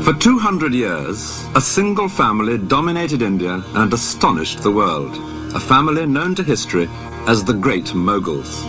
For 200 years, a single family dominated India and astonished the world. A family known to history as the Great Mughals.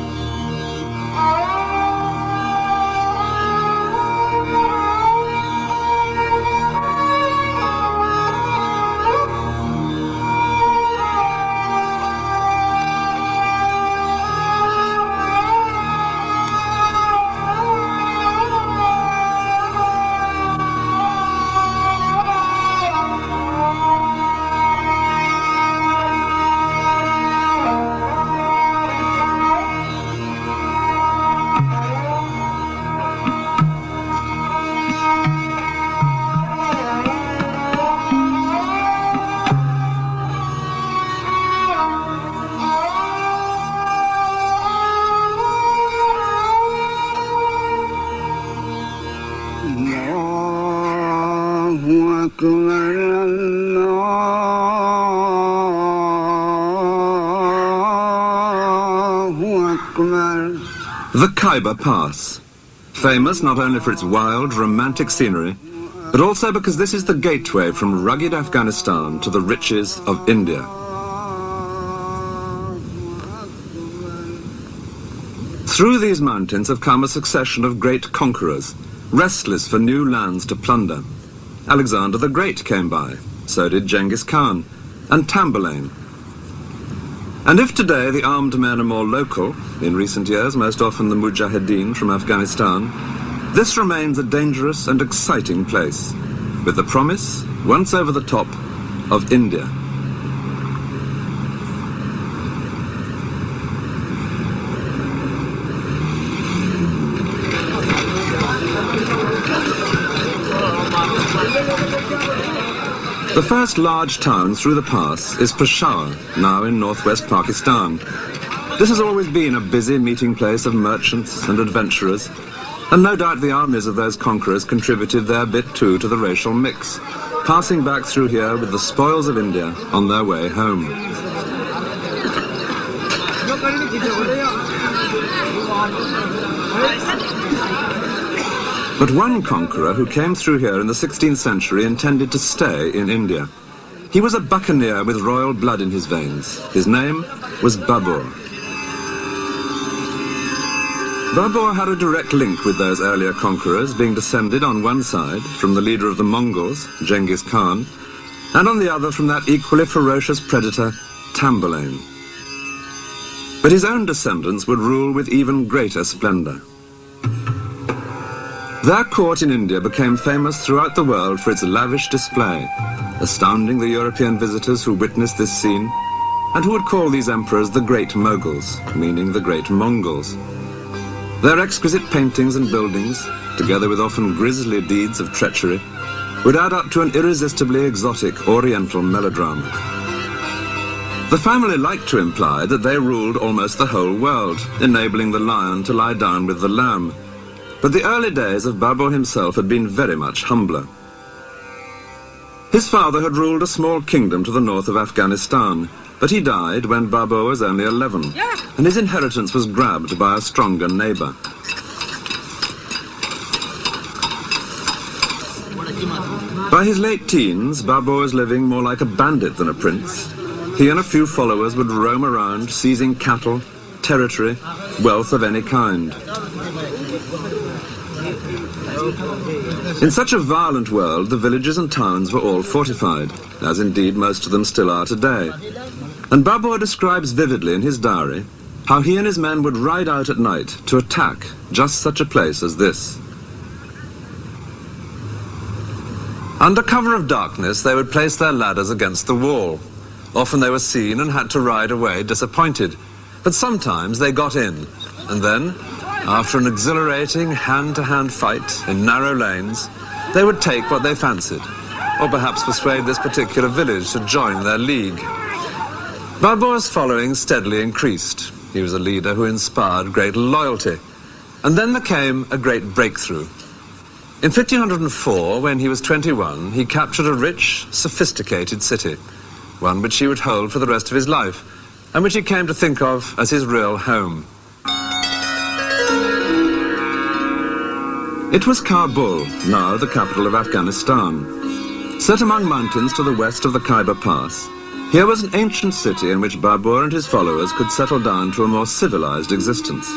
The Khyber Pass, famous not only for its wild, romantic scenery, but also because this is the gateway from rugged Afghanistan to the riches of India. Through these mountains have come a succession of great conquerors, restless for new lands to plunder. Alexander the Great came by, so did Genghis Khan, and Tamburlaine. And if today the armed men are more local, in recent years most often the Mujahideen from Afghanistan, this remains a dangerous and exciting place, with the promise, once over the top, of India. The first large town through the pass is Peshawar, now in northwest Pakistan. This has always been a busy meeting place of merchants and adventurers, and no doubt the armies of those conquerors contributed their bit too to the racial mix, passing back through here with the spoils of India on their way home. But one conqueror who came through here in the 16th century intended to stay in India. He was a buccaneer with royal blood in his veins. His name was Babur. Babur had a direct link with those earlier conquerors, being descended on one side from the leader of the Mongols, Genghis Khan, and on the other from that equally ferocious predator, Tamburlaine. But his own descendants would rule with even greater splendor. Their court in India became famous throughout the world for its lavish display, astounding the European visitors who witnessed this scene, and who would call these emperors the Great Mughals, meaning the Great Mongols. Their exquisite paintings and buildings, together with often grisly deeds of treachery, would add up to an irresistibly exotic Oriental melodrama. The family liked to imply that they ruled almost the whole world, enabling the lion to lie down with the lamb. But the early days of Babur himself had been very much humbler. His father had ruled a small kingdom to the north of Afghanistan, but he died when Babur was only 11, and his inheritance was grabbed by a stronger neighbor. By his late teens, Babur was living more like a bandit than a prince. He and a few followers would roam around, seizing cattle, territory, wealth of any kind. In such a violent world, the villages and towns were all fortified, as indeed most of them still are today. And Babur describes vividly in his diary how he and his men would ride out at night to attack just such a place as this. Under cover of darkness, they would place their ladders against the wall. Often they were seen and had to ride away disappointed, but sometimes they got in, and then, after an exhilarating hand-to-hand fight in narrow lanes, they would take what they fancied, or perhaps persuade this particular village to join their league. Babur's following steadily increased. He was a leader who inspired great loyalty. And then there came a great breakthrough. In 1504, when he was 21, he captured a rich, sophisticated city, one which he would hold for the rest of his life, and which he came to think of as his real home. It was Kabul, now the capital of Afghanistan. Set among mountains to the west of the Khyber Pass, here was an ancient city in which Babur and his followers could settle down to a more civilized existence.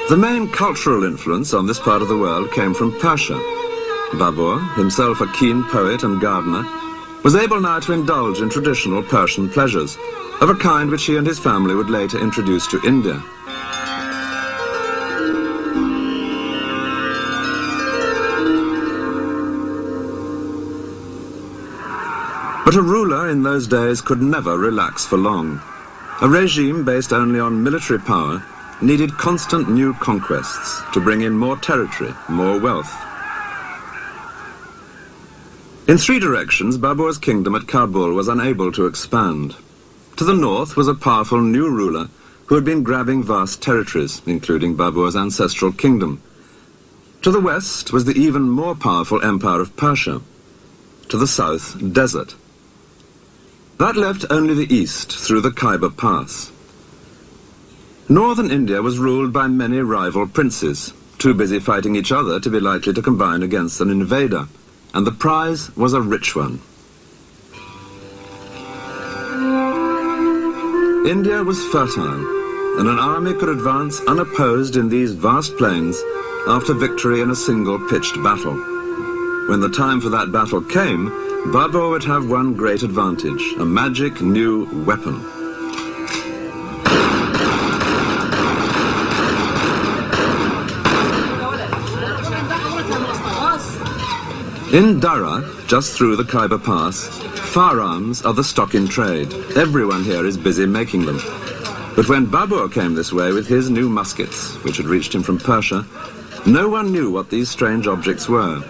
The main cultural influence on this part of the world came from Persia. Babur, himself a keen poet and gardener, was able now to indulge in traditional Persian pleasures, of a kind which he and his family would later introduce to India. But a ruler in those days could never relax for long. A regime based only on military power needed constant new conquests to bring in more territory, more wealth. In three directions, Babur's kingdom at Kabul was unable to expand. To the north was a powerful new ruler who had been grabbing vast territories, including Babur's ancestral kingdom. To the west was the even more powerful empire of Persia. To the south, desert. That left only the east through the Khyber Pass. Northern India was ruled by many rival princes, too busy fighting each other to be likely to combine against an invader, and the prize was a rich one. India was fertile, and an army could advance unopposed in these vast plains after victory in a single pitched battle. When the time for that battle came, Babur would have one great advantage, a magic new weapon. In Dara, just through the Khyber Pass, firearms are the stock in trade. Everyone here is busy making them. But when Babur came this way with his new muskets, which had reached him from Persia, no one knew what these strange objects were.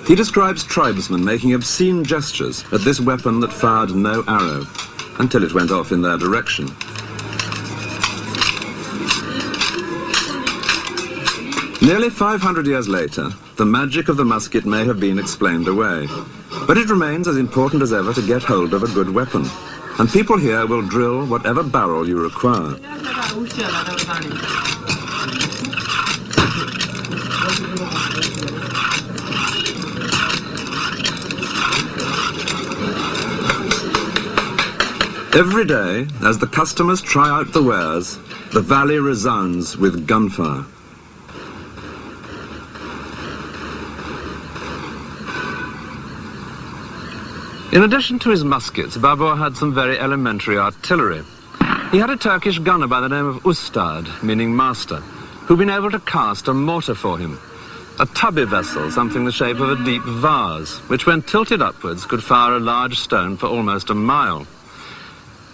He describes tribesmen making obscene gestures at this weapon that fired no arrow, until it went off in their direction. Nearly 500 years later, the magic of the musket may have been explained away, but it remains as important as ever to get hold of a good weapon, and people here will drill whatever barrel you require. Every day, as the customers try out the wares, the valley resounds with gunfire. In addition to his muskets, Babur had some very elementary artillery. He had a Turkish gunner by the name of Ustad, meaning master, who'd been able to cast a mortar for him. A tubby vessel, something the shape of a deep vase, which when tilted upwards could fire a large stone for almost a mile.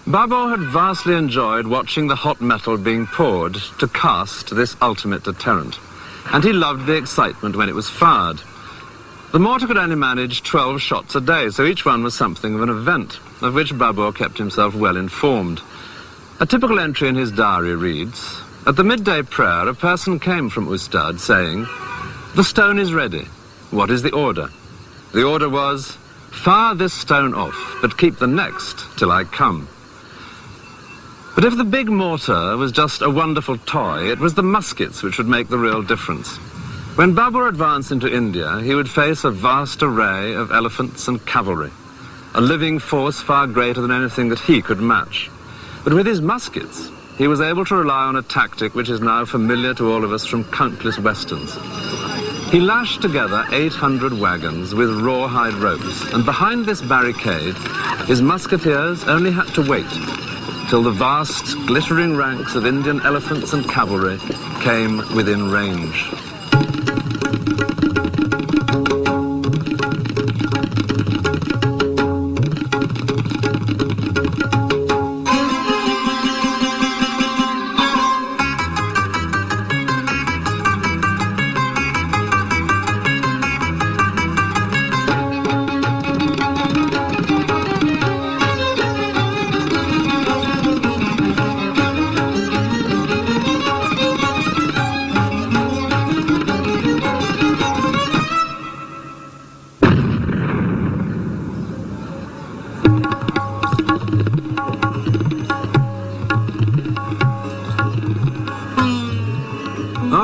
Babur had vastly enjoyed watching the hot metal being poured to cast this ultimate deterrent, and he loved the excitement when it was fired. The mortar could only manage 12 shots a day, so each one was something of an event, of which Babur kept himself well informed. A typical entry in his diary reads, "At the midday prayer, a person came from Ustad saying, 'The stone is ready. What is the order?' The order was, 'Fire this stone off, but keep the next till I come.'" But if the big mortar was just a wonderful toy, it was the muskets which would make the real difference. When Babur advanced into India, he would face a vast array of elephants and cavalry, a living force far greater than anything that he could match. But with his muskets, he was able to rely on a tactic which is now familiar to all of us from countless westerns. He lashed together 800 wagons with rawhide ropes, and behind this barricade, his musketeers only had to wait till the vast, glittering ranks of Indian elephants and cavalry came within range.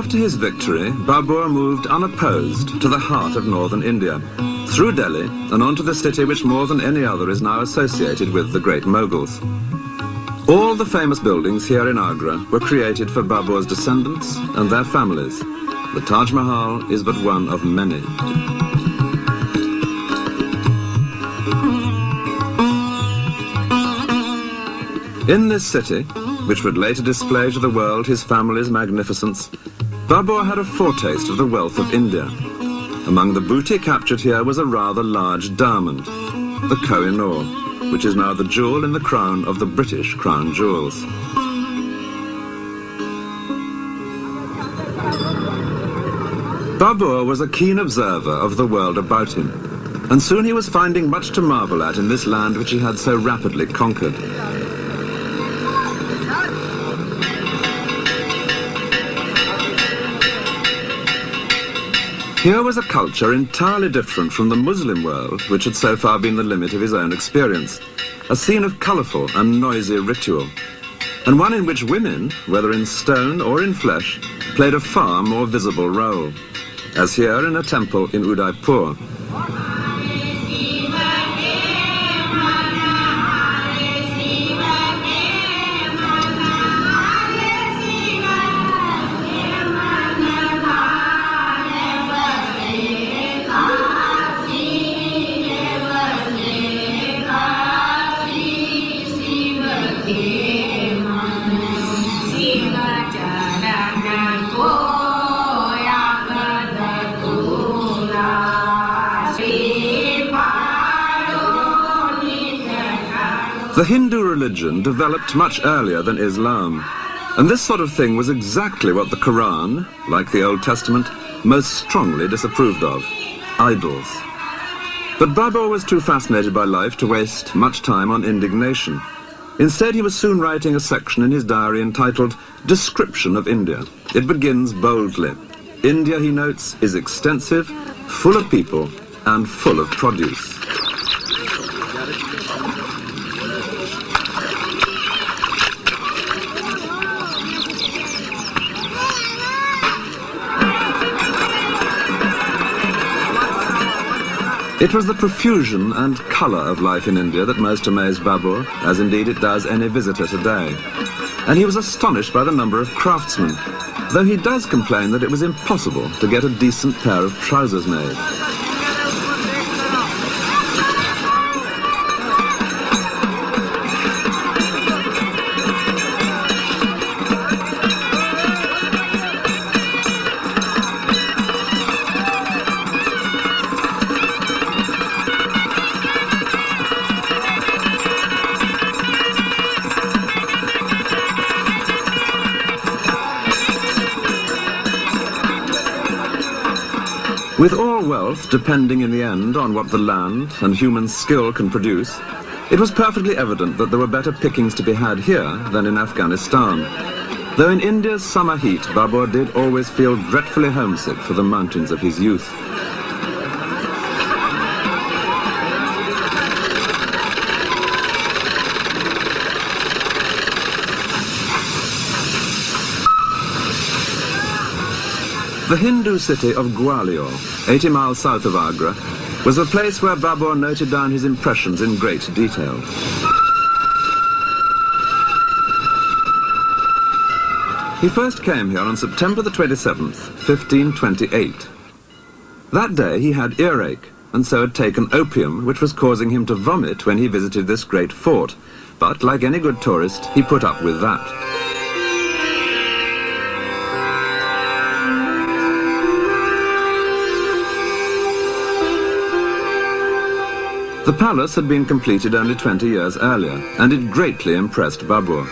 After his victory, Babur moved unopposed to the heart of northern India, through Delhi and on to the city which more than any other is now associated with the great Mughals. All the famous buildings here in Agra were created for Babur's descendants and their families. The Taj Mahal is but one of many. In this city, which would later display to the world his family's magnificence, Babur had a foretaste of the wealth of India. Among the booty captured here was a rather large diamond, the Koh-i-Noor, which is now the jewel in the crown of the British crown jewels. Babur was a keen observer of the world about him, and soon he was finding much to marvel at in this land which he had so rapidly conquered. Here was a culture entirely different from the Muslim world, which had so far been the limit of his own experience. A scene of colourful and noisy ritual, and one in which women, whether in stone or in flesh, played a far more visible role, as here in a temple in Udaipur. The Hindu religion developed much earlier than Islam, and this sort of thing was exactly what the Quran, like the Old Testament, most strongly disapproved of: idols. But Babur was too fascinated by life to waste much time on indignation. Instead, he was soon writing a section in his diary entitled Description of India. It begins boldly. India, he notes, is extensive, full of people, and full of produce. It was the profusion and colour of life in India that most amazed Babur, as indeed it does any visitor today. And he was astonished by the number of craftsmen, though he does complain that it was impossible to get a decent pair of trousers made. With all wealth depending in the end on what the land and human skill can produce, it was perfectly evident that there were better pickings to be had here than in Afghanistan. Though in India's summer heat, Babur did always feel dreadfully homesick for the mountains of his youth. The Hindu city of Gwalior, 80 miles south of Agra, was the place where Babur noted down his impressions in great detail. He first came here on September the 27th, 1528. That day he had earache, and so had taken opium, which was causing him to vomit when he visited this great fort. But, like any good tourist, he put up with that. The palace had been completed only 20 years earlier, and it greatly impressed Babur.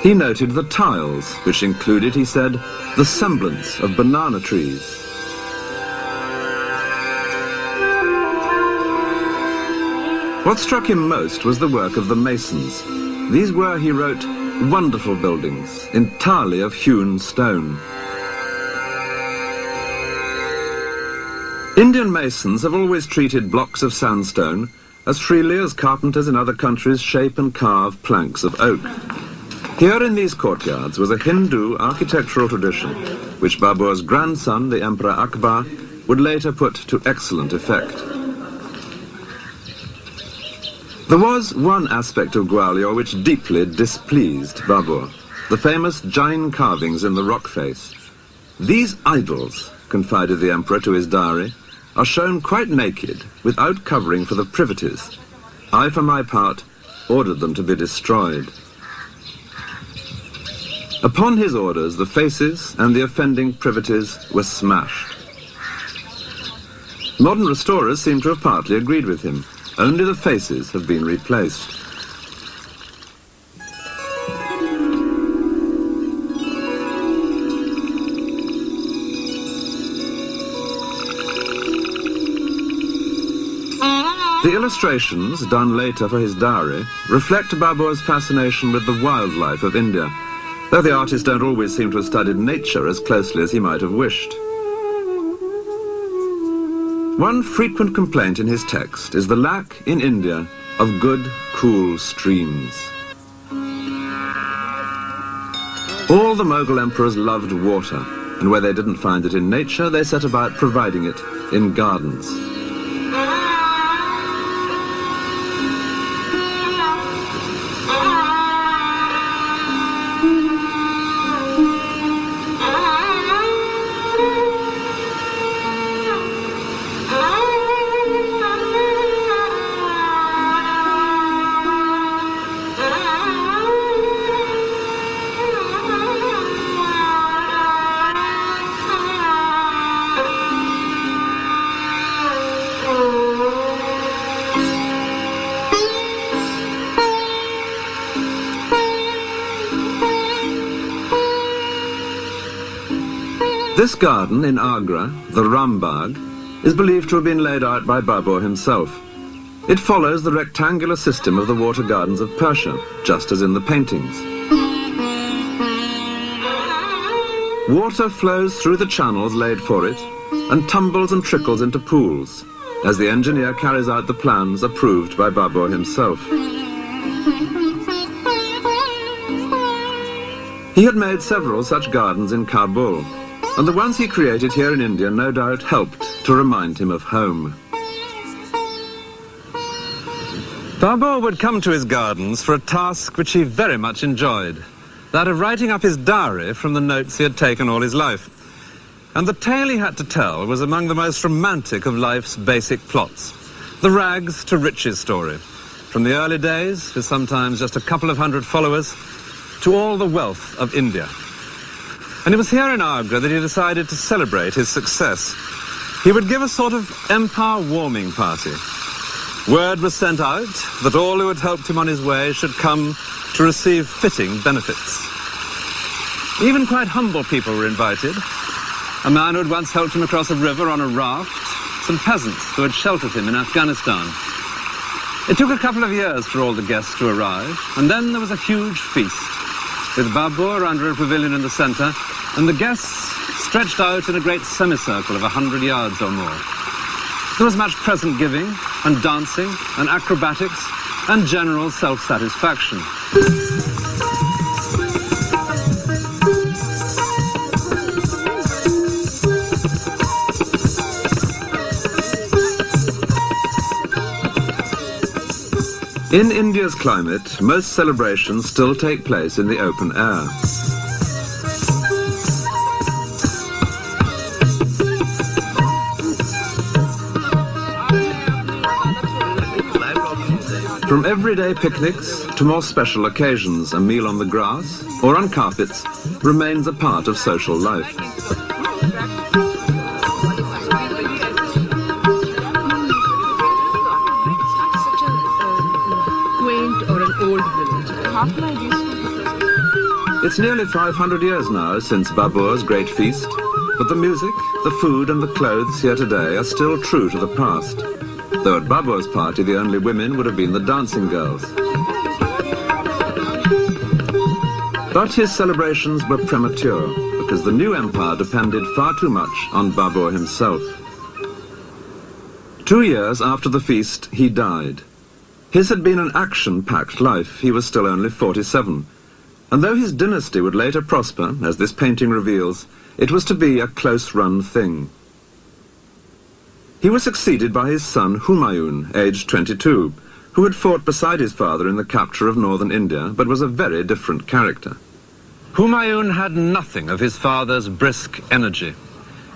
He noted the tiles, which included, he said, the semblance of banana trees. What struck him most was the work of the masons. These were, he wrote, wonderful buildings, entirely of hewn stone. Indian masons have always treated blocks of sandstone as freely as carpenters in other countries shape and carve planks of oak. Here in these courtyards was a Hindu architectural tradition, which Babur's grandson, the Emperor Akbar, would later put to excellent effect. There was one aspect of Gwalior which deeply displeased Babur, the famous Jain carvings in the rock face. These idols, confided the emperor to his diary, are shown quite naked, without covering for the privities. I, for my part, ordered them to be destroyed. Upon his orders, the faces and the offending privities were smashed. Modern restorers seem to have partly agreed with him. Only the faces have been replaced. The illustrations, done later for his diary, reflect Babur's fascination with the wildlife of India, though the artists don't always seem to have studied nature as closely as he might have wished. One frequent complaint in his text is the lack in India of good, cool streams. All the Mughal emperors loved water, and where they didn't find it in nature, they set about providing it in gardens. This garden in Agra, the Rambagh, is believed to have been laid out by Babur himself. It follows the rectangular system of the water gardens of Persia, just as in the paintings. Water flows through the channels laid for it and tumbles and trickles into pools, as the engineer carries out the plans approved by Babur himself. He had made several such gardens in Kabul, and the ones he created here in India no doubt helped to remind him of home. Babur would come to his gardens for a task which he very much enjoyed, that of writing up his diary from the notes he had taken all his life. And the tale he had to tell was among the most romantic of life's basic plots, the rags to riches story, from the early days, with sometimes just a couple of hundred followers, to all the wealth of India. And it was here in Agra that he decided to celebrate his success. He would give a sort of empire warming party. Word was sent out that all who had helped him on his way should come to receive fitting benefits. Even quite humble people were invited. A man who had once helped him across a river on a raft, some peasants who had sheltered him in Afghanistan. It took a couple of years for all the guests to arrive, and then there was a huge feast, with Babur under a pavilion in the centre, and the guests stretched out in a great semicircle of 100 yards or more. There was much present giving, and dancing, and acrobatics, and general self-satisfaction. In India's climate, most celebrations still take place in the open air. From everyday picnics to more special occasions, a meal on the grass or on carpets remains a part of social life. It's nearly 500 years now since Babur's great feast, but the music, the food and the clothes here today are still true to the past, though at Babur's party the only women would have been the dancing girls. But his celebrations were premature, because the new empire depended far too much on Babur himself. 2 years after the feast, he died, His had been an action-packed life. He was still only 47. And though his dynasty would later prosper, as this painting reveals, it was to be a close-run thing. He was succeeded by his son Humayun, aged 22, who had fought beside his father in the capture of northern India, but was a very different character. Humayun had nothing of his father's brisk energy.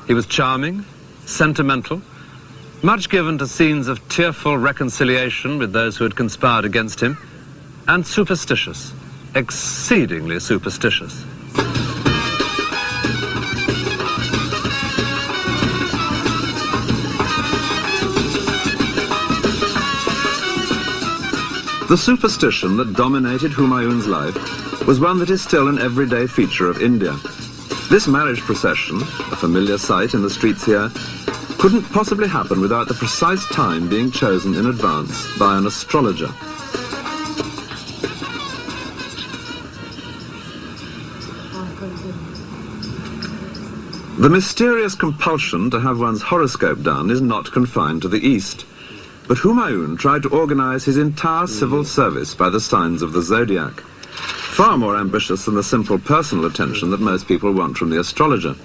He was charming, sentimental, much given to scenes of tearful reconciliation with those who had conspired against him, and superstitious, exceedingly superstitious. The superstition that dominated Humayun's life was one that is still an everyday feature of India. This marriage procession, a familiar sight in the streets here, couldn't possibly happen without the precise time being chosen in advance by an astrologer. The mysterious compulsion to have one's horoscope done is not confined to the East. But Humayun tried to organize his entire civil service by the signs of the zodiac, far more ambitious than the simple personal attention that most people want from the astrologer. In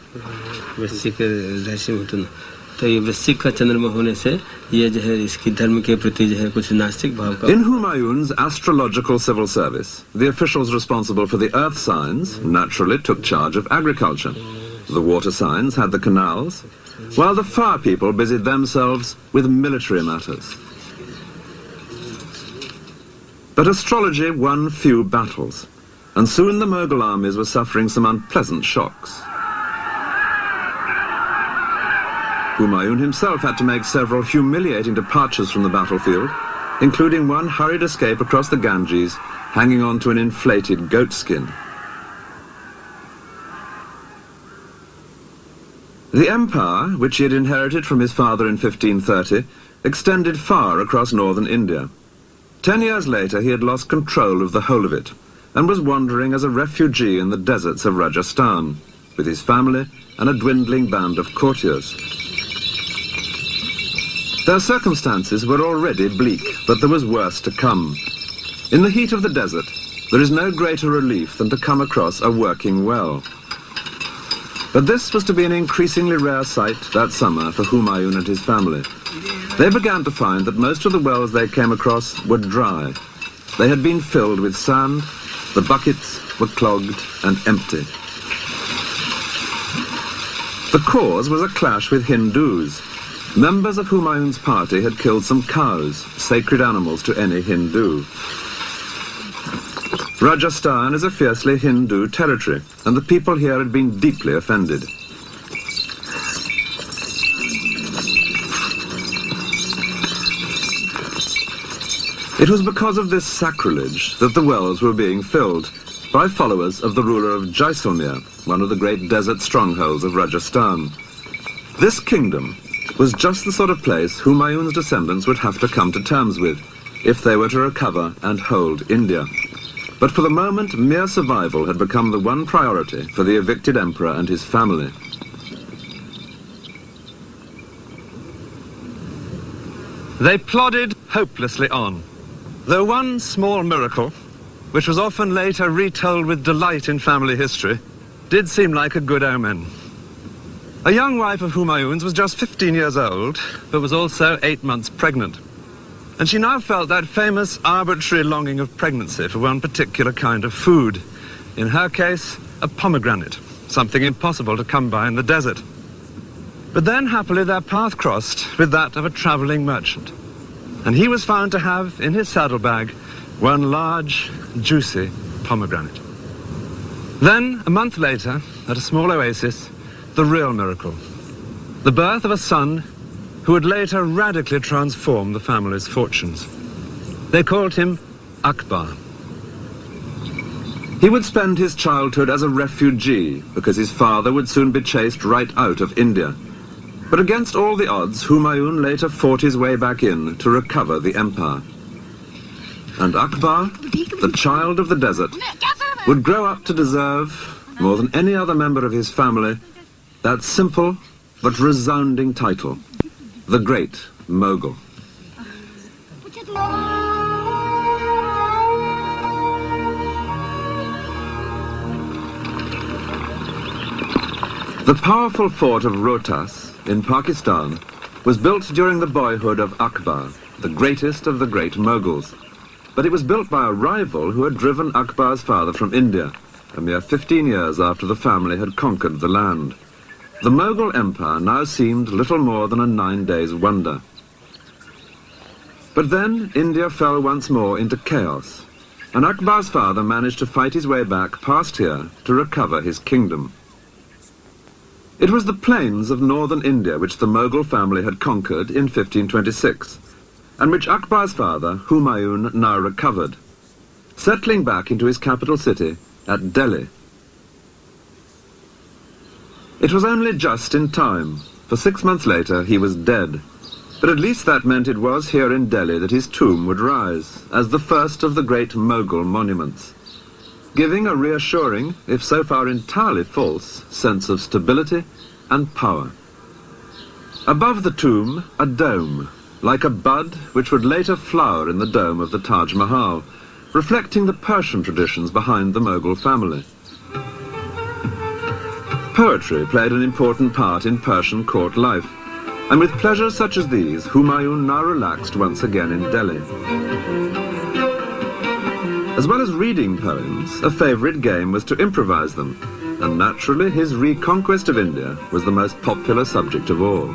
Humayun's astrological civil service, the officials responsible for the earth signs naturally took charge of agriculture. The water signs had the canals, while the fire people busied themselves with military matters. But astrology won few battles, and soon the Mughal armies were suffering some unpleasant shocks. Humayun himself had to make several humiliating departures from the battlefield, including one hurried escape across the Ganges, hanging on to an inflated goat skin. The empire, which he had inherited from his father in 1530, extended far across northern India. 10 years later, he had lost control of the whole of it, and was wandering as a refugee in the deserts of Rajasthan, with his family and a dwindling band of courtiers. Their circumstances were already bleak, but there was worse to come. In the heat of the desert, there is no greater relief than to come across a working well. But this was to be an increasingly rare sight that summer for Humayun and his family. They began to find that most of the wells they came across were dry. They had been filled with sand, the buckets were clogged and empty. The cause was a clash with Hindus. Members of Humayun's party had killed some cows, sacred animals to any Hindu. Rajasthan is a fiercely Hindu territory, and the people here had been deeply offended. It was because of this sacrilege that the wells were being filled by followers of the ruler of Jaisalmer, one of the great desert strongholds of Rajasthan. This kingdom was just the sort of place Humayun's descendants would have to come to terms with if they were to recover and hold India. But for the moment, mere survival had become the one priority for the evicted emperor and his family. They plodded hopelessly on, though one small miracle, which was often later retold with delight in family history, did seem like a good omen. A young wife of Humayun's was just 15 years old, but was also 8 months pregnant. And she now felt that famous arbitrary longing of pregnancy for one particular kind of food. In her case, a pomegranate, something impossible to come by in the desert. But then, happily, their path crossed with that of a travelling merchant. And he was found to have, in his saddlebag, one large, juicy pomegranate. Then, a month later, at a small oasis, the real miracle. The birth of a son who would later radically transform the family's fortunes. They called him Akbar. He would spend his childhood as a refugee because his father would soon be chased right out of India. But against all the odds, Humayun later fought his way back in to recover the empire. And Akbar, the child of the desert, would grow up to deserve, more than any other member of his family, that simple but resounding title, the Great Mughal. The powerful fort of Rohtas in Pakistan was built during the boyhood of Akbar, the greatest of the great Mughals. But it was built by a rival who had driven Akbar's father from India, a mere 15 years after the family had conquered the land. The Mughal Empire now seemed little more than a 9 days wonder. But then India fell once more into chaos, and Akbar's father managed to fight his way back past here to recover his kingdom. It was the plains of northern India which the Mughal family had conquered in 1526, and which Akbar's father, Humayun, now recovered, settling back into his capital city at Delhi. It was only just in time, for 6 months later he was dead, but at least that meant it was here in Delhi that his tomb would rise, as the first of the great Mughal monuments, giving a reassuring, if so far entirely false, sense of stability and power. Above the tomb, a dome, like a bud which would later flower in the dome of the Taj Mahal, reflecting the Persian traditions behind the Mughal family. Poetry played an important part in Persian court life, and with pleasures such as these, Humayun now relaxed once again in Delhi. As well as reading poems, a favourite game was to improvise them, and naturally his reconquest of India was the most popular subject of all.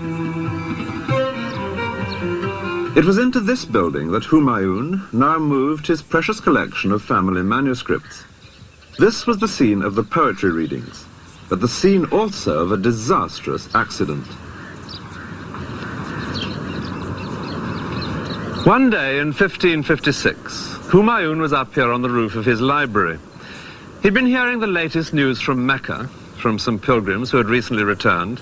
It was into this building that Humayun now moved his precious collection of family manuscripts. This was the scene of the poetry readings, but the scene also of a disastrous accident. One day in 1556, Humayun was up here on the roof of his library. He'd been hearing the latest news from Mecca, from some pilgrims who had recently returned,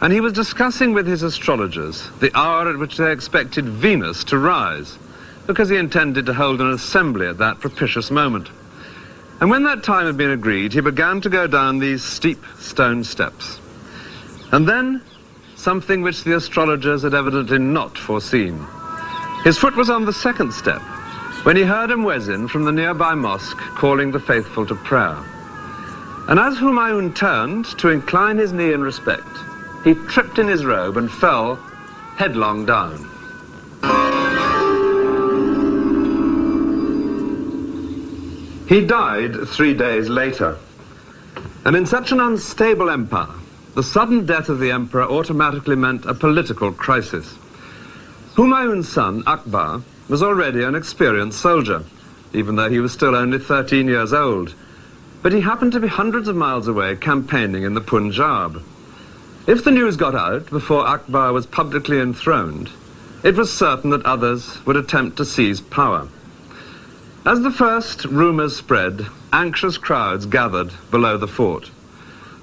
and he was discussing with his astrologers the hour at which they expected Venus to rise, because he intended to hold an assembly at that propitious moment. And when that time had been agreed, he began to go down these steep stone steps. And then, something which the astrologers had evidently not foreseen. His foot was on the second step, when he heard a muezzin from the nearby mosque calling the faithful to prayer. And as Humayun turned to incline his knee in respect, he tripped in his robe and fell headlong down. He died 3 days later. And in such an unstable empire, the sudden death of the emperor automatically meant a political crisis. Humayun's son, Akbar, was already an experienced soldier, even though he was still only 13 years old. But he happened to be hundreds of miles away campaigning in the Punjab. If the news got out before Akbar was publicly enthroned, it was certain that others would attempt to seize power. As the first rumours spread, anxious crowds gathered below the fort.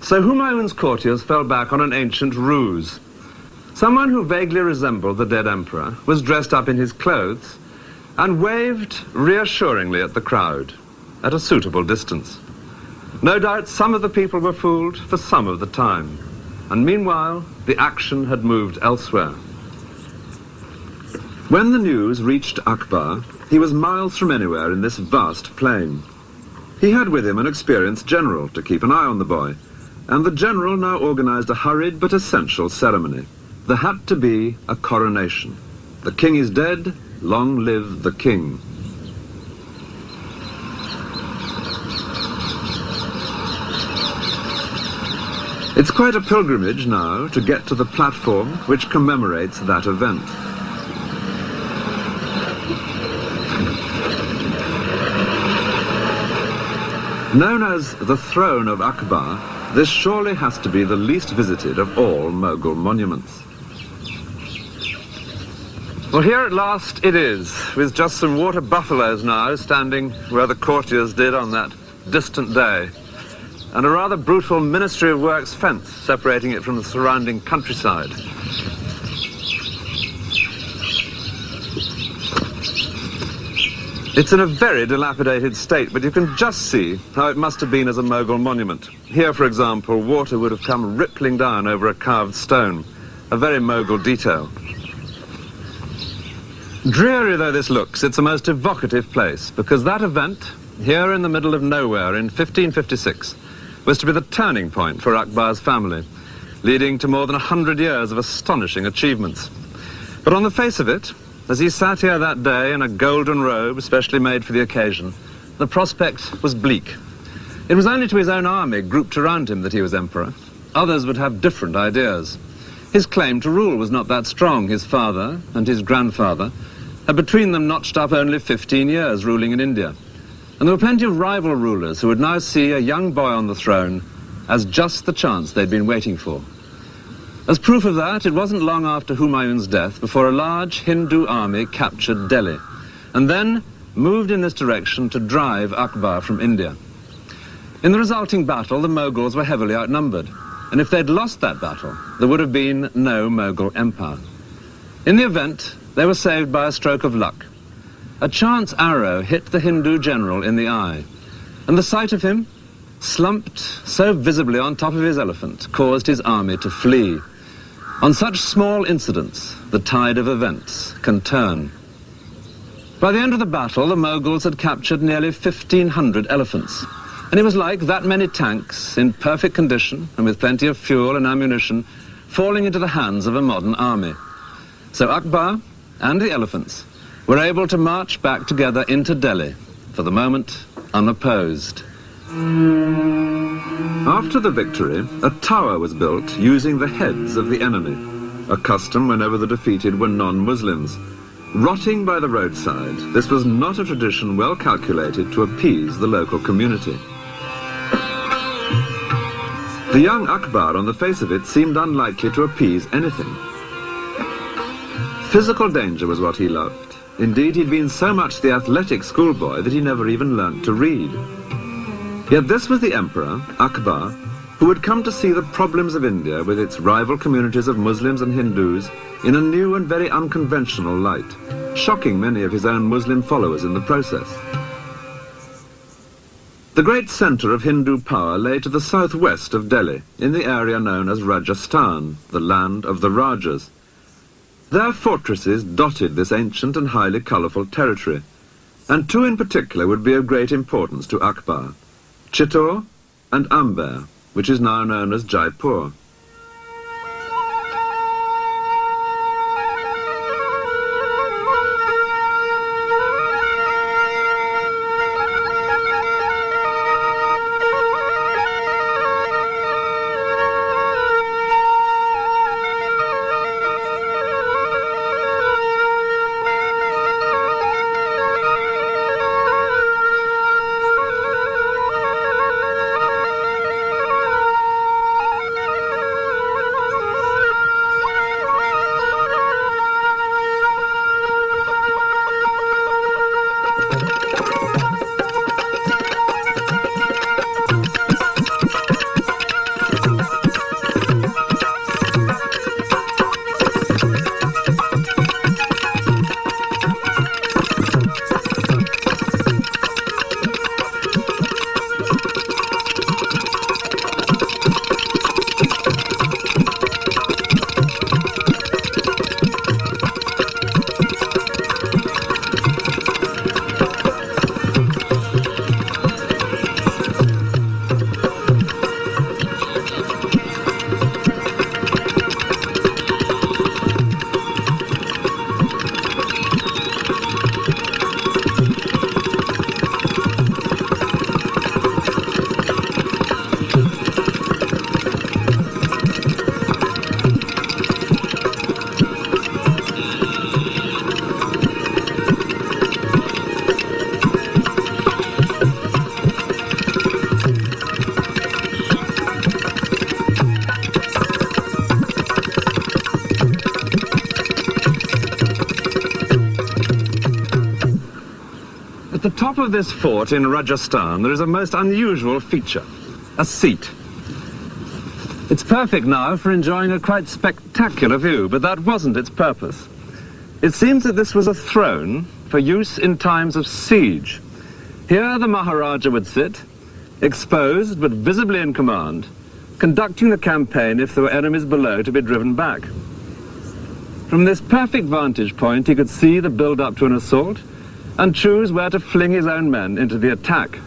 So Humayun's courtiers fell back on an ancient ruse. Someone who vaguely resembled the dead emperor was dressed up in his clothes and waved reassuringly at the crowd at a suitable distance. No doubt some of the people were fooled for some of the time, and meanwhile the action had moved elsewhere. When the news reached Akbar, he was miles from anywhere in this vast plain. He had with him an experienced general to keep an eye on the boy, and the general now organized a hurried but essential ceremony. There had to be a coronation. The king is dead, long live the king. It's quite a pilgrimage now to get to the platform which commemorates that event. Known as the throne of Akbar, this surely has to be the least visited of all Mughal monuments. Well, here at last it is, with just some water buffaloes now standing where the courtiers did on that distant day, and a rather brutal Ministry of Works fence separating it from the surrounding countryside. It's in a very dilapidated state, but you can just see how it must have been as a Mughal monument. Here, for example, water would have come rippling down over a carved stone, a very Mughal detail. Dreary though this looks, it's a most evocative place, because that event, here in the middle of nowhere in 1556, was to be the turning point for Akbar's family, leading to more than 100 years of astonishing achievements. But on the face of it, as he sat here that day in a golden robe specially made for the occasion, the prospect was bleak. It was only to his own army grouped around him that he was emperor. Others would have different ideas. His claim to rule was not that strong. His father and his grandfather had between them notched up only 15 years ruling in India. And there were plenty of rival rulers who would now see a young boy on the throne as just the chance they'd been waiting for. As proof of that, it wasn't long after Humayun's death before a large Hindu army captured Delhi, and then moved in this direction to drive Akbar from India. In the resulting battle, the Mughals were heavily outnumbered, and if they'd lost that battle, there would have been no Mughal empire. In the event, they were saved by a stroke of luck. A chance arrow hit the Hindu general in the eye, and the sight of him, slumped so visibly on top of his elephant, caused his army to flee. On such small incidents, the tide of events can turn. By the end of the battle, the Mughals had captured nearly 1,500 elephants, and it was like that many tanks, in perfect condition and with plenty of fuel and ammunition, falling into the hands of a modern army. So Akbar and the elephants were able to march back together into Delhi, for the moment unopposed. After the victory, a tower was built using the heads of the enemy, a custom whenever the defeated were non-Muslims. Rotting by the roadside, this was not a tradition well calculated to appease the local community. The young Akbar, on the face of it, seemed unlikely to appease anything. Physical danger was what he loved. Indeed, he'd been so much the athletic schoolboy that he never even learnt to read. Yet this was the emperor, Akbar, who had come to see the problems of India with its rival communities of Muslims and Hindus in a new and very unconventional light, shocking many of his own Muslim followers in the process. The great centre of Hindu power lay to the southwest of Delhi, in the area known as Rajasthan, the land of the Rajas. Their fortresses dotted this ancient and highly colourful territory, and two in particular would be of great importance to Akbar: Chittor and Amber, which is now known as Jaipur. At the top of this fort in Rajasthan, there is a most unusual feature: a seat. It's perfect now for enjoying a quite spectacular view, but that wasn't its purpose. It seems that this was a throne for use in times of siege. Here the Maharaja would sit, exposed but visibly in command, conducting the campaign if there were enemies below to be driven back. From this perfect vantage point, he could see the build-up to an assault and choose where to fling his own men into the attack.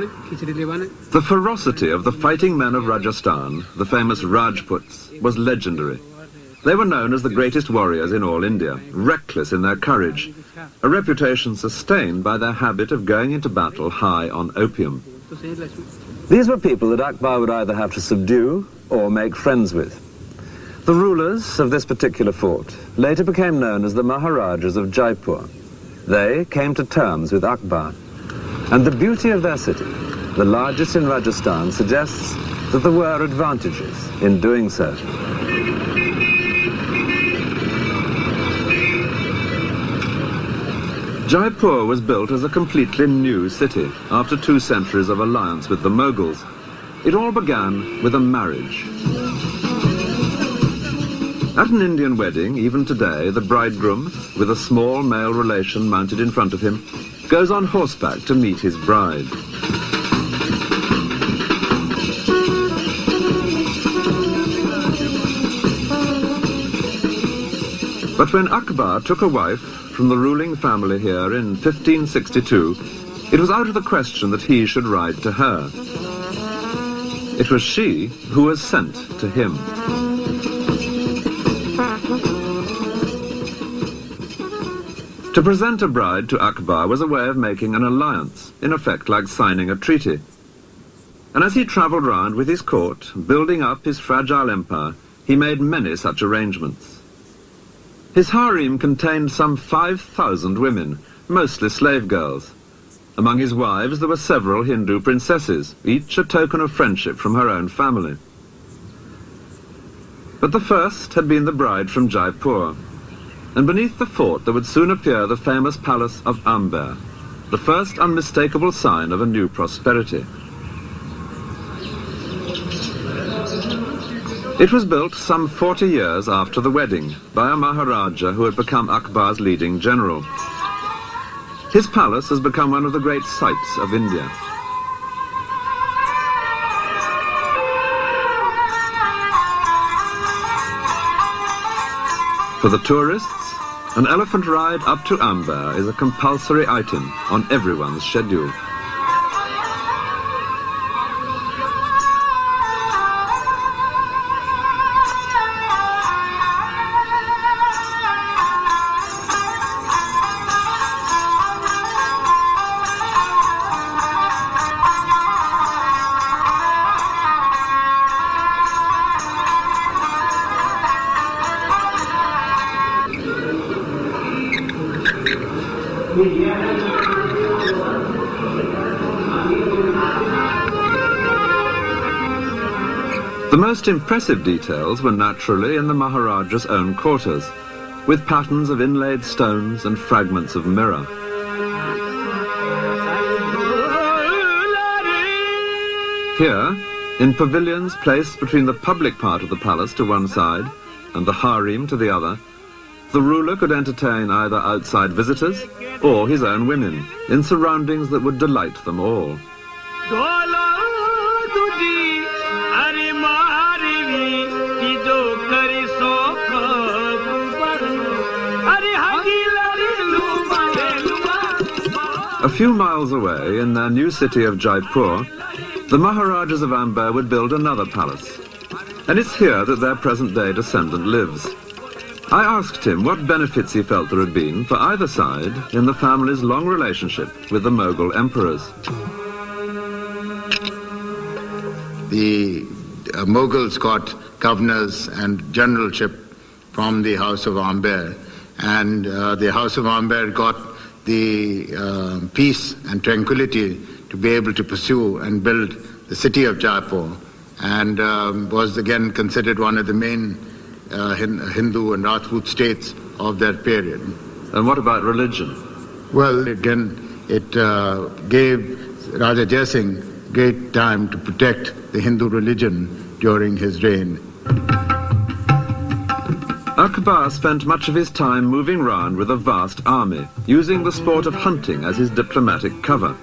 The ferocity of the fighting men of Rajasthan, the famous Rajputs, was legendary. They were known as the greatest warriors in all India, reckless in their courage, a reputation sustained by their habit of going into battle high on opium. These were people that Akbar would either have to subdue or make friends with. The rulers of this particular fort later became known as the Maharajas of Jaipur. They came to terms with Akbar, and the beauty of their city, the largest in Rajasthan, suggests that there were advantages in doing so. Jaipur was built as a completely new city after 2 centuries of alliance with the Mughals. It all began with a marriage. At an Indian wedding, even today, the bridegroom, with a small male relation mounted in front of him, goes on horseback to meet his bride. But when Akbar took a wife from the ruling family here in 1562, it was out of the question that he should ride to her. It was she who was sent to him. To present a bride to Akbar was a way of making an alliance, in effect like signing a treaty. And as he travelled round with his court, building up his fragile empire, he made many such arrangements. His harem contained some 5,000 women, mostly slave girls. Among his wives there were several Hindu princesses, each a token of friendship from her own family. But the first had been the bride from Jaipur, and beneath the fort there would soon appear the famous palace of Amber, the first unmistakable sign of a new prosperity. It was built some 40 years after the wedding by a Maharaja who had become Akbar's leading general. His palace has become one of the great sights of India. For the tourists, an elephant ride up to Amber is a compulsory item on everyone's schedule. The most impressive details were naturally in the Maharaja's own quarters, with patterns of inlaid stones and fragments of mirror. Here, in pavilions placed between the public part of the palace to one side and the harem to the other, the ruler could entertain either outside visitors or his own women, in surroundings that would delight them all. A few miles away, in their new city of Jaipur, the Maharajas of Amber would build another palace. And it's here that their present-day descendant lives. I asked him what benefits he felt there had been for either side in the family's long relationship with the Mughal emperors. The Mughals got governors and generalship from the House of Amber, and the House of Amber got the peace and tranquility to be able to pursue and build the city of Jaipur, and was again considered one of the main Hindu and Rajput states of that period. And what about religion? Well, again, it gave Raja Jai Singh great time to protect the Hindu religion during his reign. Akbar spent much of his time moving round with a vast army, using the sport of hunting as his diplomatic cover.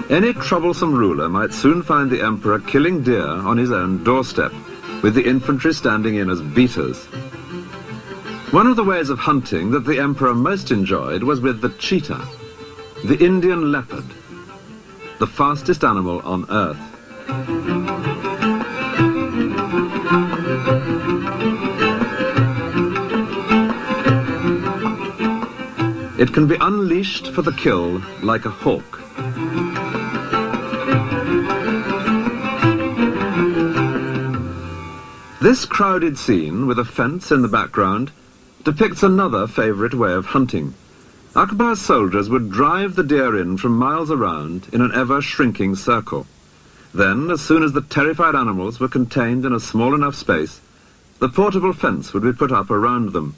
Any troublesome ruler might soon find the emperor killing deer on his own doorstep, with the infantry standing in as beaters. One of the ways of hunting that the emperor most enjoyed was with the cheetah, the Indian leopard. the fastest animal on earth. It can be unleashed for the kill like a hawk. This crowded scene, with a fence in the background, depicts another favourite way of hunting. Akbar's soldiers would drive the deer in from miles around in an ever-shrinking circle. Then, as soon as the terrified animals were contained in a small enough space, the portable fence would be put up around them,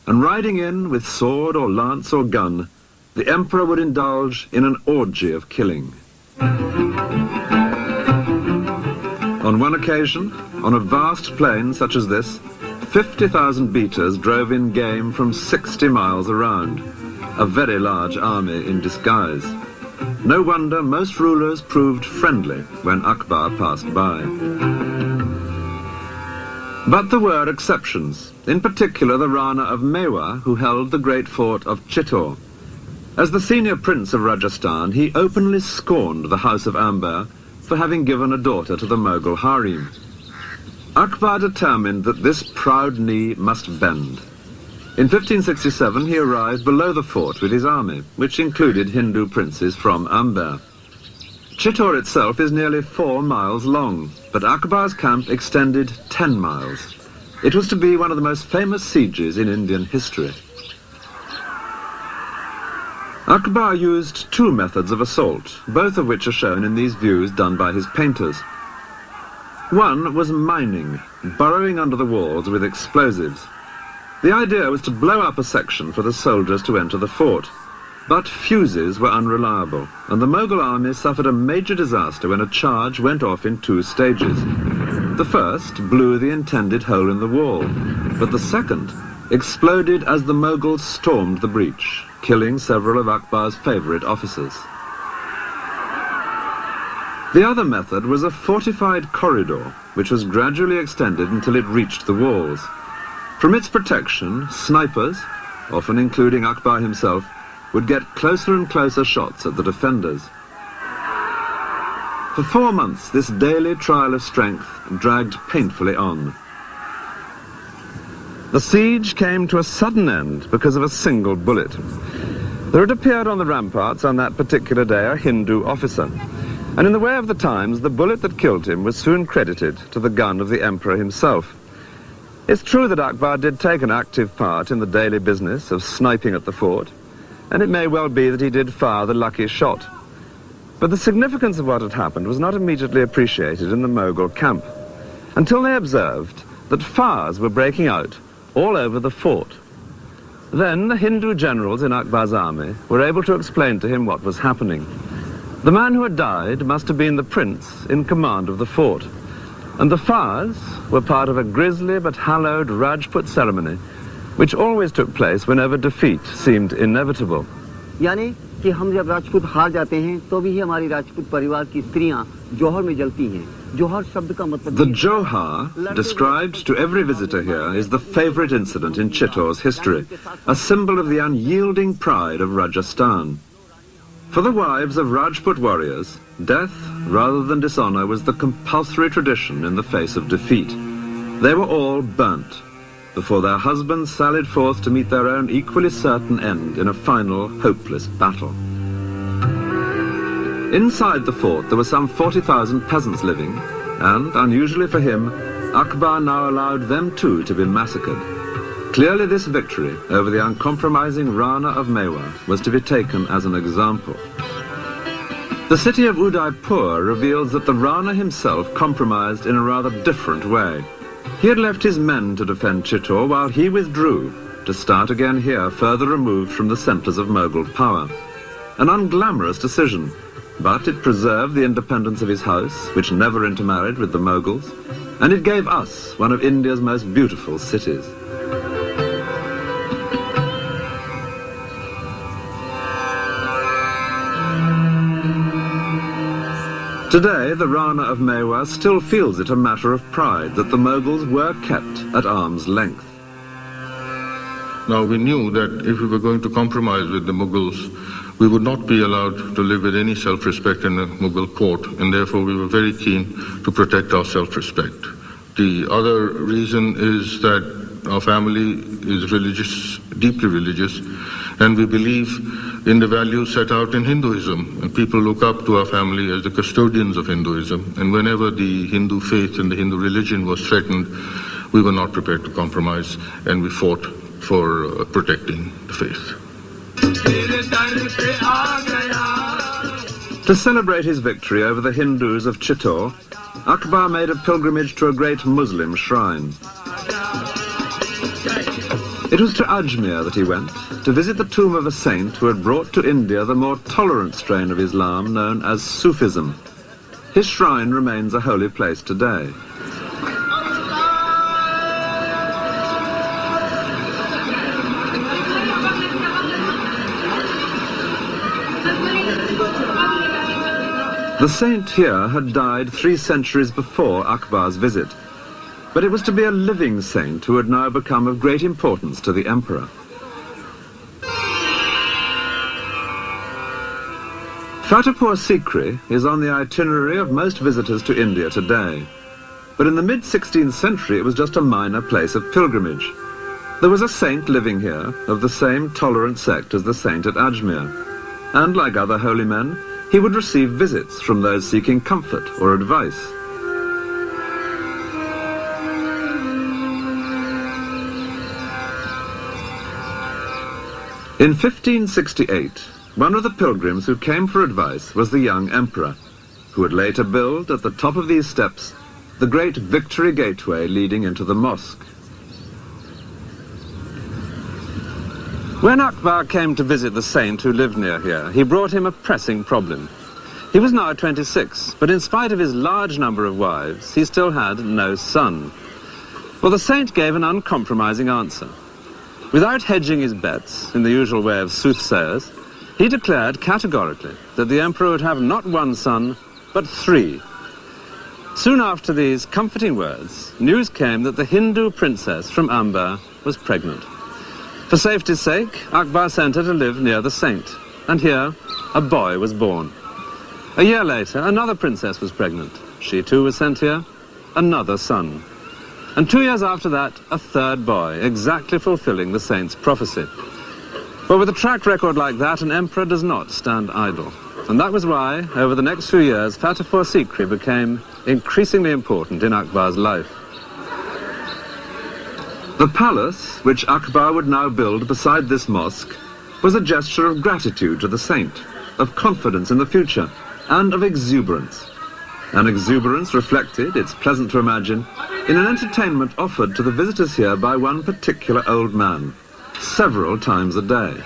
and riding in with sword or lance or gun, the emperor would indulge in an orgy of killing. On one occasion, on a vast plain such as this, 50,000 beaters drove in game from 60 miles around, a very large army in disguise. No wonder most rulers proved friendly when Akbar passed by. But there were exceptions, in particular the Rana of Mewa, who held the great fort of Chittor. As the senior prince of Rajasthan, he openly scorned the House of Amber for having given a daughter to the Mughal harem. Akbar determined that this proud knee must bend. In 1567 he arrived below the fort with his army, which included Hindu princes from Amber. Chittor itself is nearly 4 miles long, but Akbar's camp extended 10 miles. It was to be one of the most famous sieges in Indian history. Akbar used 2 methods of assault, both of which are shown in these views done by his painters. One was mining, burrowing under the walls with explosives. The idea was to blow up a section for the soldiers to enter the fort, but fuses were unreliable, and the Mughal army suffered a major disaster when a charge went off in 2 stages. The first blew the intended hole in the wall, but the second exploded as the Mughals stormed the breach, killing several of Akbar's favourite officers. The other method was a fortified corridor, which was gradually extended until it reached the walls. From its protection, snipers, often including Akbar himself, would get closer and closer shots at the defenders. For 4 months, this daily trial of strength dragged painfully on. The siege came to a sudden end because of a single bullet. There had appeared on the ramparts on that particular day a Hindu officer, and in the way of the times, the bullet that killed him was soon credited to the gun of the emperor himself. It's true that Akbar did take an active part in the daily business of sniping at the fort, and it may well be that he did fire the lucky shot. But the significance of what had happened was not immediately appreciated in the Mughal camp, until they observed that fires were breaking out all over the fort. Then the Hindu generals in Akbar's army were able to explain to him what was happening. The man who had died must have been the prince in command of the fort, and the fires were part of a grisly but hallowed Rajput ceremony, which always took place whenever defeat seemed inevitable. यानी कि हम जब राजपूत हार जाते हैं तो भी हमारी राजपूत परिवार की स्त्रियां जोहर में जलती हैं. जोहर शब्द का मतलब The Johar, described to every visitor here, is the favourite incident in Chittor's history, a symbol of the unyielding pride of Rajasthan. For the wives of Rajput warriors, death rather than dishonour was the compulsory tradition in the face of defeat. They were all burnt before their husbands sallied forth to meet their own equally certain end in a final, hopeless battle. Inside the fort there were some 40,000 peasants living, and, unusually for him, Akbar now allowed them too to be massacred. Clearly this victory over the uncompromising Rana of Mewa was to be taken as an example. The city of Udaipur reveals that the Rana himself compromised in a rather different way. He had left his men to defend Chittor while he withdrew to start again here, further removed from the centres of Mughal power. An unglamorous decision, but it preserved the independence of his house, which never intermarried with the Mughals, and it gave us one of India's most beautiful cities. Today, the Rana of Mewa still feels it a matter of pride that the Mughals were kept at arm's length. Now, we knew that if we were going to compromise with the Mughals, We would not be allowed to live with any self-respect in a Mughal court, and therefore we were very keen to protect our self-respect. The other reason is that our family is religious, deeply religious, and we believe in the values set out in Hinduism. And people look up to our family as the custodians of Hinduism. And whenever the Hindu faith and the Hindu religion was threatened, we were not prepared to compromise, and we fought for protecting the faith. To celebrate his victory over the Hindus of Chittor, Akbar made a pilgrimage to a great Muslim shrine. It was to Ajmer that he went, to visit the tomb of a saint who had brought to India the more tolerant strain of Islam known as Sufism. His shrine remains a holy place today. The saint here had died 3 centuries before Akbar's visit, but it was to be a living saint who had now become of great importance to the emperor. Fatehpur Sikri is on the itinerary of most visitors to India today, but in the mid-16th century it was just a minor place of pilgrimage. There was a saint living here of the same tolerant sect as the saint at Ajmer, and like other holy men, he would receive visits from those seeking comfort or advice. In 1568, one of the pilgrims who came for advice was the young emperor, who would later build at the top of these steps the great Victory Gateway leading into the mosque. When Akbar came to visit the saint who lived near here, he brought him a pressing problem. He was now 26, but in spite of his large number of wives, he still had no son. Well, the saint gave an uncompromising answer. Without hedging his bets, in the usual way of soothsayers, he declared categorically that the emperor would have not 1 son, but 3. Soon after these comforting words, news came that the Hindu princess from Amber was pregnant. For safety's sake, Akbar sent her to live near the saint, and here a boy was born. A year later, another princess was pregnant. She too was sent here, another son. And 2 years after that, a 3rd boy, exactly fulfilling the saint's prophecy. But with a track record like that, an emperor does not stand idle. And that was why, over the next few years, Fatehpur Sikri became increasingly important in Akbar's life. The palace, which Akbar would now build beside this mosque, was a gesture of gratitude to the saint, of confidence in the future, and of exuberance. An exuberance reflected, it's pleasant to imagine, in an entertainment offered to the visitors here by one particular old man, several times a day.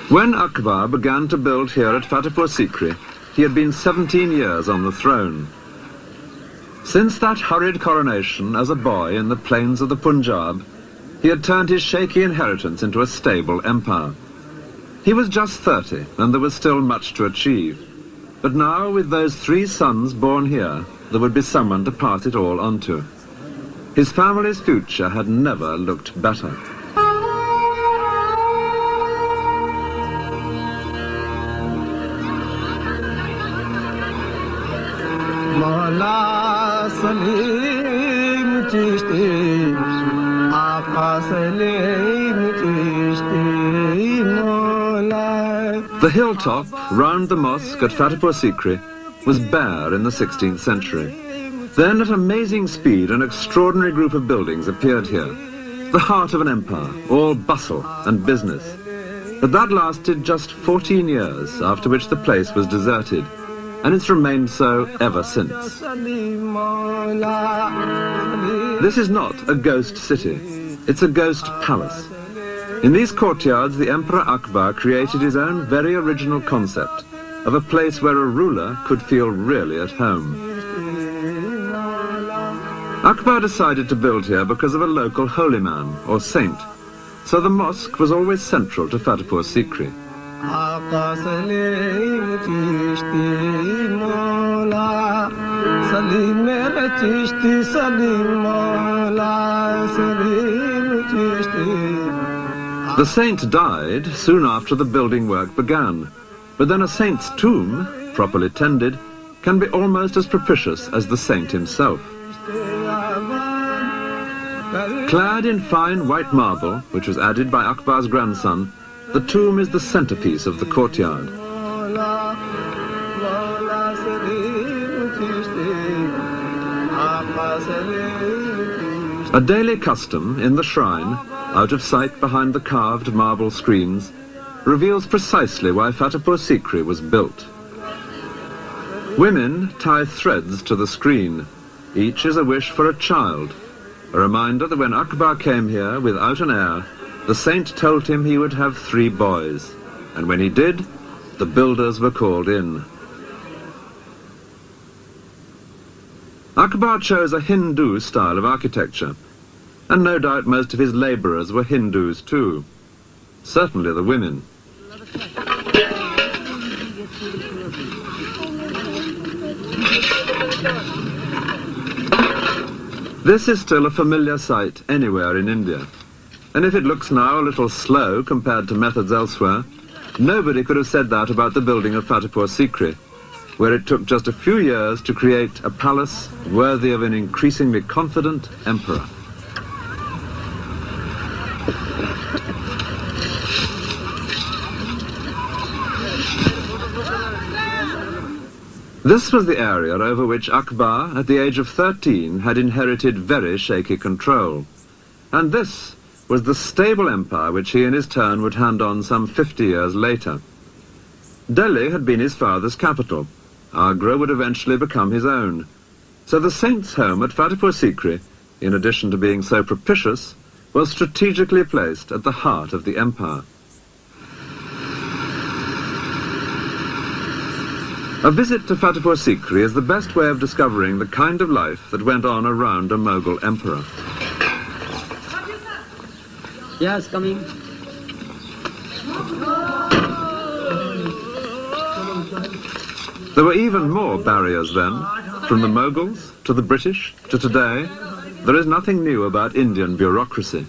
When Akbar began to build here at Fatehpur Sikri, he had been 17 years on the throne. Since that hurried coronation as a boy in the plains of the Punjab, he had turned his shaky inheritance into a stable empire. He was just 30, and there was still much to achieve. But now, with those 3 sons born here, there would be someone to pass it all on to. His family's future had never looked better. The hilltop round the mosque at Fatehpur Sikri was bare in the 16th century. Then at amazing speed an extraordinary group of buildings appeared here, the heart of an empire, all bustle and business. But that lasted just 14 years, after which the place was deserted, and it's remained so ever since. This is not a ghost city, it's a ghost palace. In these courtyards, the Emperor Akbar created his own very original concept of a place where a ruler could feel really at home. Akbar decided to build here because of a local holy man, or saint, so the mosque was always central to Fatehpur Sikri. The saint died soon after the building work began, but then a saint's tomb, properly tended, can be almost as propitious as the saint himself. Clad in fine white marble, which was added by Akbar's grandson, the tomb is the centerpiece of the courtyard. A daily custom in the shrine, out of sight behind the carved marble screens, reveals precisely why Fatehpur Sikri was built. Women tie threads to the screen. Each is a wish for a child, a reminder that when Akbar came here without an heir, the saint told him he would have 3 boys, and when he did, the builders were called in. Akbar chose a Hindu style of architecture, and no doubt most of his labourers were Hindus too. Certainly the women. This is still a familiar sight anywhere in India, and if it looks now a little slow compared to methods elsewhere, nobody could have said that about the building of Fatehpur Sikri, where it took just a few years to create a palace worthy of an increasingly confident emperor. This was the area over which Akbar, at the age of 13, had inherited very shaky control. And this was the stable empire which he in his turn would hand on some 50 years later. Delhi had been his father's capital. Agra would eventually become his own. So the saint's home at Fatehpur Sikri, in addition to being so propitious, was strategically placed at the heart of the empire. A visit to Fatehpur Sikri is the best way of discovering the kind of life that went on around a Mughal emperor. Yes, coming. There were even more barriers then. From the Mughals to the British to today, there is nothing new about Indian bureaucracy.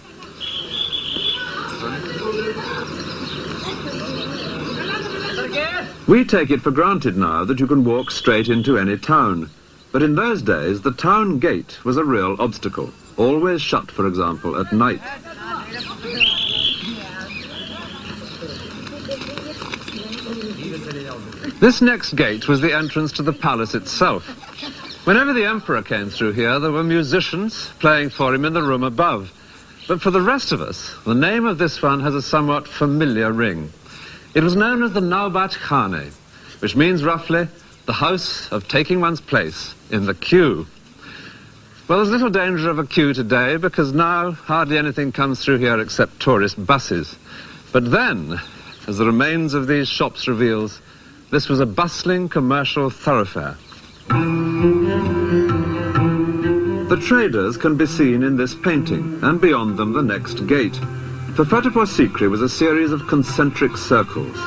We take it for granted now that you can walk straight into any town. But in those days, the town gate was a real obstacle, always shut, for example, at night. This next gate was the entrance to the palace itself. Whenever the emperor came through here, there were musicians playing for him in the room above. But for the rest of us, the name of this one has a somewhat familiar ring. It was known as the Naubat Khane, which means roughly the house of taking one's place in the queue. Well, there's little danger of a queue today because now hardly anything comes through here except tourist buses. But then, as the remains of these shops reveals, this was a bustling commercial thoroughfare. The traders can be seen in this painting, and beyond them the next gate. For Fatehpur Sikri was a series of concentric circles.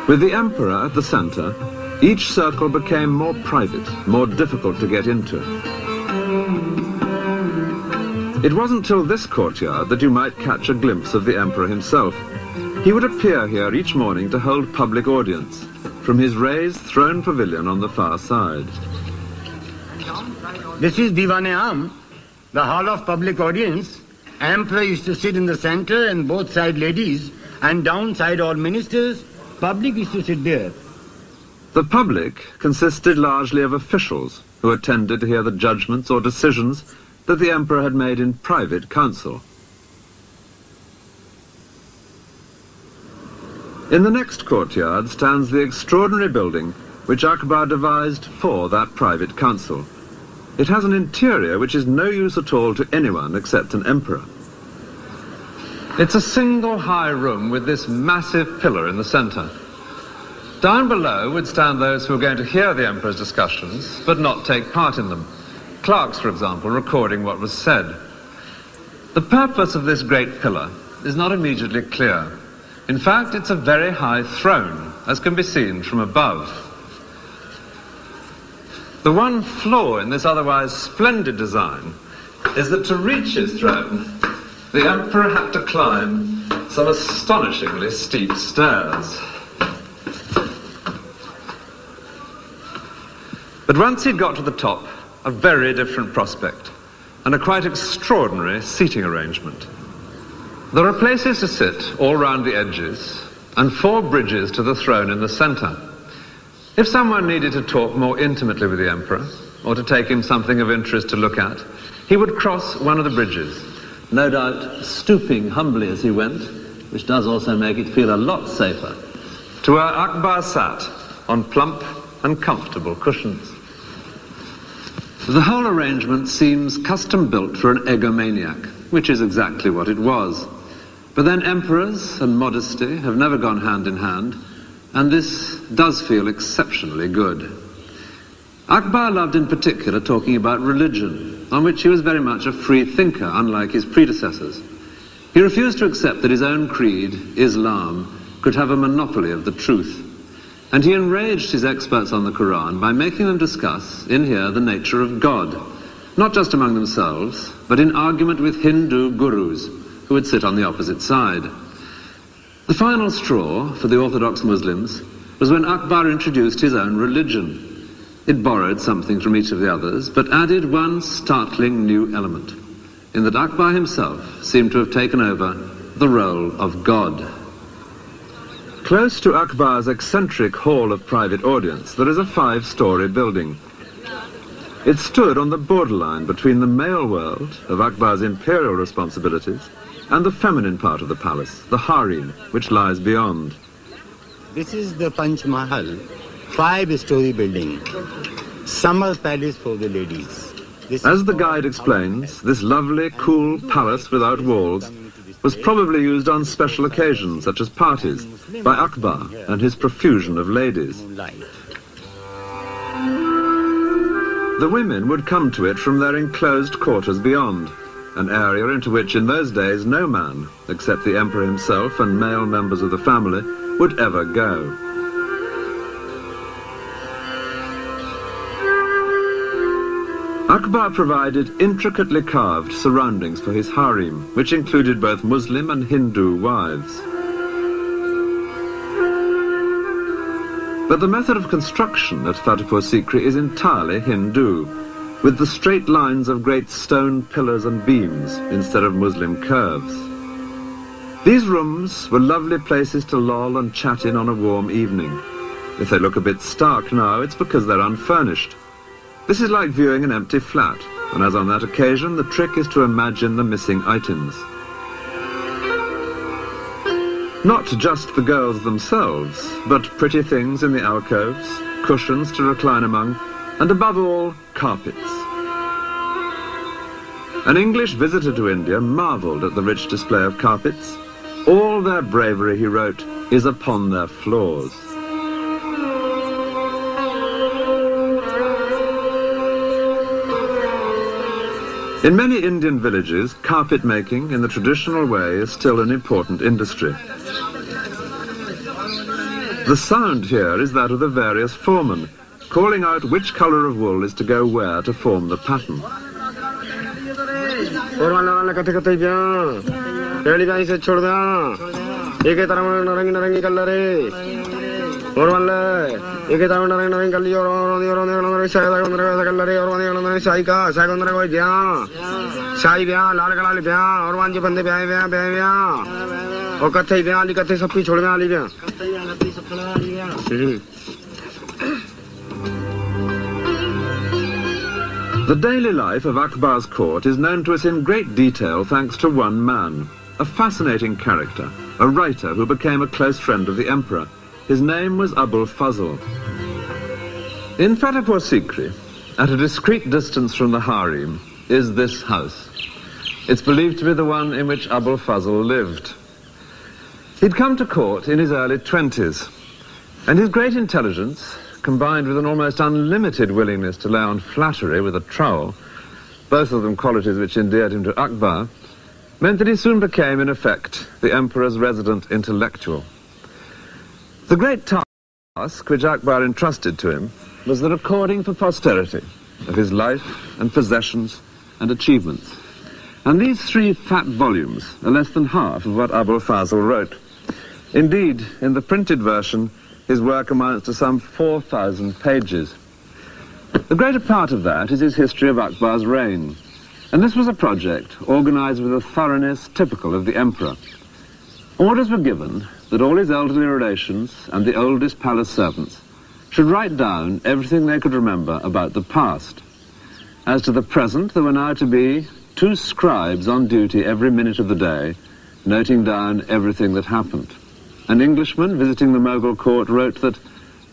With the emperor at the center, each circle became more private, more difficult to get into. It wasn't till this courtyard that you might catch a glimpse of the emperor himself. He would appear here each morning to hold public audience, from his raised throne pavilion on the far side. This is Diwan-e-Aam, the hall of public audience. Emperor used to sit in the center and both side ladies, and downside all ministers. Public used to sit there. The public consisted largely of officials who attended to hear the judgments or decisions that the emperor had made in private council. In the next courtyard stands the extraordinary building which Akbar devised for that private council. It has an interior which is no use at all to anyone except an emperor. It's a single high room with this massive pillar in the center. Down below would stand those who were going to hear the emperor's discussions, but not take part in them. Clerks, for example, recording what was said. The purpose of this great pillar is not immediately clear. In fact, it's a very high throne, as can be seen from above. The one flaw in this otherwise splendid design is that to reach his throne, the emperor had to climb some astonishingly steep stairs. But once he'd got to the top, a very different prospect, and a quite extraordinary seating arrangement. There are places to sit all round the edges, and 4 bridges to the throne in the centre. If someone needed to talk more intimately with the emperor, or to take him something of interest to look at, he would cross one of the bridges, no doubt stooping humbly as he went, which does also make it feel a lot safer, to where Akbar sat on plump and comfortable cushions. The whole arrangement seems custom-built for an egomaniac, which is exactly what it was. But then emperors and modesty have never gone hand in hand, and this does feel exceptionally good. Akbar loved in particular talking about religion, on which he was very much a free thinker, unlike his predecessors. He refused to accept that his own creed, Islam, could have a monopoly of the truth. And he enraged his experts on the Quran by making them discuss, in here, the nature of God, not just among themselves, but in argument with Hindu gurus, who would sit on the opposite side. The final straw for the orthodox Muslims was when Akbar introduced his own religion. It borrowed something from each of the others, but added one startling new element, in that Akbar himself seemed to have taken over the role of God. Close to Akbar's eccentric hall of private audience, there is a 5-story building. It stood on the borderline between the male world of Akbar's imperial responsibilities and the feminine part of the palace, the harem, which lies beyond. This is the Panch Mahal, 5-story building, summer palace for the ladies. As the guide explains, this lovely, cool palace without walls was probably used on special occasions, such as parties, by Akbar and his profusion of ladies. The women would come to it from their enclosed quarters beyond, an area into which in those days no man, except the emperor himself and male members of the family, would ever go. Akbar provided intricately carved surroundings for his harem, which included both Muslim and Hindu wives. But the method of construction at Fatehpur Sikri is entirely Hindu, with the straight lines of great stone pillars and beams instead of Muslim curves. These rooms were lovely places to loll and chat in on a warm evening. If they look a bit stark now, it's because they're unfurnished. This is like viewing an empty flat, and as on that occasion, the trick is to imagine the missing items. Not just the girls themselves, but pretty things in the alcoves, cushions to recline among, and above all, carpets. An English visitor to India marvelled at the rich display of carpets. All their bravery, he wrote, is upon their floors. In many Indian villages, carpet making in the traditional way is still an important industry. The sound here is that of the various foremen, calling out which colour of wool is to go where to form the pattern. The daily life of Akbar's court is known to us in great detail thanks to one man, a fascinating character, a writer who became a close friend of the emperor. His name was Abul Fazl. In Fatehpur Sikri, at a discreet distance from the harem, is this house. It's believed to be the one in which Abul Fazl lived. He'd come to court in his early 20s, and his great intelligence, combined with an almost unlimited willingness to lay on flattery with a trowel, both of them qualities which endeared him to Akbar, meant that he soon became, in effect, the emperor's resident intellectual. The great task which Akbar entrusted to him was the recording for posterity of his life and possessions and achievements. And these 3 fat volumes are less than half of what Abul Fazl wrote. Indeed, in the printed version, his work amounts to some 4,000 pages. The greater part of that is his history of Akbar's reign. And this was a project organized with a thoroughness typical of the emperor. Orders were given that all his elderly relations and the oldest palace servants should write down everything they could remember about the past. As to the present, there were now to be 2 scribes on duty every minute of the day, noting down everything that happened. An Englishman visiting the Mughal court wrote that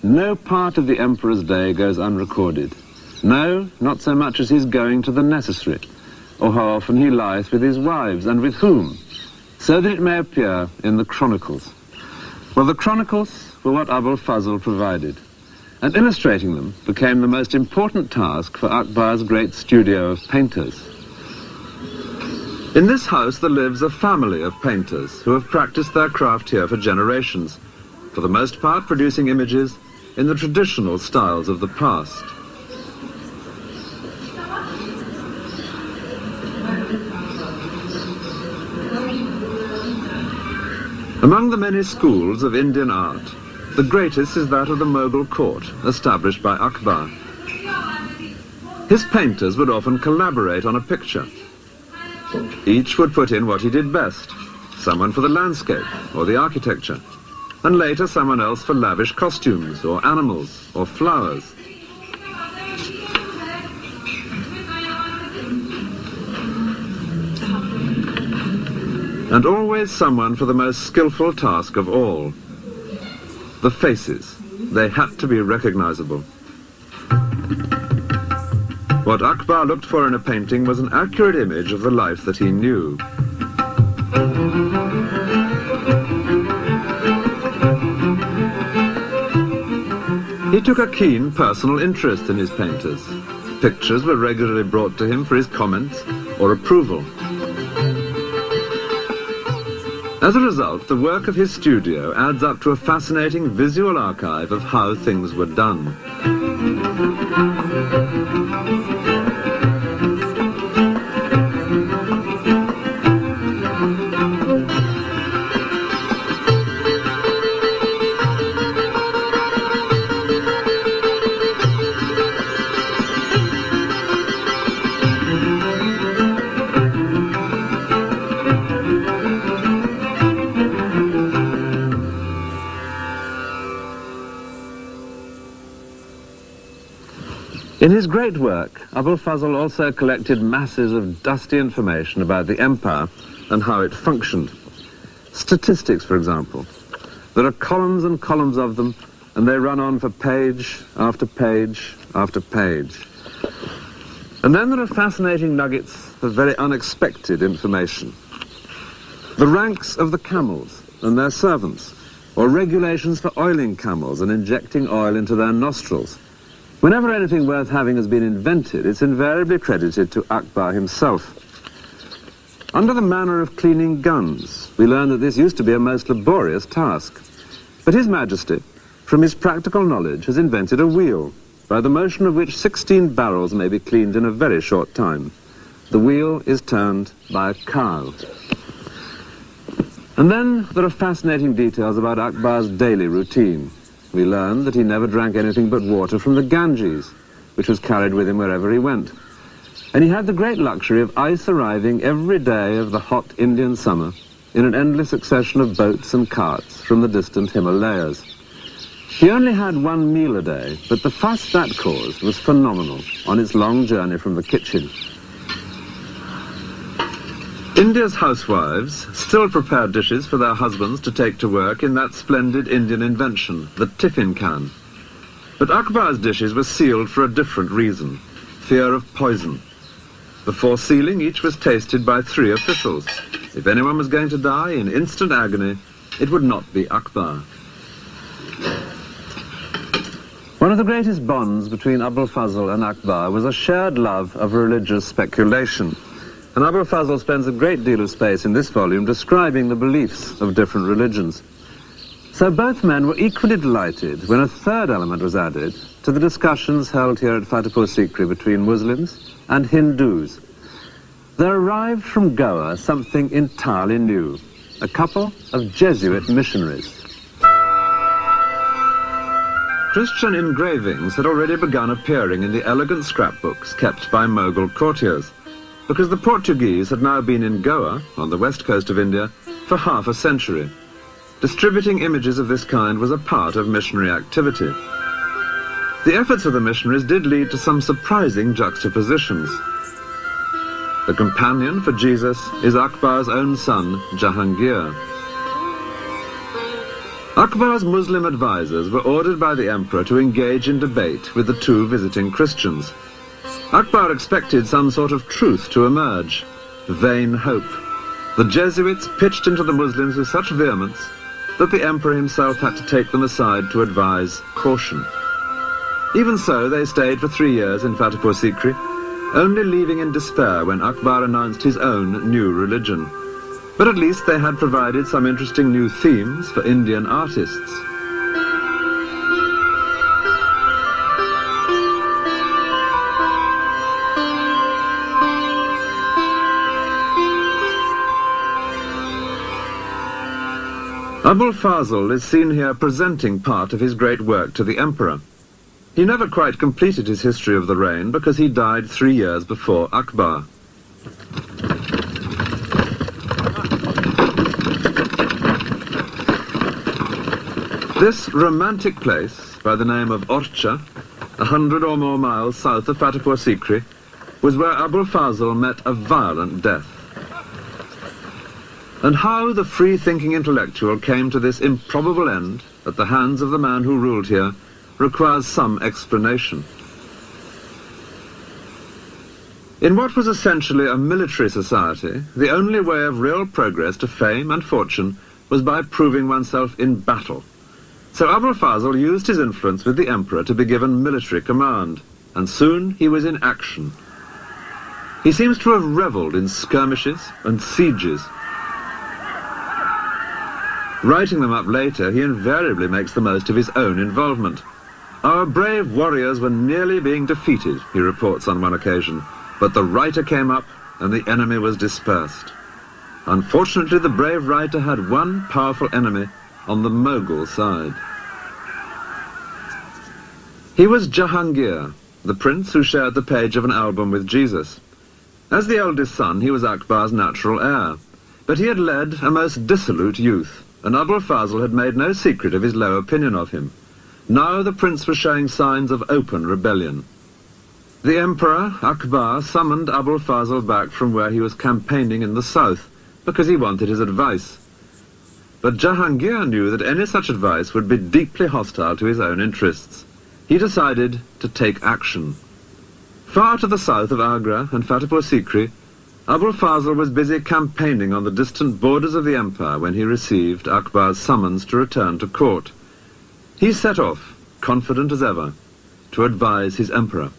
no part of the emperor's day goes unrecorded. No, not so much as his going to the necessary, or how often he lieth with his wives, and with whom, so that it may appear in the chronicles. Well, the chronicles were what Abul Fazl provided, and illustrating them became the most important task for Akbar's great studio of painters. In this house there lives a family of painters who have practiced their craft here for generations, for the most part producing images in the traditional styles of the past. Among the many schools of Indian art, the greatest is that of the Mughal court, established by Akbar. His painters would often collaborate on a picture. Each would put in what he did best, someone for the landscape or the architecture, and later someone else for lavish costumes or animals or flowers. And always someone for the most skillful task of all, the faces. They had to be recognizable. What Akbar looked for in a painting was an accurate image of the life that he knew. He took a keen personal interest in his painters. Pictures were regularly brought to him for his comments or approval. As a result, the work of his studio adds up to a fascinating visual archive of how things were done. In his great work, Abul Fazl also collected masses of dusty information about the empire and how it functioned. Statistics, for example. There are columns and columns of them, and they run on for page after page after page. And then there are fascinating nuggets of very unexpected information. The ranks of the camels and their servants, or regulations for oiling camels and injecting oil into their nostrils. Whenever anything worth having has been invented, it's invariably credited to Akbar himself. Under the manner of cleaning guns, we learn that this used to be a most laborious task. But His Majesty, from his practical knowledge, has invented a wheel, by the motion of which 16 barrels may be cleaned in a very short time. The wheel is turned by a cow. And then there are fascinating details about Akbar's daily routine. We learn that he never drank anything but water from the Ganges, which was carried with him wherever he went. And he had the great luxury of ice arriving every day of the hot Indian summer in an endless succession of boats and carts from the distant Himalayas. He only had one meal a day, but the fuss that caused was phenomenal on its long journey from the kitchen. India's housewives still prepare dishes for their husbands to take to work in that splendid Indian invention, the tiffin can. But Akbar's dishes were sealed for a different reason, fear of poison. Before sealing, each was tasted by 3 officials. If anyone was going to die in instant agony, it would not be Akbar. One of the greatest bonds between Abul Fazl and Akbar was a shared love of religious speculation. and Abul Fazl spends a great deal of space in this volume describing the beliefs of different religions. So both men were equally delighted when a third element was added to the discussions held here at Fatehpur Sikri between Muslims and Hindus. There arrived from Goa something entirely new, a couple of Jesuit missionaries. Christian engravings had already begun appearing in the elegant scrapbooks kept by Mughal courtiers, because the Portuguese had now been in Goa, on the west coast of India, for half a century. Distributing images of this kind was a part of missionary activity. The efforts of the missionaries did lead to some surprising juxtapositions. The companion for Jesus is Akbar's own son, Jahangir. Akbar's Muslim advisors were ordered by the emperor to engage in debate with the two visiting Christians. Akbar expected some sort of truth to emerge. Vain hope. The Jesuits pitched into the Muslims with such vehemence that the emperor himself had to take them aside to advise caution. Even so, they stayed for 3 years in Fatehpur Sikri, only leaving in despair when Akbar announced his own new religion. But at least they had provided some interesting new themes for Indian artists. Abul Fazl is seen here presenting part of his great work to the emperor. He never quite completed his history of the reign because he died 3 years before Akbar. This romantic place, by the name of Orcha, 100 or more miles south of Fatehpur Sikri, was where Abul Fazl met a violent death. And how the free-thinking intellectual came to this improbable end at the hands of the man who ruled here requires some explanation. In what was essentially a military society, the only way of real progress to fame and fortune was by proving oneself in battle. So Abul Fazl used his influence with the emperor to be given military command, and soon he was in action. He seems to have revelled in skirmishes and sieges. Writing them up later, he invariably makes the most of his own involvement. Our brave warriors were nearly being defeated, he reports on one occasion, but the writer came up and the enemy was dispersed. Unfortunately, the brave writer had one powerful enemy on the Mughal side. He was Jahangir, the prince who shared the page of an album with Jesus. As the eldest son, he was Akbar's natural heir, but he had led a most dissolute youth, and Abul Fazl had made no secret of his low opinion of him. Now the prince was showing signs of open rebellion. The emperor, Akbar, summoned Abul Fazl back from where he was campaigning in the south, because he wanted his advice. But Jahangir knew that any such advice would be deeply hostile to his own interests. He decided to take action. Far to the south of Agra and Fatehpur Sikri, Abul Fazl was busy campaigning on the distant borders of the empire when he received Akbar's summons to return to court. He set off, confident as ever, to advise his emperor.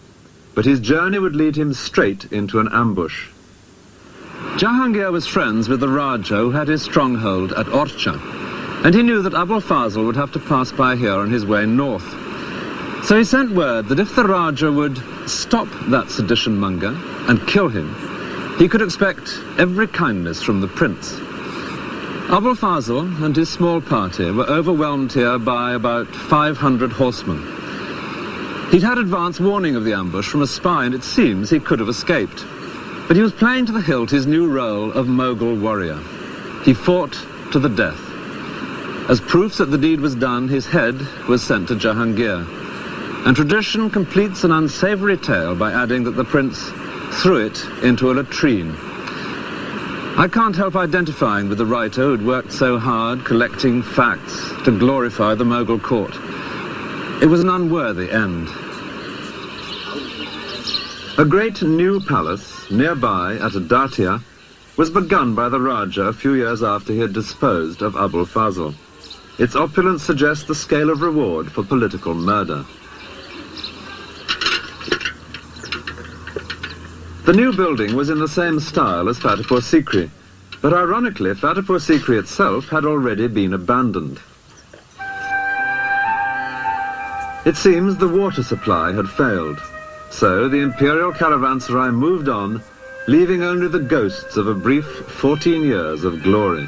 But his journey would lead him straight into an ambush. Jahangir was friends with the Raju who had his stronghold at Orcha, and he knew that Abul Fazl would have to pass by here on his way north. So he sent word that if the Raju would stop that sedition monger and kill him, he could expect every kindness from the prince. Abul Fazl and his small party were overwhelmed here by about 500 horsemen. He'd had advance warning of the ambush from a spy, and it seems he could have escaped. But he was playing to the hilt his new role of Mughal warrior. He fought to the death. As proofs that the deed was done, his head was sent to Jahangir. And tradition completes an unsavory tale by adding that the prince threw it into a latrine. I can't help identifying with the writer who'd worked so hard collecting facts to glorify the Mughal court. It was an unworthy end. A great new palace nearby at Datia was begun by the Raja a few years after he had disposed of Abul Fazl. Its opulence suggests the scale of reward for political murder. The new building was in the same style as Fatehpur Sikri, but ironically, Fatehpur Sikri itself had already been abandoned. It seems the water supply had failed, so the imperial caravanserai moved on, leaving only the ghosts of a brief 14 years of glory.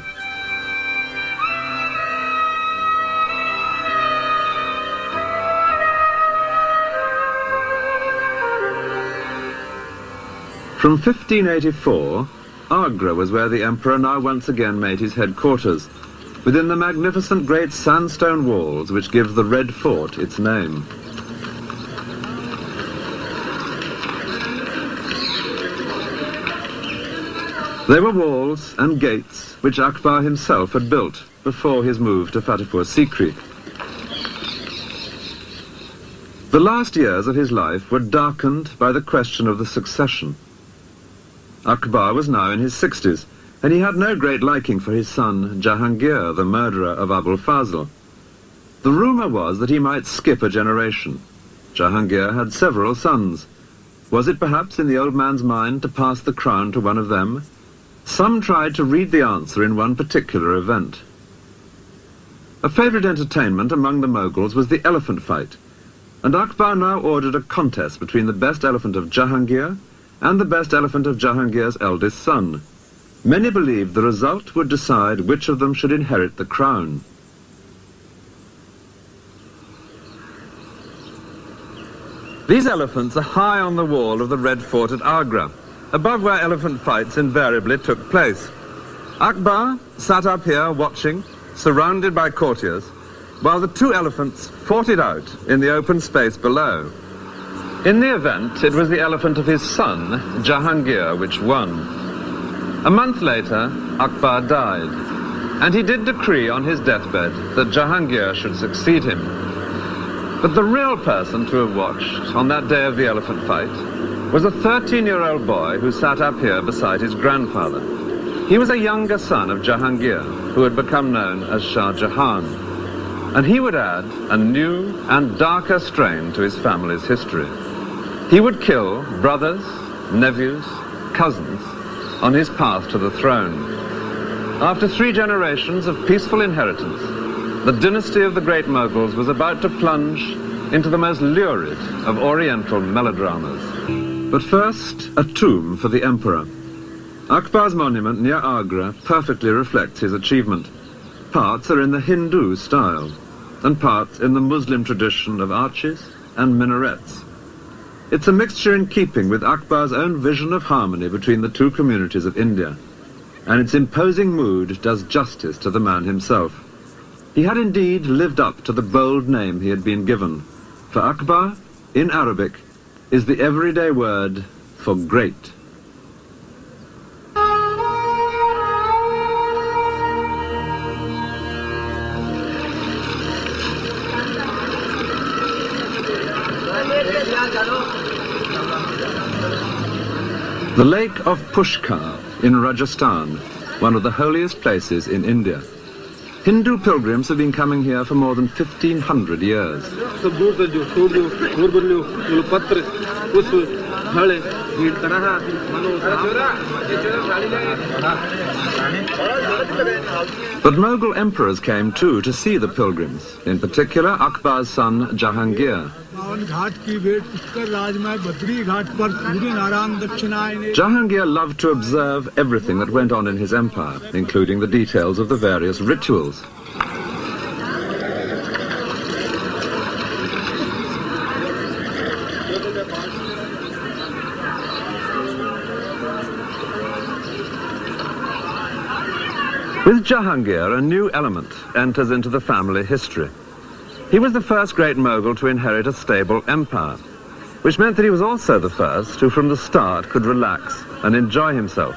From 1584, Agra was where the emperor now once again made his headquarters, within the magnificent great sandstone walls which give the Red Fort its name. They were walls and gates which Akbar himself had built before his move to Fatehpur Sikri. The last years of his life were darkened by the question of the succession. Akbar was now in his 60s, and he had no great liking for his son Jahangir, the murderer of Abul Fazl. The rumour was that he might skip a generation. Jahangir had several sons. Was it perhaps in the old man's mind to pass the crown to one of them? Some tried to read the answer in one particular event. A favourite entertainment among the Mughals was the elephant fight, and Akbar now ordered a contest between the best elephant of Jahangir and the best elephant of Jahangir's eldest son. Many believed the result would decide which of them should inherit the crown. These elephants are high on the wall of the Red Fort at Agra, above where elephant fights invariably took place. Akbar sat up here watching, surrounded by courtiers, while the two elephants fought it out in the open space below. In the event, it was the elephant of his son, Jahangir, which won. A month later, Akbar died, and he did decree on his deathbed that Jahangir should succeed him. But the real person to have watched on that day of the elephant fight was a 13-year-old boy who sat up here beside his grandfather. He was a younger son of Jahangir, who had become known as Shah Jahan, and he would add a new and darker strain to his family's history. He would kill brothers, nephews, cousins on his path to the throne. After 3 generations of peaceful inheritance, the dynasty of the great Mughals was about to plunge into the most lurid of Oriental melodramas. But first, a tomb for the emperor. Akbar's monument near Agra perfectly reflects his achievement. Parts are in the Hindu style, and parts in the Muslim tradition of arches and minarets. It's a mixture in keeping with Akbar's own vision of harmony between the two communities of India, and its imposing mood does justice to the man himself. He had indeed lived up to the bold name he had been given, for Akbar, in Arabic, is the everyday word for great. The lake of Pushkar in Rajasthan, one of the holiest places in India. Hindu pilgrims have been coming here for more than 1,500 years. But Mughal emperors came too to see the pilgrims, in particular Akbar's son Jahangir. Jahangir loved to observe everything that went on in his empire, including the details of the various rituals. With Jahangir, a new element enters into the family history. He was the first great Mughal to inherit a stable empire, which meant that he was also the first who from the start could relax and enjoy himself.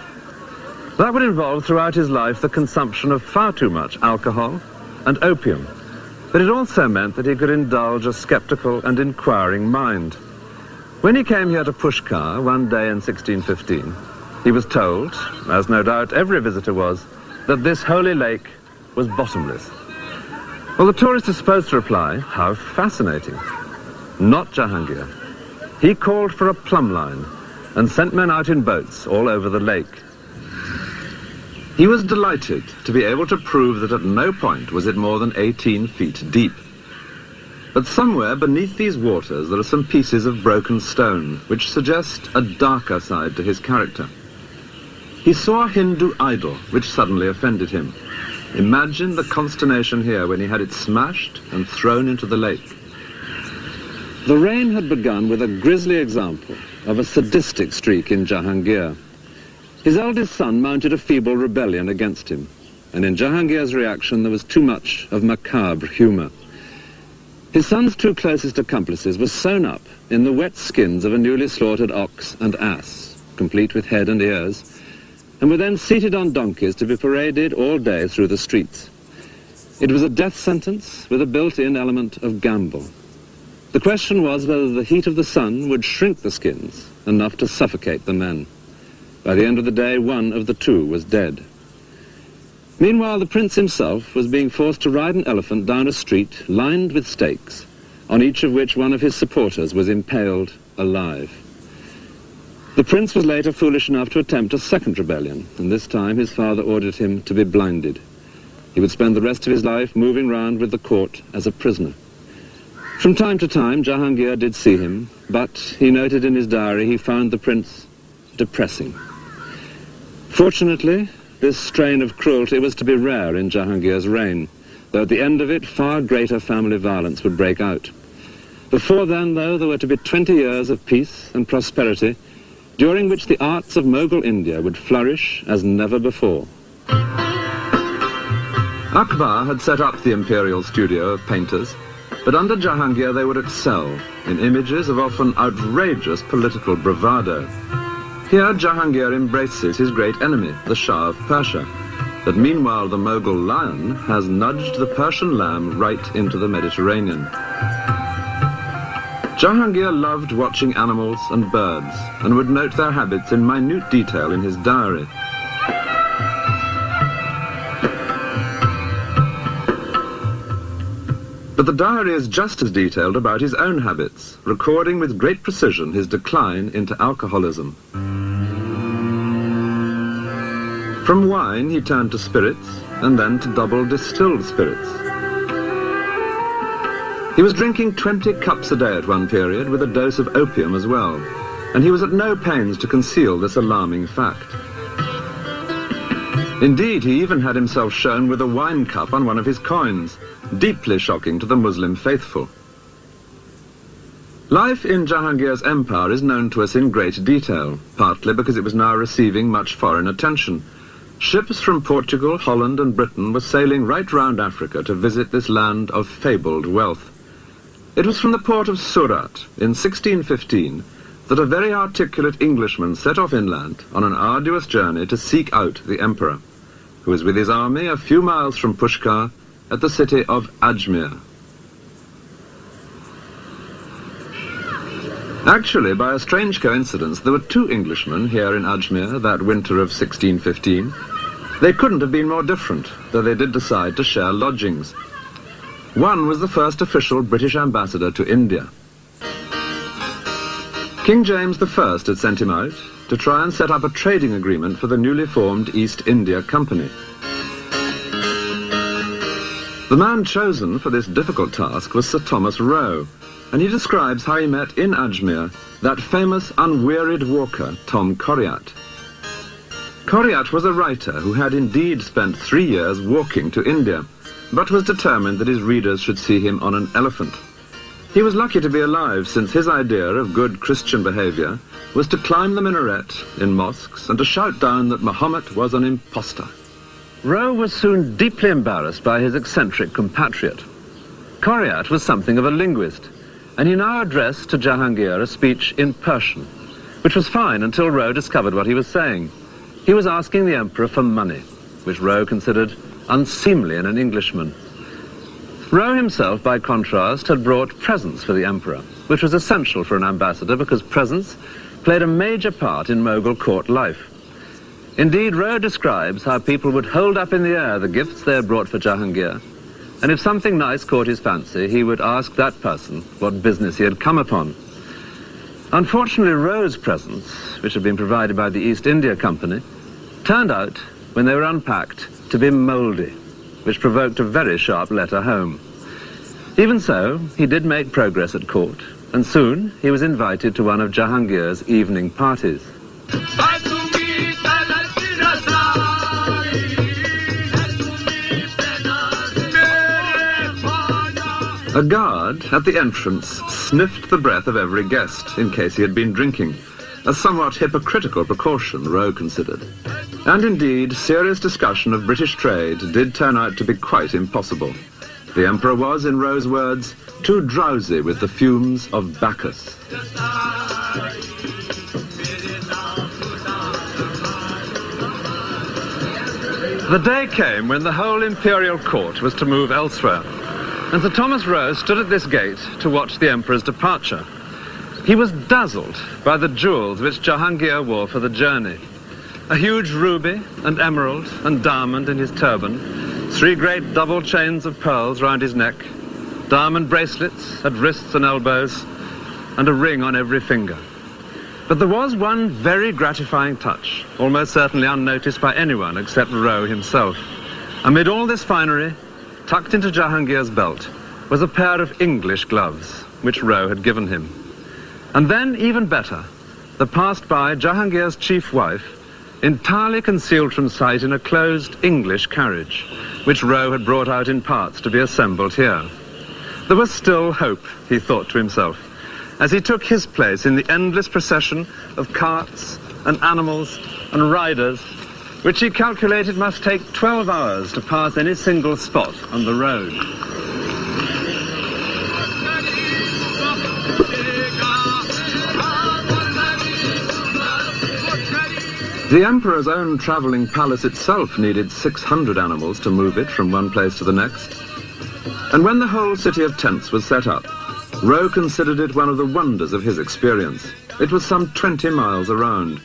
That would involve throughout his life the consumption of far too much alcohol and opium, but it also meant that he could indulge a skeptical and inquiring mind. When he came here to Pushkar one day in 1615, he was told, as no doubt every visitor was, that this holy lake was bottomless. Well, the tourist is supposed to reply, how fascinating. Not Jahangir. He called for a plumb line and sent men out in boats all over the lake. He was delighted to be able to prove that at no point was it more than 18 feet deep. But somewhere beneath these waters there are some pieces of broken stone which suggest a darker side to his character. He saw a Hindu idol which suddenly offended him. Imagine the consternation here when he had it smashed and thrown into the lake. The reign had begun with a grisly example of a sadistic streak in Jahangir. His eldest son mounted a feeble rebellion against him, and in Jahangir's reaction there was too much of macabre humour. His son's two closest accomplices were sewn up in the wet skins of a newly slaughtered ox and ass, complete with head and ears, and were then seated on donkeys to be paraded all day through the streets. It was a death sentence with a built-in element of gamble. The question was whether the heat of the sun would shrink the skins enough to suffocate the men. By the end of the day, one of the two was dead. Meanwhile, the prince himself was being forced to ride an elephant down a street lined with stakes, on each of which one of his supporters was impaled alive. The prince was later foolish enough to attempt a second rebellion, and this time his father ordered him to be blinded. He would spend the rest of his life moving round with the court as a prisoner. From time to time, Jahangir did see him, but he noted in his diary he found the prince depressing. Fortunately, this strain of cruelty was to be rare in Jahangir's reign, though at the end of it far greater family violence would break out. Before then, though, there were to be 20 years of peace and prosperity, during which the arts of Mughal India would flourish as never before. Akbar had set up the imperial studio of painters, but under Jahangir they would excel in images of often outrageous political bravado. Here Jahangir embraces his great enemy, the Shah of Persia, but meanwhile the Mughal lion has nudged the Persian lamb right into the Mediterranean. Jahangir loved watching animals and birds, and would note their habits in minute detail in his diary. But the diary is just as detailed about his own habits, recording with great precision his decline into alcoholism. From wine he turned to spirits, and then to double distilled spirits. He was drinking 20 cups a day at one period, with a dose of opium as well, and he was at no pains to conceal this alarming fact. Indeed, he even had himself shown with a wine cup on one of his coins, deeply shocking to the Muslim faithful. Life in Jahangir's empire is known to us in great detail, partly because it was now receiving much foreign attention. Ships from Portugal, Holland and Britain were sailing right round Africa to visit this land of fabled wealth. It was from the port of Surat in 1615 that a very articulate Englishman set off inland on an arduous journey to seek out the emperor, who was with his army a few miles from Pushkar at the city of Ajmer. Actually, by a strange coincidence, there were two Englishmen here in Ajmer that winter of 1615. They couldn't have been more different, though they did decide to share lodgings. One was the first official British ambassador to India. King James I had sent him out to try and set up a trading agreement for the newly formed East India Company. The man chosen for this difficult task was Sir Thomas Roe, and he describes how he met in Ajmer that famous unwearied walker, Tom Coriat. Coriat was a writer who had indeed spent 3 years walking to India, but was determined that his readers should see him on an elephant. He was lucky to be alive, since his idea of good Christian behavior was to climb the minaret in mosques and to shout down that Mohammad was an impostor. Roe was soon deeply embarrassed by his eccentric compatriot. Coriat was something of a linguist, and he now addressed to Jahangir a speech in Persian, which was fine until Roe discovered what he was saying. He was asking the emperor for money, which Roe considered unseemly in an Englishman. Roe himself, by contrast, had brought presents for the emperor, which was essential for an ambassador because presents played a major part in Mughal court life. Indeed, Roe describes how people would hold up in the air the gifts they had brought for Jahangir, and if something nice caught his fancy, he would ask that person what business he had come upon. Unfortunately, Rowe's presents, which had been provided by the East India Company, turned out, when they were unpacked, to be mouldy, which provoked a very sharp letter home. Even so, he did make progress at court, and soon he was invited to one of Jahangir's evening parties. A guard at the entrance sniffed the breath of every guest in case he had been drinking, a somewhat hypocritical precaution, Rowe considered. And indeed, serious discussion of British trade did turn out to be quite impossible. The Emperor was, in Rowe's words, too drowsy with the fumes of Bacchus. The day came when the whole imperial court was to move elsewhere, and Sir Thomas Rowe stood at this gate to watch the Emperor's departure. He was dazzled by the jewels which Jahangir wore for the journey. A huge ruby and emerald and diamond in his turban, 3 great double chains of pearls round his neck, diamond bracelets at wrists and elbows, and a ring on every finger. But there was one very gratifying touch, almost certainly unnoticed by anyone except Rowe himself. Amid all this finery, tucked into Jahangir's belt, was a pair of English gloves, which Rowe had given him. And then, even better, there passed by Jahangir's chief wife, entirely concealed from sight in a closed English carriage, which Rowe had brought out in parts to be assembled here. There was still hope, he thought to himself, as he took his place in the endless procession of carts and animals and riders, which he calculated must take 12 hours to pass any single spot on the road. The Emperor's own travelling palace itself needed 600 animals to move it from one place to the next. And when the whole city of tents was set up, Rowe considered it one of the wonders of his experience. It was some 20 miles around.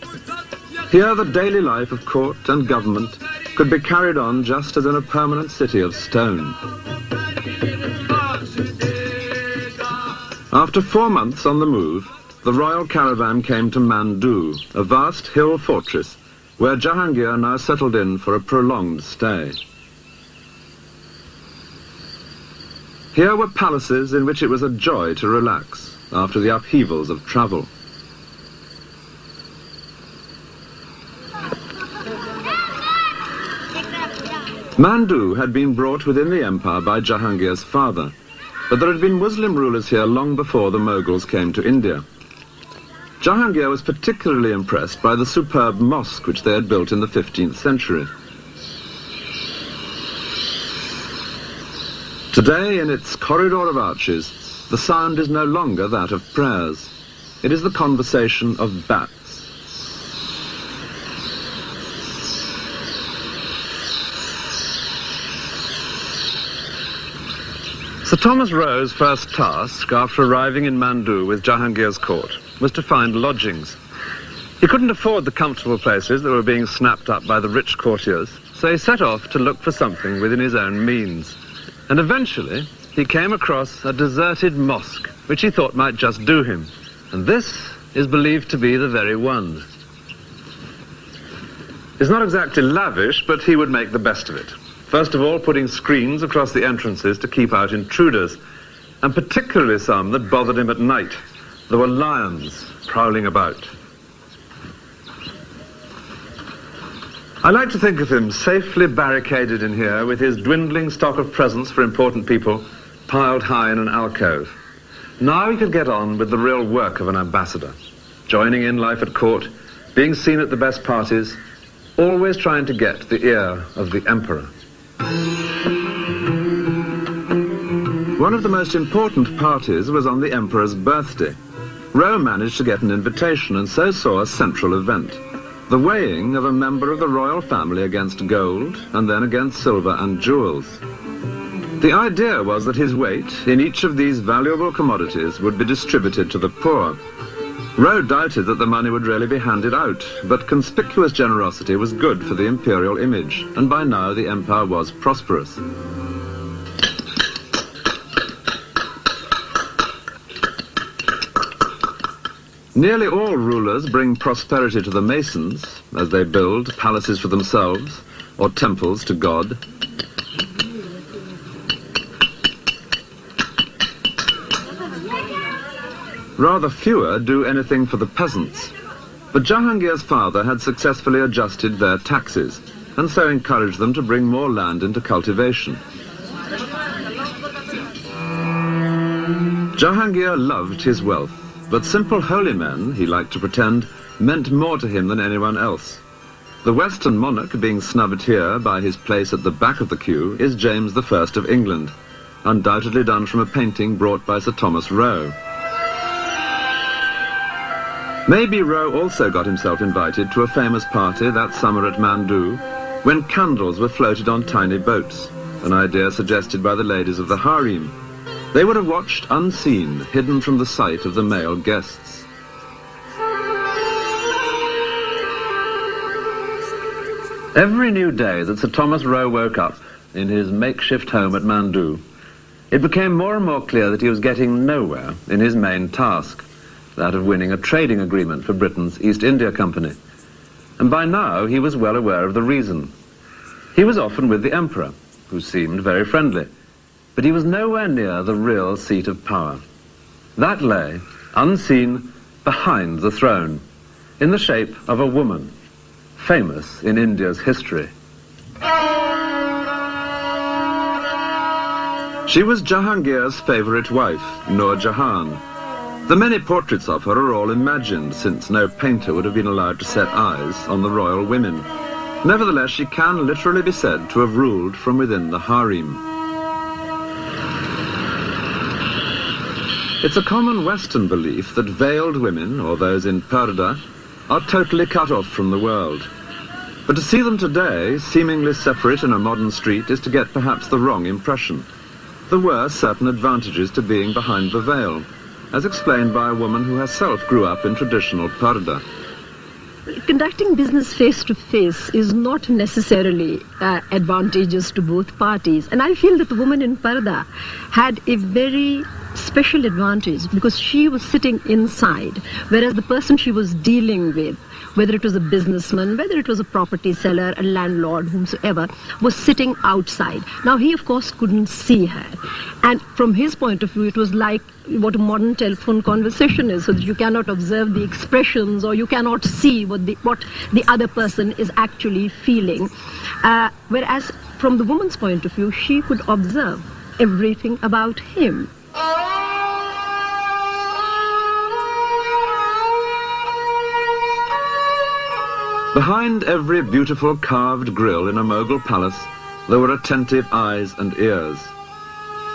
Here the daily life of court and government could be carried on just as in a permanent city of stone. After 4 months on the move, the royal caravan came to Mandu, a vast hill fortress, where Jahangir now settled in for a prolonged stay. Here were palaces in which it was a joy to relax after the upheavals of travel. Mandu had been brought within the empire by Jahangir's father, but there had been Muslim rulers here long before the Mughals came to India. Jahangir was particularly impressed by the superb mosque which they had built in the 15th century. Today, in its corridor of arches, the sound is no longer that of prayers. It is the conversation of bats. Sir Thomas Rowe's first task, after arriving in Mandu with Jahangir's court, was to find lodgings. He couldn't afford the comfortable places that were being snapped up by the rich courtiers, so he set off to look for something within his own means. And eventually, he came across a deserted mosque, which he thought might just do him. And this is believed to be the very one. It's not exactly lavish, but he would make the best of it. First of all, putting screens across the entrances to keep out intruders, and particularly some that bothered him at night. There were lions prowling about. I like to think of him safely barricaded in here with his dwindling stock of presents for important people piled high in an alcove. Now he could get on with the real work of an ambassador, joining in life at court, being seen at the best parties, always trying to get the ear of the emperor. One of the most important parties was on the emperor's birthday. Rowe managed to get an invitation and so saw a central event, the weighing of a member of the royal family against gold and then against silver and jewels. The idea was that his weight in each of these valuable commodities would be distributed to the poor. Rowe doubted that the money would really be handed out, but conspicuous generosity was good for the imperial image, and by now the empire was prosperous. Nearly all rulers bring prosperity to the masons as they build palaces for themselves or temples to God. Rather fewer do anything for the peasants. But Jahangir's father had successfully adjusted their taxes and so encouraged them to bring more land into cultivation. Jahangir loved his wealth, but simple holy men, he liked to pretend, meant more to him than anyone else. The Western monarch being snubbed here by his place at the back of the queue is James I of England, undoubtedly done from a painting brought by Sir Thomas Roe. Maybe Roe also got himself invited to a famous party that summer at Mandu, when candles were floated on tiny boats, an idea suggested by the ladies of the harem. They would have watched unseen, hidden from the sight of the male guests. Every new day that Sir Thomas Roe woke up in his makeshift home at Mandu, it became more and more clear that he was getting nowhere in his main task, that of winning a trading agreement for Britain's East India Company. And by now he was well aware of the reason. He was often with the Emperor, who seemed very friendly, but he was nowhere near the real seat of power. That lay, unseen, behind the throne, in the shape of a woman, famous in India's history. She was Jahangir's favourite wife, Nur Jahan. The many portraits of her are all imagined, since no painter would have been allowed to set eyes on the royal women. Nevertheless, she can literally be said to have ruled from within the harem. It's a common Western belief that veiled women, or those in parda, are totally cut off from the world. But to see them today, seemingly separate in a modern street, is to get perhaps the wrong impression. There were certain advantages to being behind the veil, as explained by a woman who herself grew up in traditional parda. Conducting business face-to-face is not necessarily advantageous to both parties. And I feel that the woman in parda had a very special advantage because she was sitting inside, whereas the person she was dealing with, whether it was a businessman, whether it was a property seller, a landlord, whomsoever, was sitting outside. Now he of course couldn't see her, and from his point of view it was like what a modern telephone conversation is, so that you cannot observe the expressions or you cannot see what the other person is actually feeling, whereas from the woman's point of view she could observe everything about him. Behind every beautiful carved grille in a Mughal palace, there were attentive eyes and ears.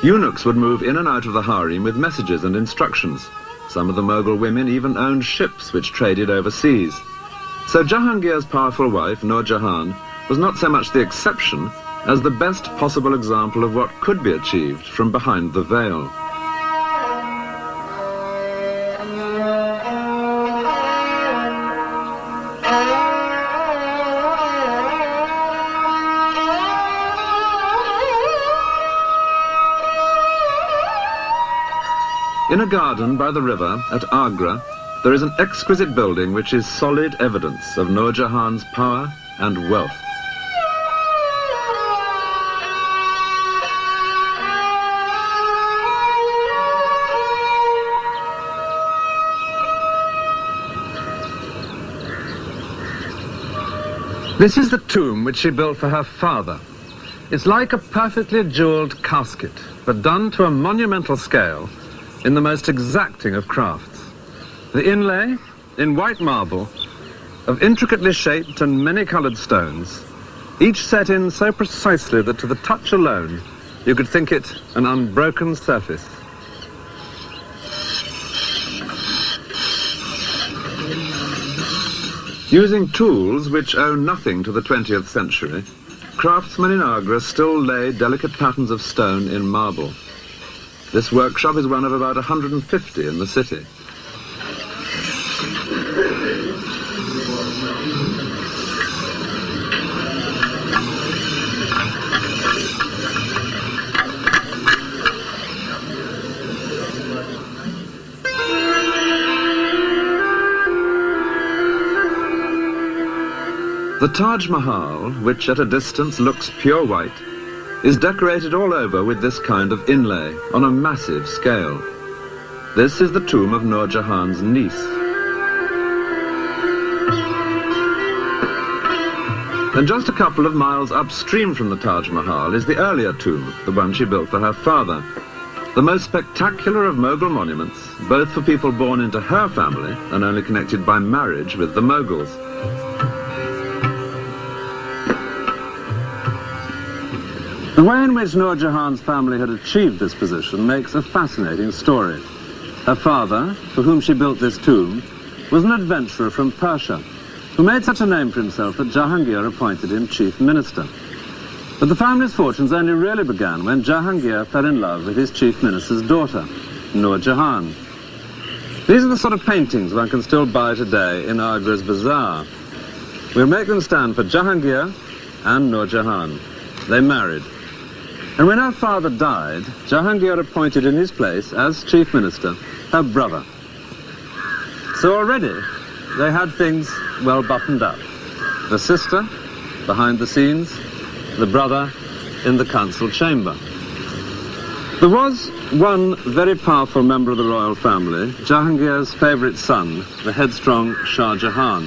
Eunuchs would move in and out of the harem with messages and instructions. Some of the Mughal women even owned ships which traded overseas. So Jahangir's powerful wife, Nur Jahan, was not so much the exception as the best possible example of what could be achieved from behind the veil. In a garden by the river at Agra, there is an exquisite building which is solid evidence of Nur Jahan's power and wealth. This is the tomb which she built for her father. It's like a perfectly jewelled casket, but done to a monumental scale in the most exacting of crafts. The inlay, in white marble, of intricately shaped and many-coloured stones, each set in so precisely that to the touch alone you could think it an unbroken surface. Using tools which owe nothing to the 20th century, craftsmen in Agra still lay delicate patterns of stone in marble. This workshop is one of about 150 in the city. The Taj Mahal, which at a distance looks pure white, is decorated all over with this kind of inlay on a massive scale. This is the tomb of Nur Jahan's niece. And just a couple of miles upstream from the Taj Mahal is the earlier tomb, the one she built for her father. The most spectacular of Mughal monuments, both for people born into her family and only connected by marriage with the Mughals. The way in which Nur Jahan's family had achieved this position makes a fascinating story. Her father, for whom she built this tomb, was an adventurer from Persia, who made such a name for himself that Jahangir appointed him chief minister. But the family's fortunes only really began when Jahangir fell in love with his chief minister's daughter, Nur Jahan. These are the sort of paintings one can still buy today in Agra's bazaar. We'll make them stand for Jahangir and Nur Jahan. They married. And when her father died, Jahangir appointed in his place, as chief minister, her brother. So already, they had things well buttoned up. The sister, behind the scenes, the brother in the council chamber. There was one very powerful member of the royal family, Jahangir's favourite son, the headstrong Shah Jahan.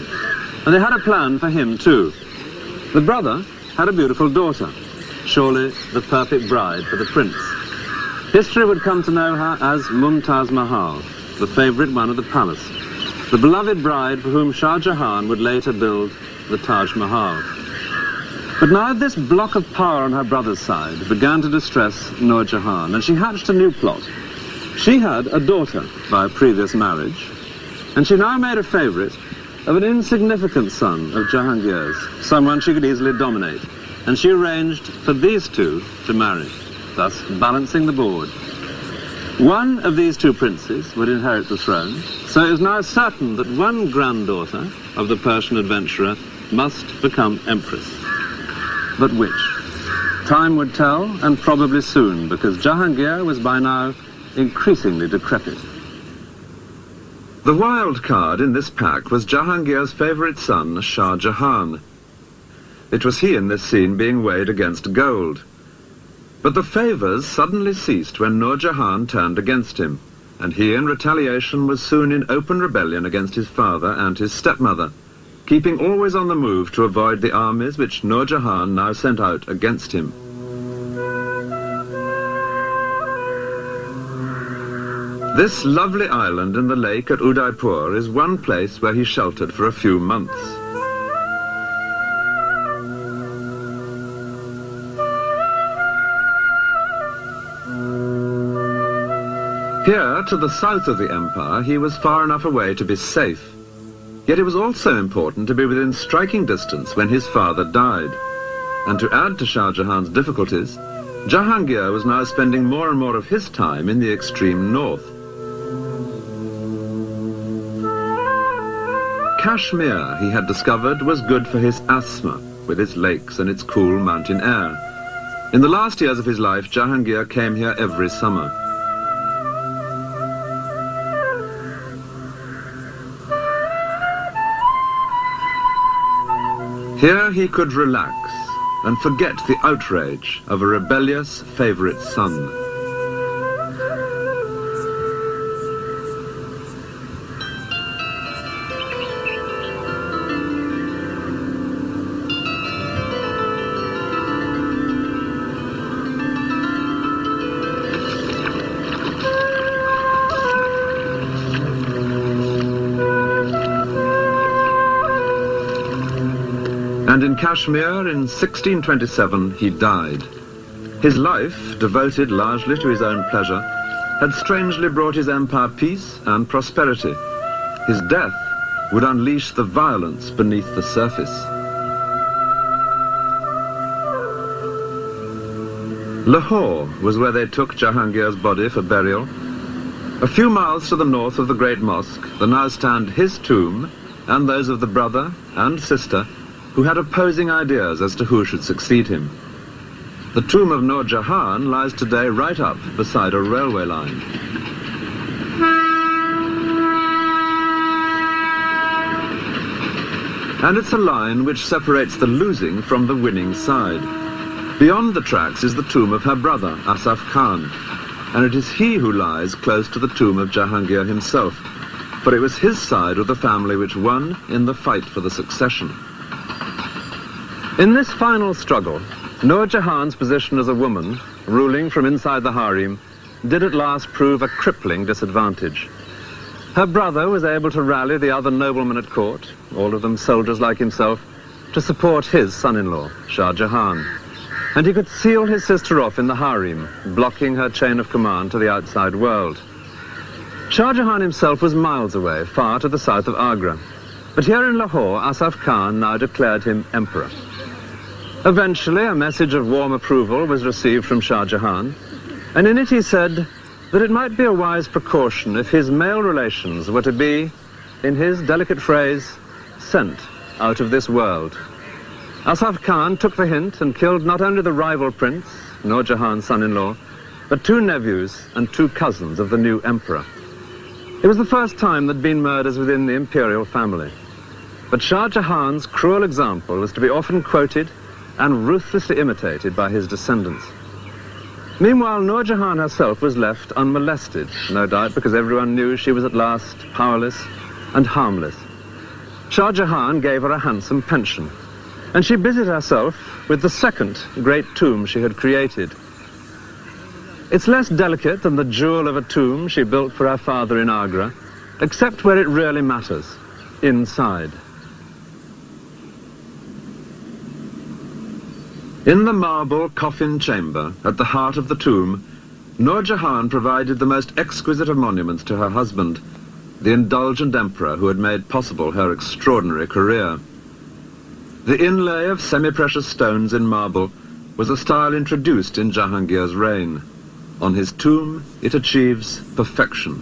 And they had a plan for him too. The brother had a beautiful daughter, surely the perfect bride for the prince. History would come to know her as Mumtaz Mahal, the favourite one of the palace, the beloved bride for whom Shah Jahan would later build the Taj Mahal. But now this block of power on her brother's side began to distress Nur Jahan, and she hatched a new plot. She had a daughter by a previous marriage, and she now made a favourite of an insignificant son of Jahangir's, someone she could easily dominate, and she arranged for these two to marry, thus balancing the board. One of these two princes would inherit the throne, so it was now certain that one granddaughter of the Persian adventurer must become empress. But which? Time would tell, and probably soon, because Jahangir was by now increasingly decrepit. The wild card in this pack was Jahangir's favourite son, Shah Jahan. It was he in this scene being weighed against gold. But the favours suddenly ceased when Nur Jahan turned against him, and he in retaliation was soon in open rebellion against his father and his stepmother, keeping always on the move to avoid the armies which Nur Jahan now sent out against him. This lovely island in the lake at Udaipur is one place where he sheltered for a few months. Here, to the south of the empire, he was far enough away to be safe. Yet it was also important to be within striking distance when his father died. And to add to Shah Jahan's difficulties, Jahangir was now spending more and more of his time in the extreme north. Kashmir, he had discovered, was good for his asthma, with its lakes and its cool mountain air. In the last years of his life, Jahangir came here every summer. Here he could relax and forget the outrage of a rebellious favourite son. And in Kashmir, in 1627, he died. His life, devoted largely to his own pleasure, had strangely brought his empire peace and prosperity. His death would unleash the violence beneath the surface. Lahore was where they took Jahangir's body for burial. A few miles to the north of the great mosque, there now stand his tomb and those of the brother and sister who had opposing ideas as to who should succeed him. The tomb of Nur Jahan lies today right up beside a railway line. And it's a line which separates the losing from the winning side. Beyond the tracks is the tomb of her brother, Asaf Khan, and it is he who lies close to the tomb of Jahangir himself, for it was his side of the family which won in the fight for the succession. In this final struggle, Nur Jahan's position as a woman, ruling from inside the harem, did at last prove a crippling disadvantage. Her brother was able to rally the other noblemen at court, all of them soldiers like himself, to support his son-in-law, Shah Jahan. And he could seal his sister off in the harem, blocking her chain of command to the outside world. Shah Jahan himself was miles away, far to the south of Agra. But here in Lahore, Asaf Khan now declared him emperor. Eventually, a message of warm approval was received from Shah Jahan, and in it he said that it might be a wise precaution if his male relations were to be, in his delicate phrase, sent out of this world. Asaf Khan took the hint and killed not only the rival prince, Nur Jahan's son-in-law, but 2 nephews and 2 cousins of the new emperor. It was the first time there'd been murders within the imperial family. But Shah Jahan's cruel example was to be often quoted and ruthlessly imitated by his descendants. Meanwhile, Nur Jahan herself was left unmolested, no doubt because everyone knew she was at last powerless and harmless. Shah Jahan gave her a handsome pension, and she busied herself with the second great tomb she had created. It's less delicate than the jewel of a tomb she built for her father in Agra, except where it really matters, inside. In the marble coffin chamber at the heart of the tomb, Nur Jahan provided the most exquisite of monuments to her husband, the indulgent emperor who had made possible her extraordinary career. The inlay of semi-precious stones in marble was a style introduced in Jahangir's reign. On his tomb, it achieves perfection.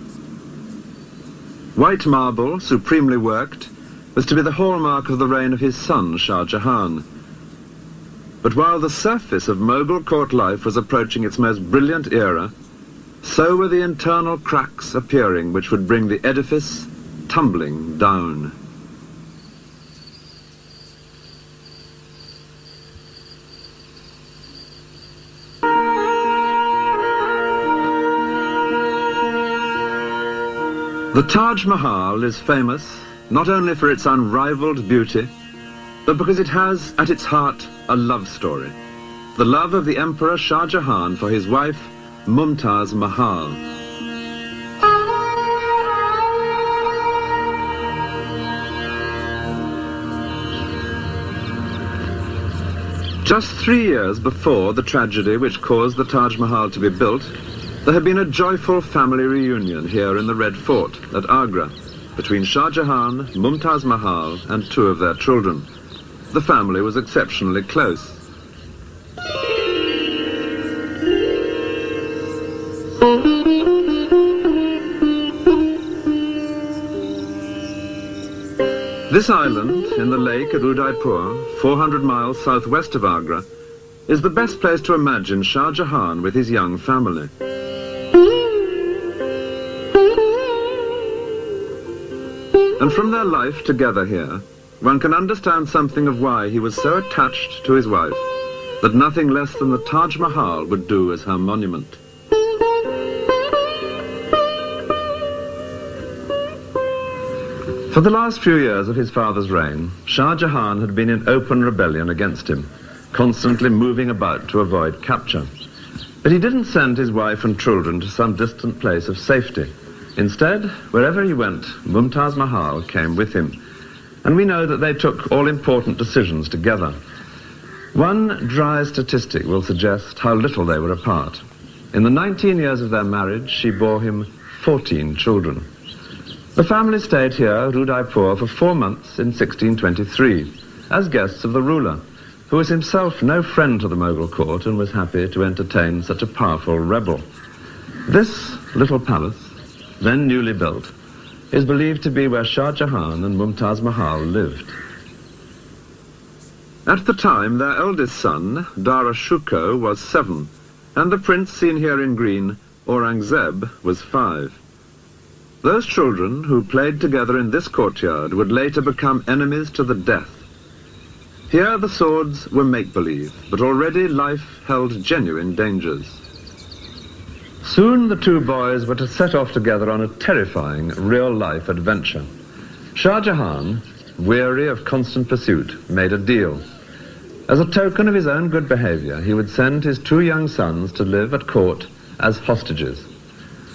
White marble, supremely worked, was to be the hallmark of the reign of his son, Shah Jahan. But while the surface of Mughal court life was approaching its most brilliant era, so were the internal cracks appearing which would bring the edifice tumbling down. The Taj Mahal is famous not only for its unrivaled beauty, but because it has at its heart a love story. The love of the Emperor Shah Jahan for his wife, Mumtaz Mahal. Just 3 years before the tragedy which caused the Taj Mahal to be built, there had been a joyful family reunion here in the Red Fort at Agra between Shah Jahan, Mumtaz Mahal and 2 of their children. The family was exceptionally close. This island in the lake at Udaipur, 400 miles southwest of Agra, is the best place to imagine Shah Jahan with his young family. And from their life together here, one can understand something of why he was so attached to his wife that nothing less than the Taj Mahal would do as her monument. For the last few years of his father's reign, Shah Jahan had been in open rebellion against him, constantly moving about to avoid capture. But he didn't send his wife and children to some distant place of safety. Instead, wherever he went, Mumtaz Mahal came with him. And we know that they took all important decisions together. One dry statistic will suggest how little they were apart. In the 19 years of their marriage, she bore him 14 children. The family stayed here at Udaipur for 4 months in 1623, as guests of the ruler, who was himself no friend to the Mughal court and was happy to entertain such a powerful rebel. This little palace, then newly built, is believed to be where Shah Jahan and Mumtaz Mahal lived. At the time, their eldest son, Dara Shuko, was 7, and the prince seen here in green, Aurangzeb, was 5. Those children who played together in this courtyard would later become enemies to the death. Here the swords were make-believe, but already life held genuine dangers. Soon the two boys were to set off together on a terrifying real-life adventure. Shah Jahan, weary of constant pursuit, made a deal. As a token of his own good behavior, he would send his two young sons to live at court as hostages.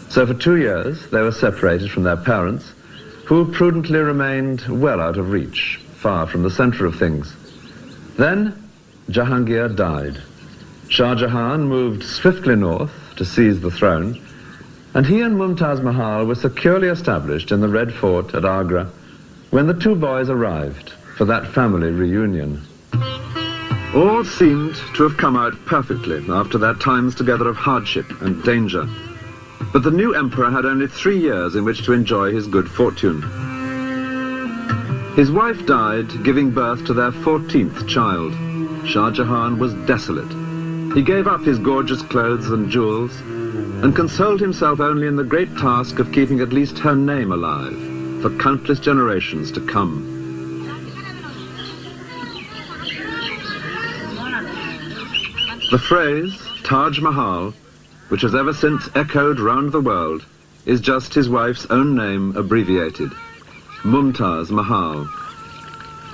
So for 2 years they were separated from their parents, who prudently remained well out of reach, far from the center of things. Then Jahangir died. Shah Jahan moved swiftly north to seize the throne, and he and Mumtaz Mahal were securely established in the Red Fort at Agra when the two boys arrived for that family reunion. All seemed to have come out perfectly after their times together of hardship and danger. But the new emperor had only 3 years in which to enjoy his good fortune. His wife died, giving birth to their 14th child. Shah Jahan was desolate. He gave up his gorgeous clothes and jewels and consoled himself only in the great task of keeping at least her name alive for countless generations to come. The phrase Taj Mahal, which has ever since echoed round the world, is just his wife's own name abbreviated, Mumtaz Mahal.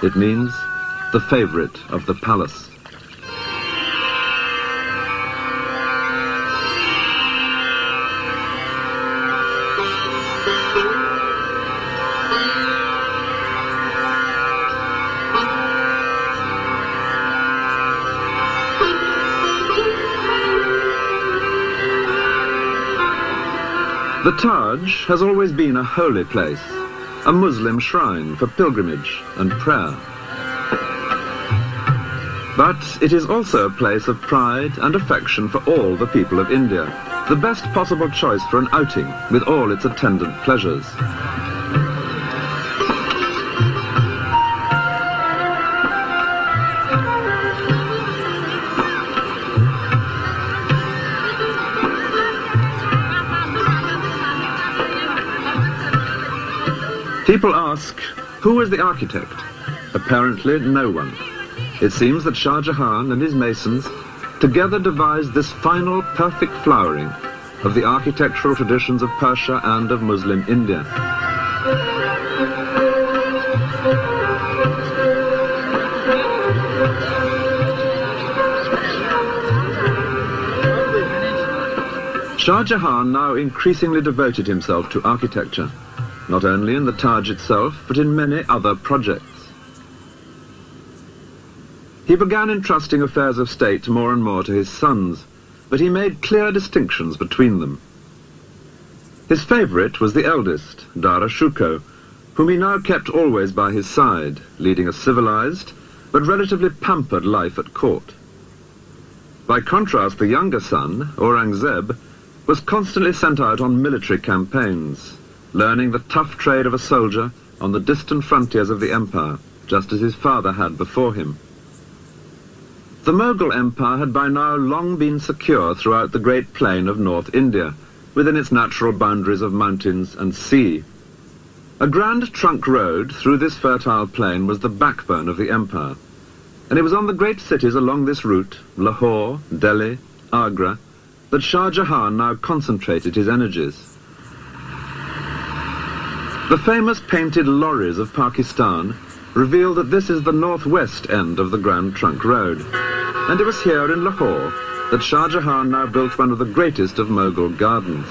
It means the favorite of the palace. The Taj has always been a holy place, a Muslim shrine for pilgrimage and prayer. But it is also a place of pride and affection for all the people of India, the best possible choice for an outing with all its attendant pleasures. People ask, who was the architect? Apparently no one. It seems that Shah Jahan and his masons together devised this final perfect flowering of the architectural traditions of Persia and of Muslim India. Shah Jahan now increasingly devoted himself to architecture, not only in the Taj itself, but in many other projects. He began entrusting affairs of state more and more to his sons, but he made clear distinctions between them. His favorite was the eldest, Dara Shuko, whom he now kept always by his side, leading a civilized but relatively pampered life at court. By contrast, the younger son, Aurangzeb, was constantly sent out on military campaigns, learning the tough trade of a soldier on the distant frontiers of the empire, just as his father had before him. The Mughal Empire had by now long been secure throughout the great plain of North India, within its natural boundaries of mountains and sea. A grand trunk road through this fertile plain was the backbone of the empire, and it was on the great cities along this route, Lahore, Delhi, Agra, that Shah Jahan now concentrated his energies. The famous painted lorries of Pakistan reveal that this is the northwest end of the Grand Trunk Road, and it was here in Lahore that Shah Jahan now built one of the greatest of Mughal gardens.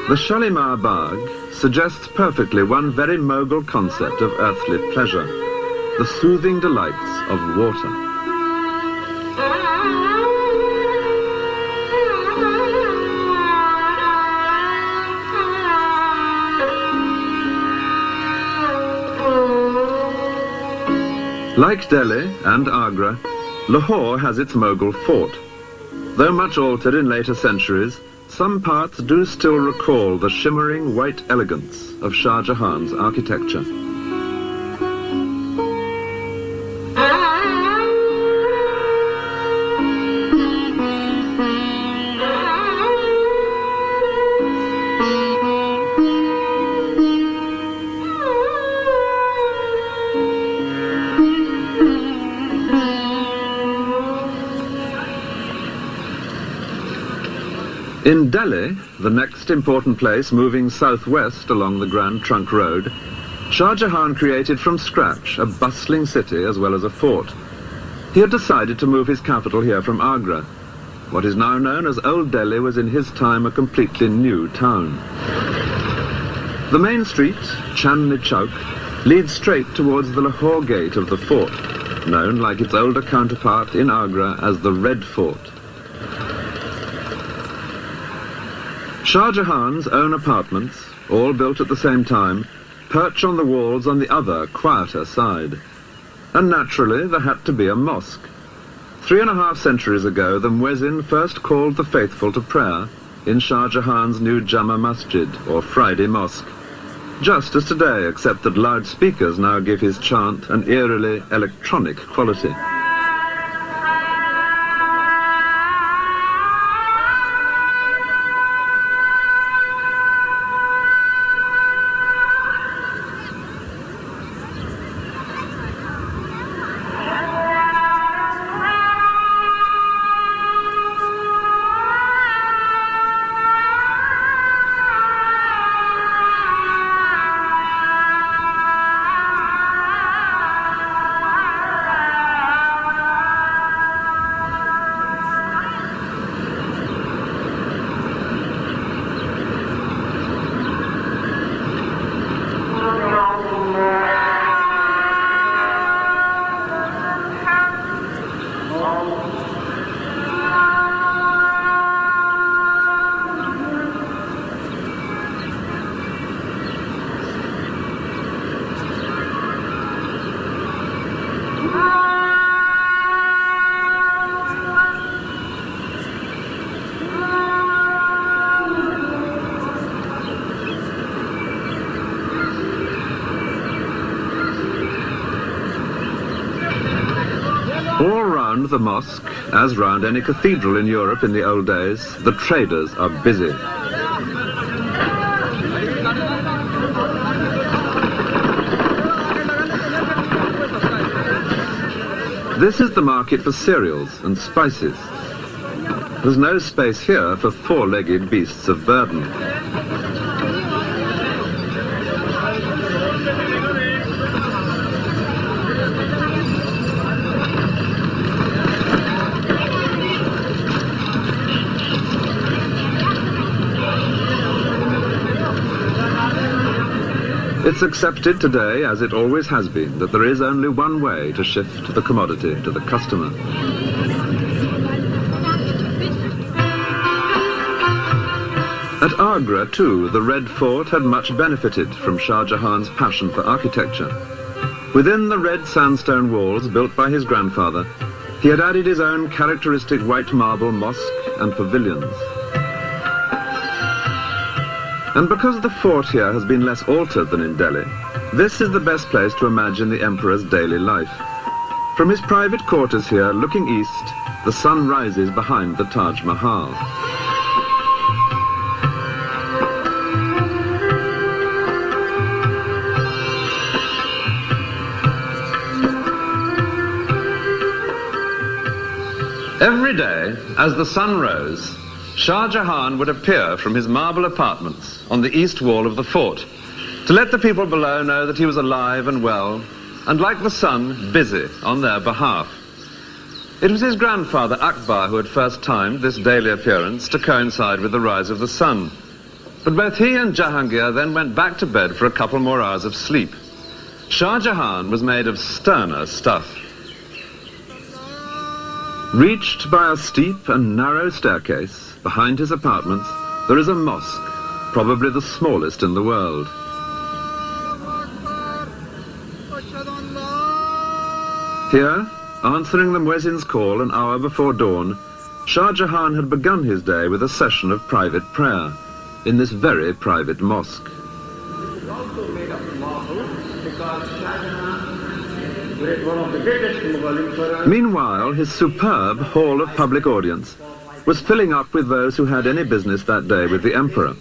The Shalimar Bagh suggests perfectly one very Mughal concept of earthly pleasure, the soothing delights of water. Like Delhi and Agra, Lahore has its Mughal fort. Though much altered in later centuries, some parts do still recall the shimmering white elegance of Shah Jahan's architecture. In Delhi, the next important place moving southwest along the Grand Trunk Road, Shah Jahan created from scratch a bustling city as well as a fort. He had decided to move his capital here from Agra. What is now known as Old Delhi was in his time a completely new town. The main street, Chandni Chowk, leads straight towards the Lahore gate of the fort, known like its older counterpart in Agra as the Red Fort. Shah Jahan's own apartments, all built at the same time, perch on the walls on the other, quieter side. And naturally, there had to be a mosque. 3.5 centuries ago, the muezzin first called the faithful to prayer in Shah Jahan's new Jama Masjid, or Friday Mosque. Just as today, except that loudspeakers now give his chant an eerily electronic quality. All round the mosque, as round any cathedral in Europe in the old days, the traders are busy. This is the market for cereals and spices. There's no space here for four-legged beasts of burden. It's accepted today, as it always has been, that there is only one way to shift the commodity to the customer. At Agra, too, the Red Fort had much benefited from Shah Jahan's passion for architecture. Within the red sandstone walls built by his grandfather, he had added his own characteristic white marble mosque and pavilions. And because the fort here has been less altered than in Delhi, this is the best place to imagine the emperor's daily life. From his private quarters here, looking east, the sun rises behind the Taj Mahal. Every day, as the sun rose, Shah Jahan would appear from his marble apartments on the east wall of the fort to let the people below know that he was alive and well, and like the sun, busy on their behalf. It was his grandfather Akbar who had first timed this daily appearance to coincide with the rise of the sun. But both he and Jahangir then went back to bed for a couple more hours of sleep. Shah Jahan was made of sterner stuff. Reached by a steep and narrow staircase, behind his apartments, there is a mosque, probably the smallest in the world. Here, answering the muezzin's call an hour before dawn, Shah Jahan had begun his day with a session of private prayer in this very private mosque. It's also made of marble because Shah Jahan was one of the greatest Mughal emperors. Meanwhile, his superb hall of public audience was filling up with those who had any business that day with the emperor.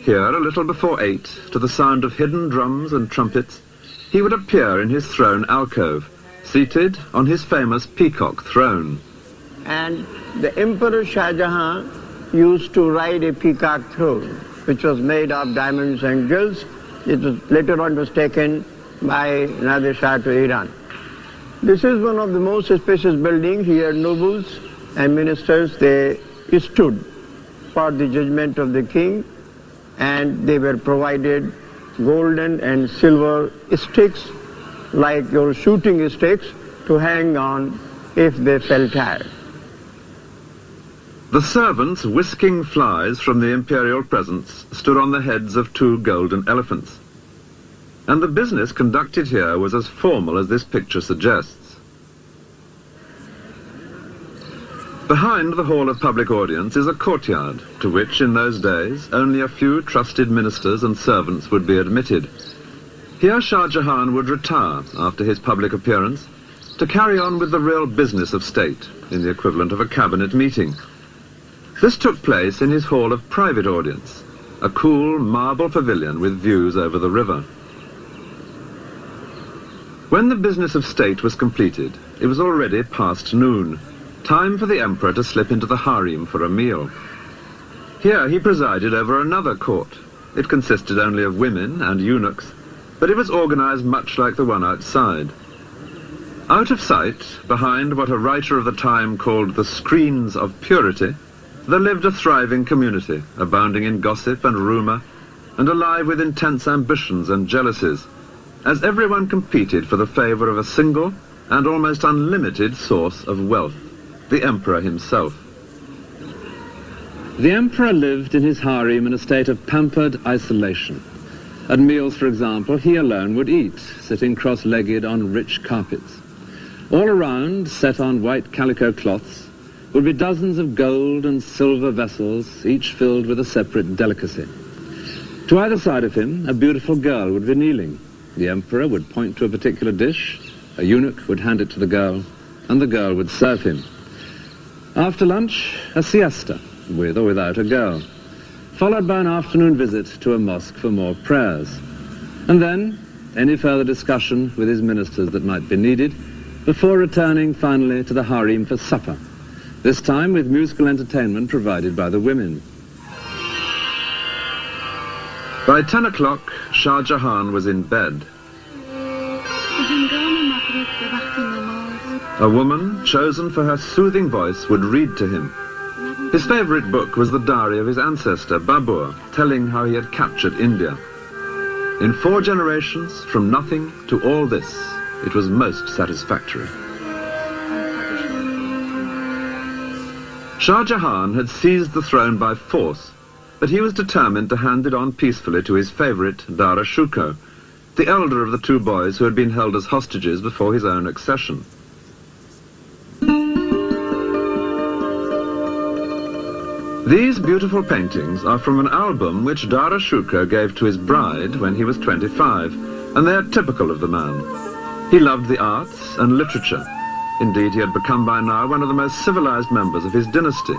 Here, a little before 8, to the sound of hidden drums and trumpets, he would appear in his throne alcove, seated on his famous peacock throne. And the Emperor Shah Jahan used to ride a peacock throne, which was made of diamonds and jewels. It was later on was taken by Nadir Shah to Iran. This is one of the most spacious buildings. Here nobles and ministers, they stood for the judgment of the king, and they were provided golden and silver sticks, like your shooting sticks, to hang on if they felt tired. The servants whisking flies from the imperial presents stood on the heads of 2 golden elephants. And the business conducted here was as formal as this picture suggests. Behind the hall of public audience is a courtyard, to which in those days only a few trusted ministers and servants would be admitted. Here Shah Jahan would retire after his public appearance to carry on with the real business of state, in the equivalent of a cabinet meeting. This took place in his hall of private audience, a cool marble pavilion with views over the river. When the business of state was completed, it was already past noon, time for the emperor to slip into the harem for a meal. Here he presided over another court. It consisted only of women and eunuchs, but it was organized much like the one outside. Out of sight, behind what a writer of the time called the screens of purity, there lived a thriving community, abounding in gossip and rumor, and alive with intense ambitions and jealousies, as everyone competed for the favor of a single and almost unlimited source of wealth, the emperor himself. The emperor lived in his harem in a state of pampered isolation. At meals, for example, he alone would eat, sitting cross-legged on rich carpets. All around, set on white calico cloths, would be dozens of gold and silver vessels, each filled with a separate delicacy. To either side of him, a beautiful girl would be kneeling. The emperor would point to a particular dish, a eunuch would hand it to the girl, and the girl would serve him. After lunch, a siesta, with or without a girl, followed by an afternoon visit to a mosque for more prayers. And then, any further discussion with his ministers that might be needed, before returning finally to the harem for supper, this time with musical entertainment provided by the women. By 10 o'clock, Shah Jahan was in bed. A woman, chosen for her soothing voice, would read to him. His favorite book was the diary of his ancestor, Babur, telling how he had captured India. In 4 generations, from nothing to all this, it was most satisfactory. Shah Jahan had seized the throne by force, but he was determined to hand it on peacefully to his favorite, Dara Shuko, the elder of the 2 boys who had been held as hostages before his own accession. These beautiful paintings are from an album which Dara Shuko gave to his bride when he was 25, and they are typical of the man. He loved the arts and literature. Indeed, he had become by now one of the most civilized members of his dynasty.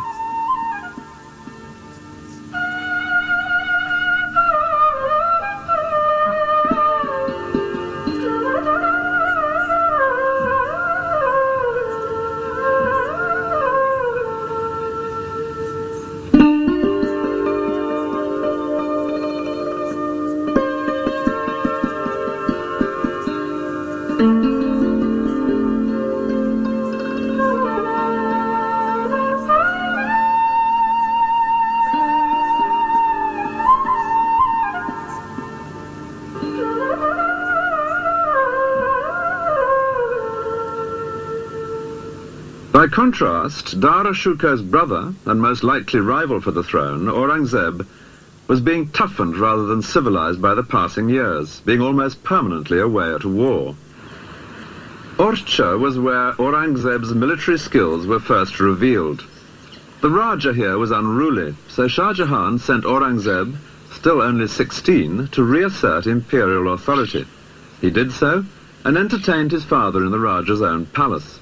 By contrast, Dara Shuko's brother, and most likely rival for the throne, Aurangzeb, was being toughened rather than civilized by the passing years, being almost permanently away at war. Orcha was where Aurangzeb's military skills were first revealed. The Raja here was unruly, so Shah Jahan sent Aurangzeb, still only 16, to reassert imperial authority. He did so, and entertained his father in the Raja's own palace.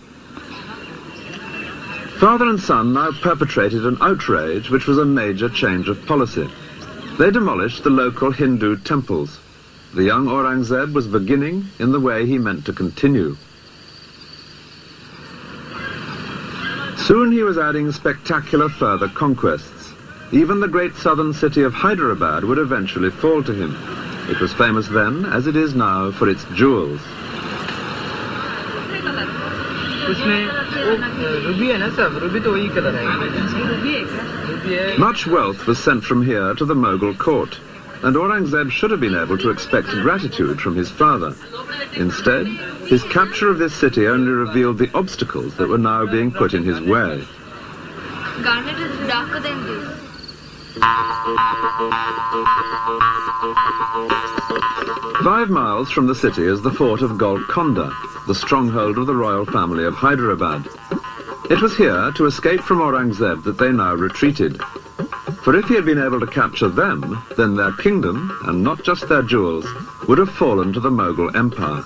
Father and son now perpetrated an outrage which was a major change of policy. They demolished the local Hindu temples. The young Aurangzeb was beginning in the way he meant to continue. Soon he was adding spectacular further conquests. Even the great southern city of Hyderabad would eventually fall to him. It was famous then, as it is now, for its jewels. Much wealth was sent from here to the Mughal court, and Aurangzeb should have been able to expect gratitude from his father. Instead, his capture of this city only revealed the obstacles that were now being put in his way. Garnet is darker than this. 5 miles from the city is the fort of Golconda, the stronghold of the royal family of Hyderabad. It was here, to escape from Aurangzeb, that they now retreated. For if he had been able to capture them, then their kingdom, and not just their jewels, would have fallen to the Mughal Empire.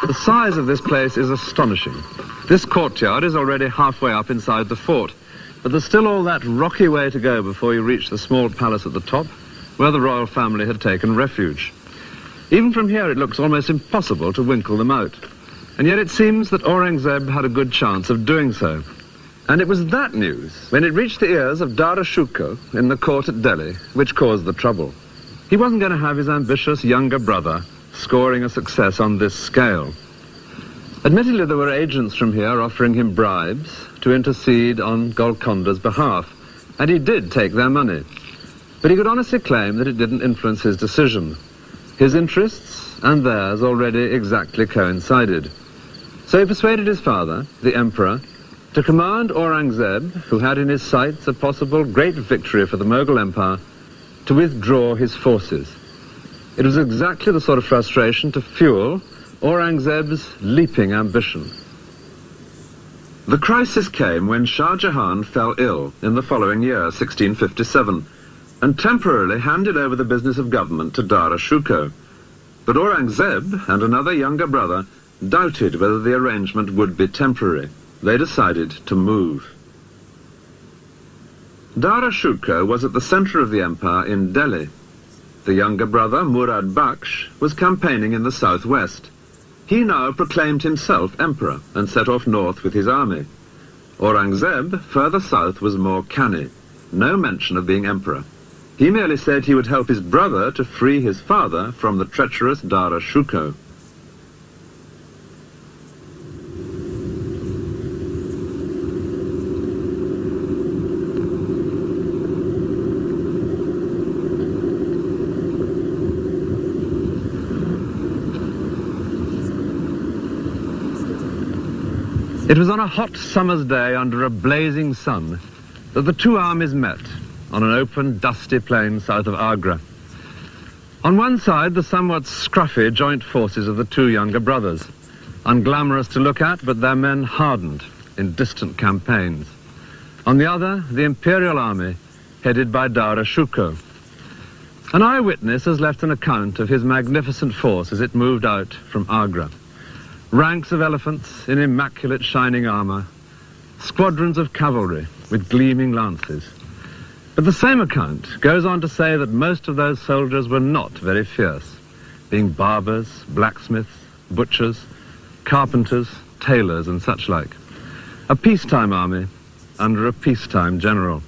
The size of this place is astonishing. This courtyard is already halfway up inside the fort, but there's still all that rocky way to go before you reach the small palace at the top, where the royal family had taken refuge. Even from here it looks almost impossible to winkle them out. And yet it seems that Aurangzeb had a good chance of doing so. And it was that news, when it reached the ears of Dara Shikoh in the court at Delhi, which caused the trouble. He wasn't going to have his ambitious younger brother scoring a success on this scale. Admittedly, there were agents from here offering him bribes to intercede on Golconda's behalf, and he did take their money. But he could honestly claim that it didn't influence his decision. His interests and theirs already exactly coincided. So he persuaded his father, the emperor, to command Aurangzeb, who had in his sights a possible great victory for the Mughal Empire, to withdraw his forces. It was exactly the sort of frustration to fuel Aurangzeb's leaping ambition. The crisis came when Shah Jahan fell ill in the following year, 1657, and temporarily handed over the business of government to Dara Shikoh. But Aurangzeb and another younger brother doubted whether the arrangement would be temporary. They decided to move. Dara Shikoh was at the center of the empire in Delhi. The younger brother, Murad Bakhsh, was campaigning in the southwest. He now proclaimed himself emperor and set off north with his army. Aurangzeb, further south, was more canny. No mention of being emperor. He merely said he would help his brother to free his father from the treacherous Dara Shikoh. It was on a hot summer's day under a blazing sun that the two armies met on an open, dusty plain south of Agra. On one side, the somewhat scruffy joint forces of the two younger brothers, unglamorous to look at, but their men hardened in distant campaigns. On the other, the imperial army, headed by Dara Shikoh. An eyewitness has left an account of his magnificent force as it moved out from Agra. Ranks of elephants in immaculate shining armor, squadrons of cavalry with gleaming lances. But the same account goes on to say that most of those soldiers were not very fierce, being barbers, blacksmiths, butchers, carpenters, tailors and such like. A peacetime army under a peacetime general.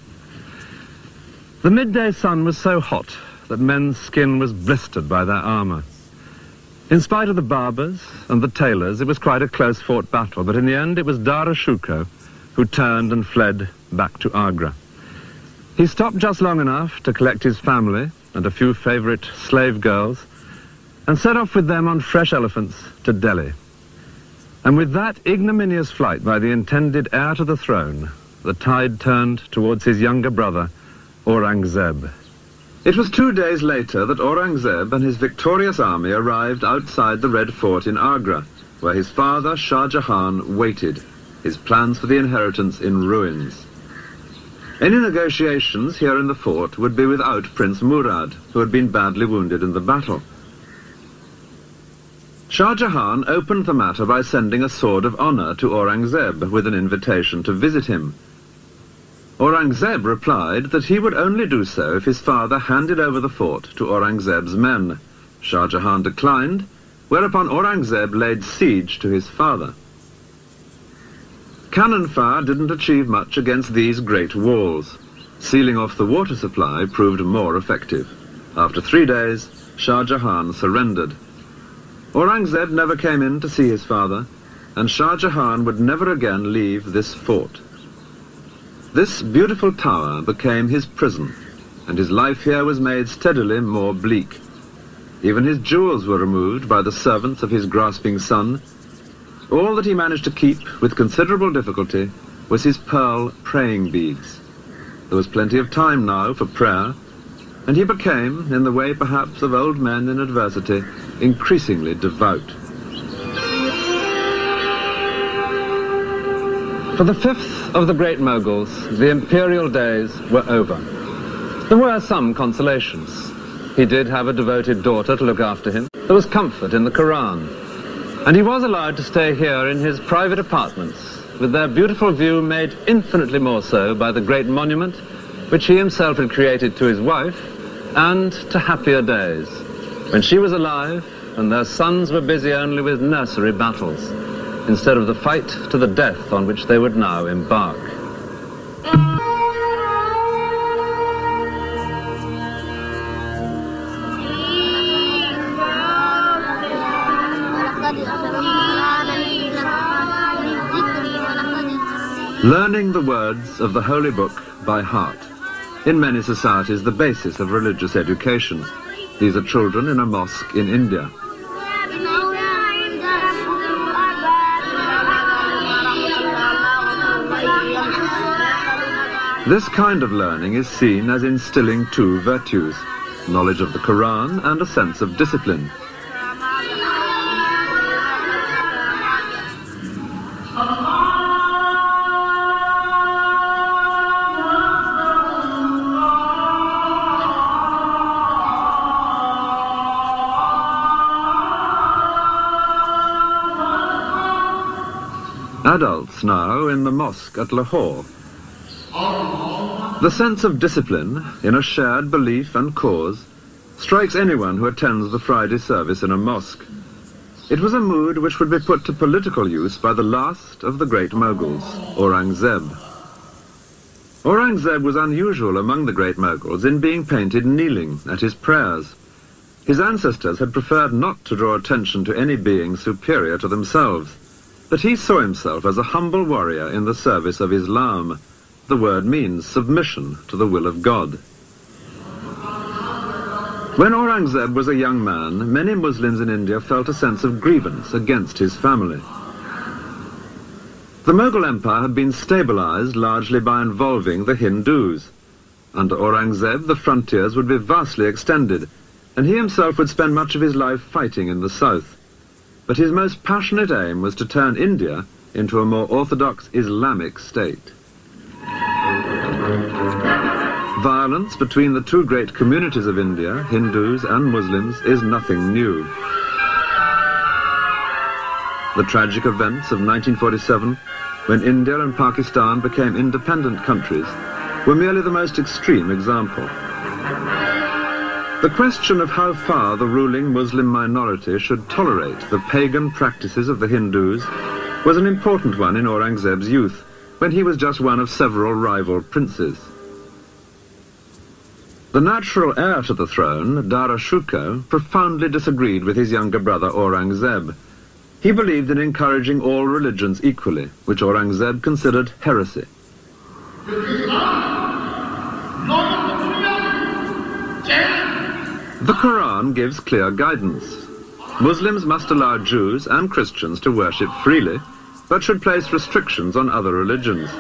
The midday sun was so hot that men's skin was blistered by their armor. In spite of the barbers and the tailors, it was quite a close-fought battle, but in the end it was Dara Shikoh who turned and fled back to Agra. He stopped just long enough to collect his family and a few favorite slave girls and set off with them on fresh elephants to Delhi. And with that ignominious flight by the intended heir to the throne, the tide turned towards his younger brother, Aurangzeb. It was 2 days later that Aurangzeb and his victorious army arrived outside the Red Fort in Agra, where his father, Shah Jahan, waited, his plans for the inheritance in ruins. Any negotiations here in the fort would be without Prince Murad, who had been badly wounded in the battle. Shah Jahan opened the matter by sending a sword of honor to Aurangzeb with an invitation to visit him. Aurangzeb replied that he would only do so if his father handed over the fort to Aurangzeb's men. Shah Jahan declined, whereupon Aurangzeb laid siege to his father. Cannon fire didn't achieve much against these great walls. Sealing off the water supply proved more effective. After 3 days, Shah Jahan surrendered. Aurangzeb never came in to see his father, and Shah Jahan would never again leave this fort. This beautiful tower became his prison, and his life here was made steadily more bleak. Even his jewels were removed by the servants of his grasping son. All that he managed to keep with considerable difficulty was his pearl praying beads. There was plenty of time now for prayer, and he became, in the way perhaps of old men in adversity, increasingly devout. For the fifth of the great Mughals, the imperial days were over. There were some consolations. He did have a devoted daughter to look after him. There was comfort in the Quran. And he was allowed to stay here in his private apartments, with their beautiful view made infinitely more so by the great monument which he himself had created to his wife, and to happier days, when she was alive and their sons were busy only with nursery battles, instead of the fight to the death on which they would now embark. Learning the words of the Holy Book by heart. In many societies, the basis of religious education. These are children in a mosque in India. This kind of learning is seen as instilling two virtues, knowledge of the Quran and a sense of discipline. Adults now in the mosque at Lahore. The sense of discipline in a shared belief and cause strikes anyone who attends the Friday service in a mosque. It was a mood which would be put to political use by the last of the great Mughals, Aurangzeb. Aurangzeb was unusual among the great Mughals in being painted kneeling at his prayers. His ancestors had preferred not to draw attention to any being superior to themselves, but he saw himself as a humble warrior in the service of Islam. The word means submission to the will of God. When Aurangzeb was a young man, many Muslims in India felt a sense of grievance against his family. The Mughal Empire had been stabilized largely by involving the Hindus. Under Aurangzeb, the frontiers would be vastly extended, and he himself would spend much of his life fighting in the south. But his most passionate aim was to turn India into a more orthodox Islamic state. Violence between the two great communities of India, Hindus and Muslims, is nothing new. The tragic events of 1947, when India and Pakistan became independent countries, were merely the most extreme example. The question of how far the ruling Muslim minority should tolerate the pagan practices of the Hindus was an important one in Aurangzeb's youth, when he was just one of several rival princes. The natural heir to the throne, Dara Shikoh, profoundly disagreed with his younger brother Aurangzeb. He believed in encouraging all religions equally, which Aurangzeb considered heresy. The Quran gives clear guidance. Muslims must allow Jews and Christians to worship freely, but should place restrictions on other religions.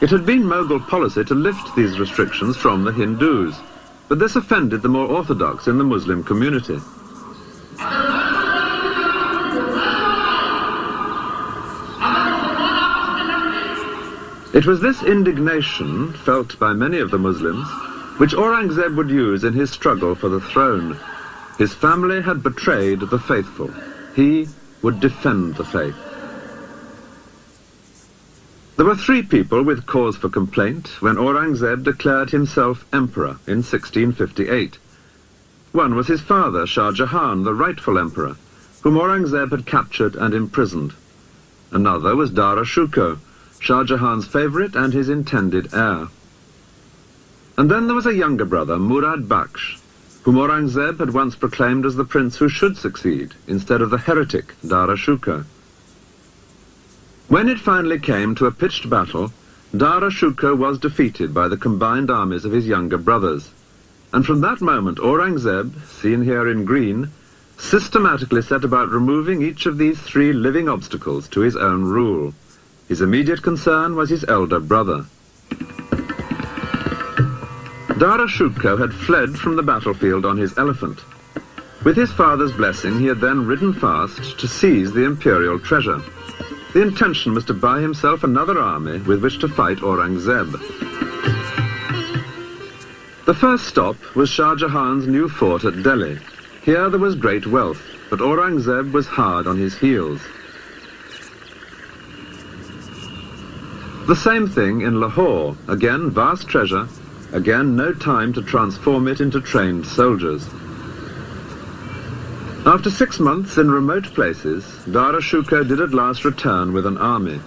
It had been Mughal policy to lift these restrictions from the Hindus, but this offended the more orthodox in the Muslim community. It was this indignation, felt by many of the Muslims, which Aurangzeb would use in his struggle for the throne. His family had betrayed the faithful. He would defend the faith. There were 3 people with cause for complaint when Aurangzeb declared himself emperor in 1658. One was his father, Shah Jahan, the rightful emperor, whom Aurangzeb had captured and imprisoned. Another was Dara Shikoh, Shah Jahan's favourite and his intended heir. And then there was a younger brother, Murad Bakhsh, whom Aurangzeb had once proclaimed as the prince who should succeed, instead of the heretic Dara Shukar. When it finally came to a pitched battle, Dara Shukar was defeated by the combined armies of his younger brothers. And from that moment, Aurangzeb, seen here in green, systematically set about removing each of these three living obstacles to his own rule. His immediate concern was his elder brother. Dara Shukar had fled from the battlefield on his elephant. With his father's blessing, he had then ridden fast to seize the imperial treasure. The intention was to buy himself another army with which to fight Aurangzeb. The first stop was Shah Jahan's new fort at Delhi. Here there was great wealth, but Aurangzeb was hard on his heels. The same thing in Lahore. Again, vast treasure. Again, no time to transform it into trained soldiers. After 6 months in remote places, Dara Shukar did at last return with an army,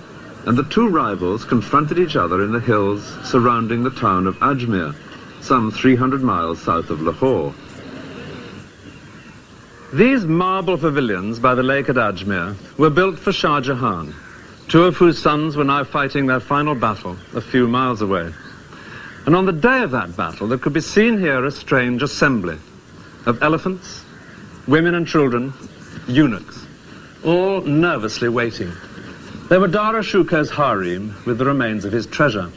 and the two rivals confronted each other in the hills surrounding the town of Ajmer, some 300 miles south of Lahore. These marble pavilions by the lake at Ajmer were built for Shah Jahan, two of whose sons were now fighting their final battle a few miles away. And on the day of that battle, there could be seen here a strange assembly of elephants, women and children, eunuchs, all nervously waiting. They were Dara Shukar's harem with the remains of his treasure.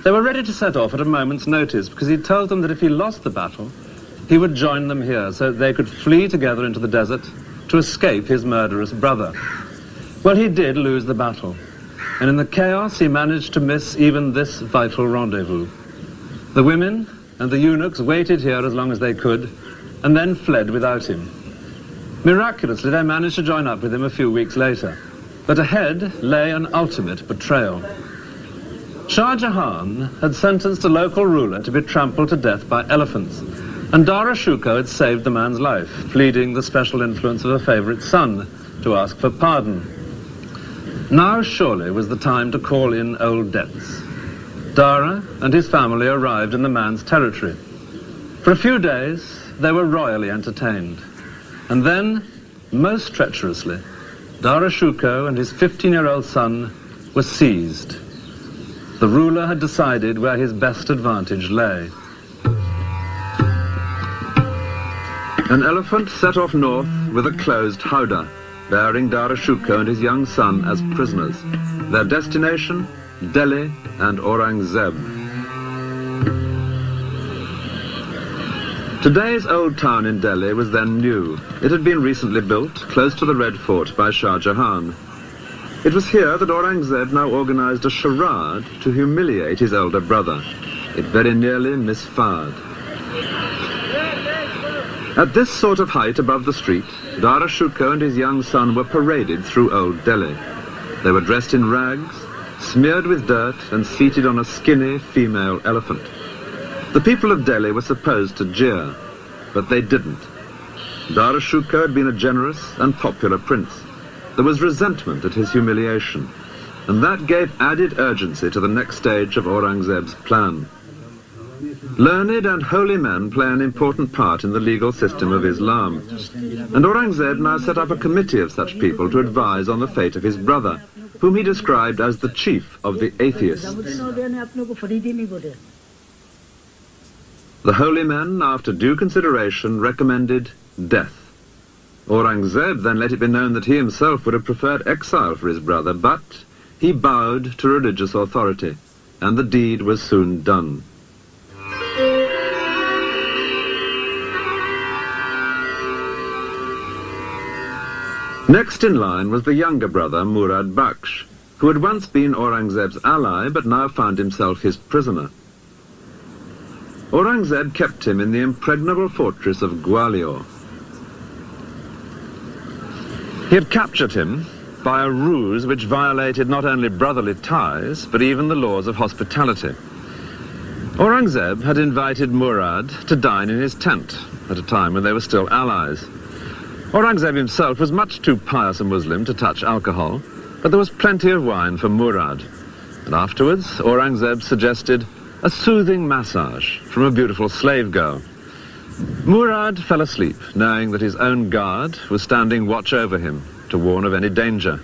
They were ready to set off at a moment's notice because he told them that if he lost the battle, he would join them here so that they could flee together into the desert to escape his murderous brother. Well, he did lose the battle, and in the chaos he managed to miss even this vital rendezvous. The women and the eunuchs waited here as long as they could, and then fled without him. Miraculously, they managed to join up with him a few weeks later, but ahead lay an ultimate betrayal. Shah Jahan had sentenced a local ruler to be trampled to death by elephants, and Dara Shukar had saved the man's life, pleading the special influence of a favourite son to ask for pardon. Now surely was the time to call in old debts. Dara and his family arrived in the man's territory. For a few days, they were royally entertained. And then, most treacherously, Dara Shukar and his 15-year-old son were seized. The ruler had decided where his best advantage lay. An elephant set off north with a closed howdah, bearing Dara Shukar and his young son as prisoners. Their destination, Delhi and Aurangzeb. Today's old town in Delhi was then new. It had been recently built, close to the Red Fort by Shah Jahan. It was here that Aurangzeb now organized a charade to humiliate his elder brother. It very nearly misfired. At this sort of height above the street, Dara Shukar and his young son were paraded through Old Delhi. They were dressed in rags, smeared with dirt, and seated on a skinny female elephant. The people of Delhi were supposed to jeer, but they didn't. Dara Shukar had been a generous and popular prince. There was resentment at his humiliation, and that gave added urgency to the next stage of Aurangzeb's plan. Learned and holy men play an important part in the legal system of Islam, and Aurangzeb now set up a committee of such people to advise on the fate of his brother, whom he described as the chief of the atheists. The holy men, after due consideration, recommended death. Aurangzeb then let it be known that he himself would have preferred exile for his brother, but he bowed to religious authority, and the deed was soon done. Next in line was the younger brother, Murad Bakhsh, who had once been Aurangzeb's ally, but now found himself his prisoner. Aurangzeb kept him in the impregnable fortress of Gwalior. He had captured him by a ruse which violated not only brotherly ties, but even the laws of hospitality. Aurangzeb had invited Murad to dine in his tent at a time when they were still allies. Aurangzeb himself was much too pious a Muslim to touch alcohol, But there was plenty of wine for Murad, and afterwards Aurangzeb suggested a soothing massage from a beautiful slave girl. Murad fell asleep, knowing that his own guard was standing watch over him to warn of any danger.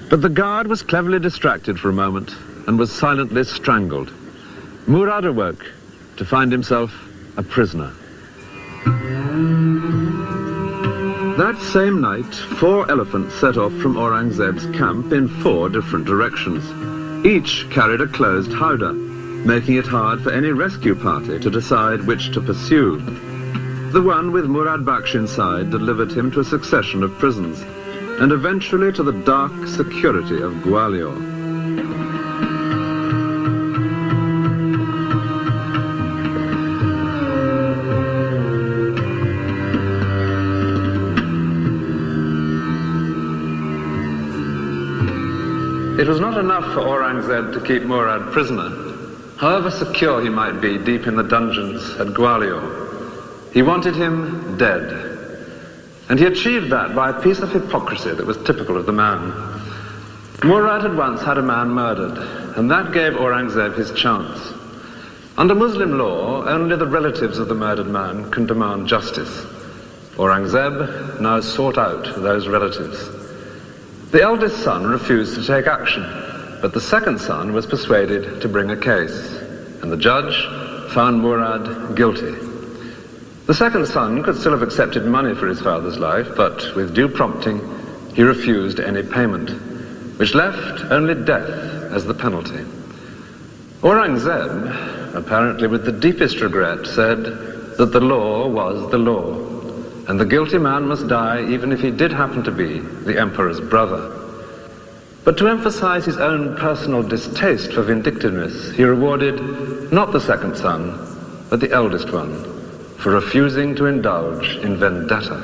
But the guard was cleverly distracted for a moment and was silently strangled. Murad awoke to find himself a prisoner. That same night, 4 elephants set off from Aurangzeb's camp in 4 different directions. Each carried a closed howdah, making it hard for any rescue party to decide which to pursue. The one with Murad Baksh inside delivered him to a succession of prisons, and eventually to the dark security of Gwalior. It was not enough for Aurangzeb to keep Murad prisoner, however secure he might be deep in the dungeons at Gwalior. He wanted him dead, and he achieved that by a piece of hypocrisy that was typical of the man. Murad had once had a man murdered, and that gave Aurangzeb his chance. Under Muslim law, only the relatives of the murdered man can demand justice. Aurangzeb now sought out those relatives. The eldest son refused to take action, but the second son was persuaded to bring a case, and the judge found Murad guilty. The second son could still have accepted money for his father's life, but with due prompting, he refused any payment, which left only death as the penalty. Aurangzeb, apparently with the deepest regret, said that the law was the law, and the guilty man must die even if he did happen to be the emperor's brother. But to emphasize his own personal distaste for vindictiveness, he rewarded not the second son, but the eldest one, for refusing to indulge in vendetta.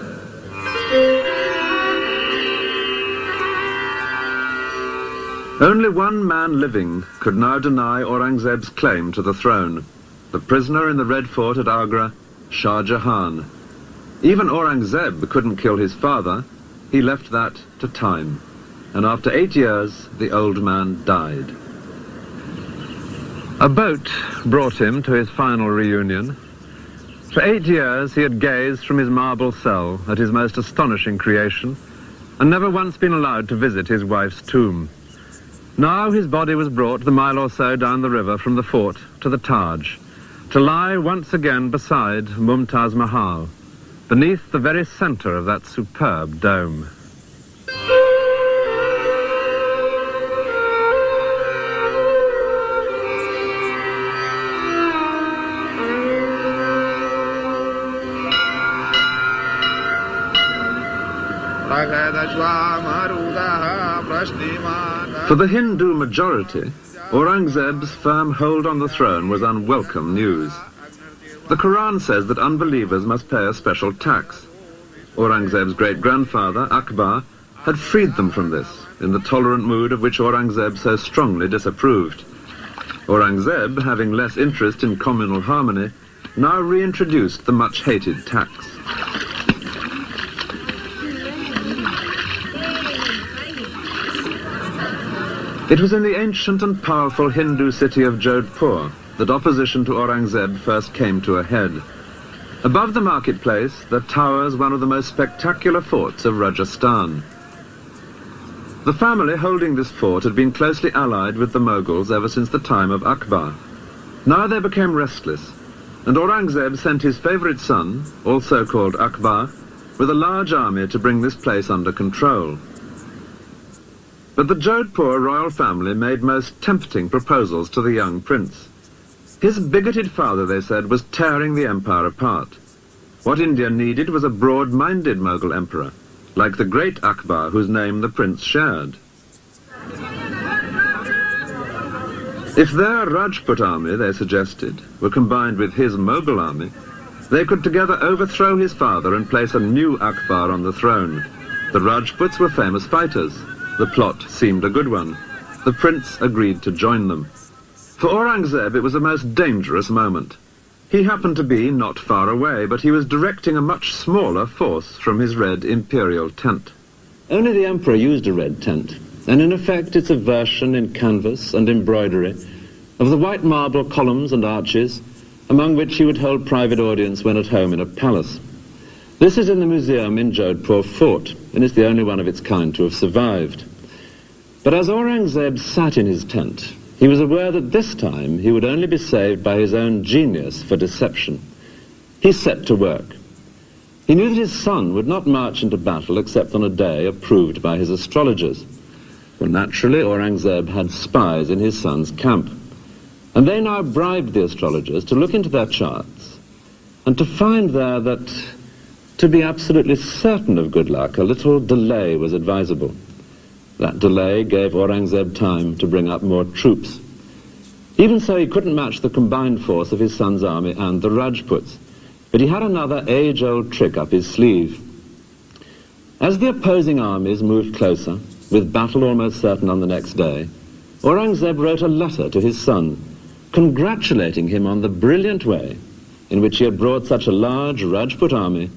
Only one man living could now deny Aurangzeb's claim to the throne, the prisoner in the Red Fort at Agra, Shah Jahan. Even Aurangzeb couldn't kill his father. He left that to time. And after 8 years, the old man died. A boat brought him to his final reunion. For 8 years, he had gazed from his marble cell at his most astonishing creation, and never once been allowed to visit his wife's tomb. Now his body was brought the mile or so down the river from the fort to the Taj, to lie once again beside Mumtaz Mahal, beneath the very center of that superb dome. For the Hindu majority, Aurangzeb's firm hold on the throne was unwelcome news. The Quran says that unbelievers must pay a special tax. Aurangzeb's great-grandfather, Akbar, had freed them from this, in the tolerant mood of which Aurangzeb so strongly disapproved. Aurangzeb, having less interest in communal harmony, now reintroduced the much-hated tax. It was in the ancient and powerful Hindu city of Jodhpur that opposition to Aurangzeb first came to a head. Above the marketplace, there towers one of the most spectacular forts of Rajasthan. The family holding this fort had been closely allied with the Mughals ever since the time of Akbar. Now they became restless, and Aurangzeb sent his favorite son, also called Akbar, with a large army to bring this place under control. But the Jodhpur royal family made most tempting proposals to the young prince. His bigoted father, they said, was tearing the empire apart. What India needed was a broad-minded Mughal emperor, like the great Akbar, whose name the prince shared. If their Rajput army, they suggested, were combined with his Mughal army, they could together overthrow his father and place a new Akbar on the throne. The Rajputs were famous fighters. The plot seemed a good one. The prince agreed to join them. For Aurangzeb, it was a most dangerous moment. He happened to be not far away, but he was directing a much smaller force from his red imperial tent. Only the emperor used a red tent, and in effect it's a version in canvas and embroidery of the white marble columns and arches among which he would hold private audience when at home in a palace. This is in the museum in Jodhpur Fort, and is the only one of its kind to have survived. But as Aurangzeb sat in his tent, he was aware that this time he would only be saved by his own genius for deception. He set to work. He knew that his son would not march into battle except on a day approved by his astrologers. Well, naturally, Aurangzeb had spies in his son's camp, and they now bribed the astrologers to look into their charts and to find there that, to be absolutely certain of good luck, a little delay was advisable. That delay gave Aurangzeb time to bring up more troops. Even so, he couldn't match the combined force of his son's army and the Rajputs, but he had another age-old trick up his sleeve. As the opposing armies moved closer, with battle almost certain on the next day, Aurangzeb wrote a letter to his son, congratulating him on the brilliant way in which he had brought such a large Rajput army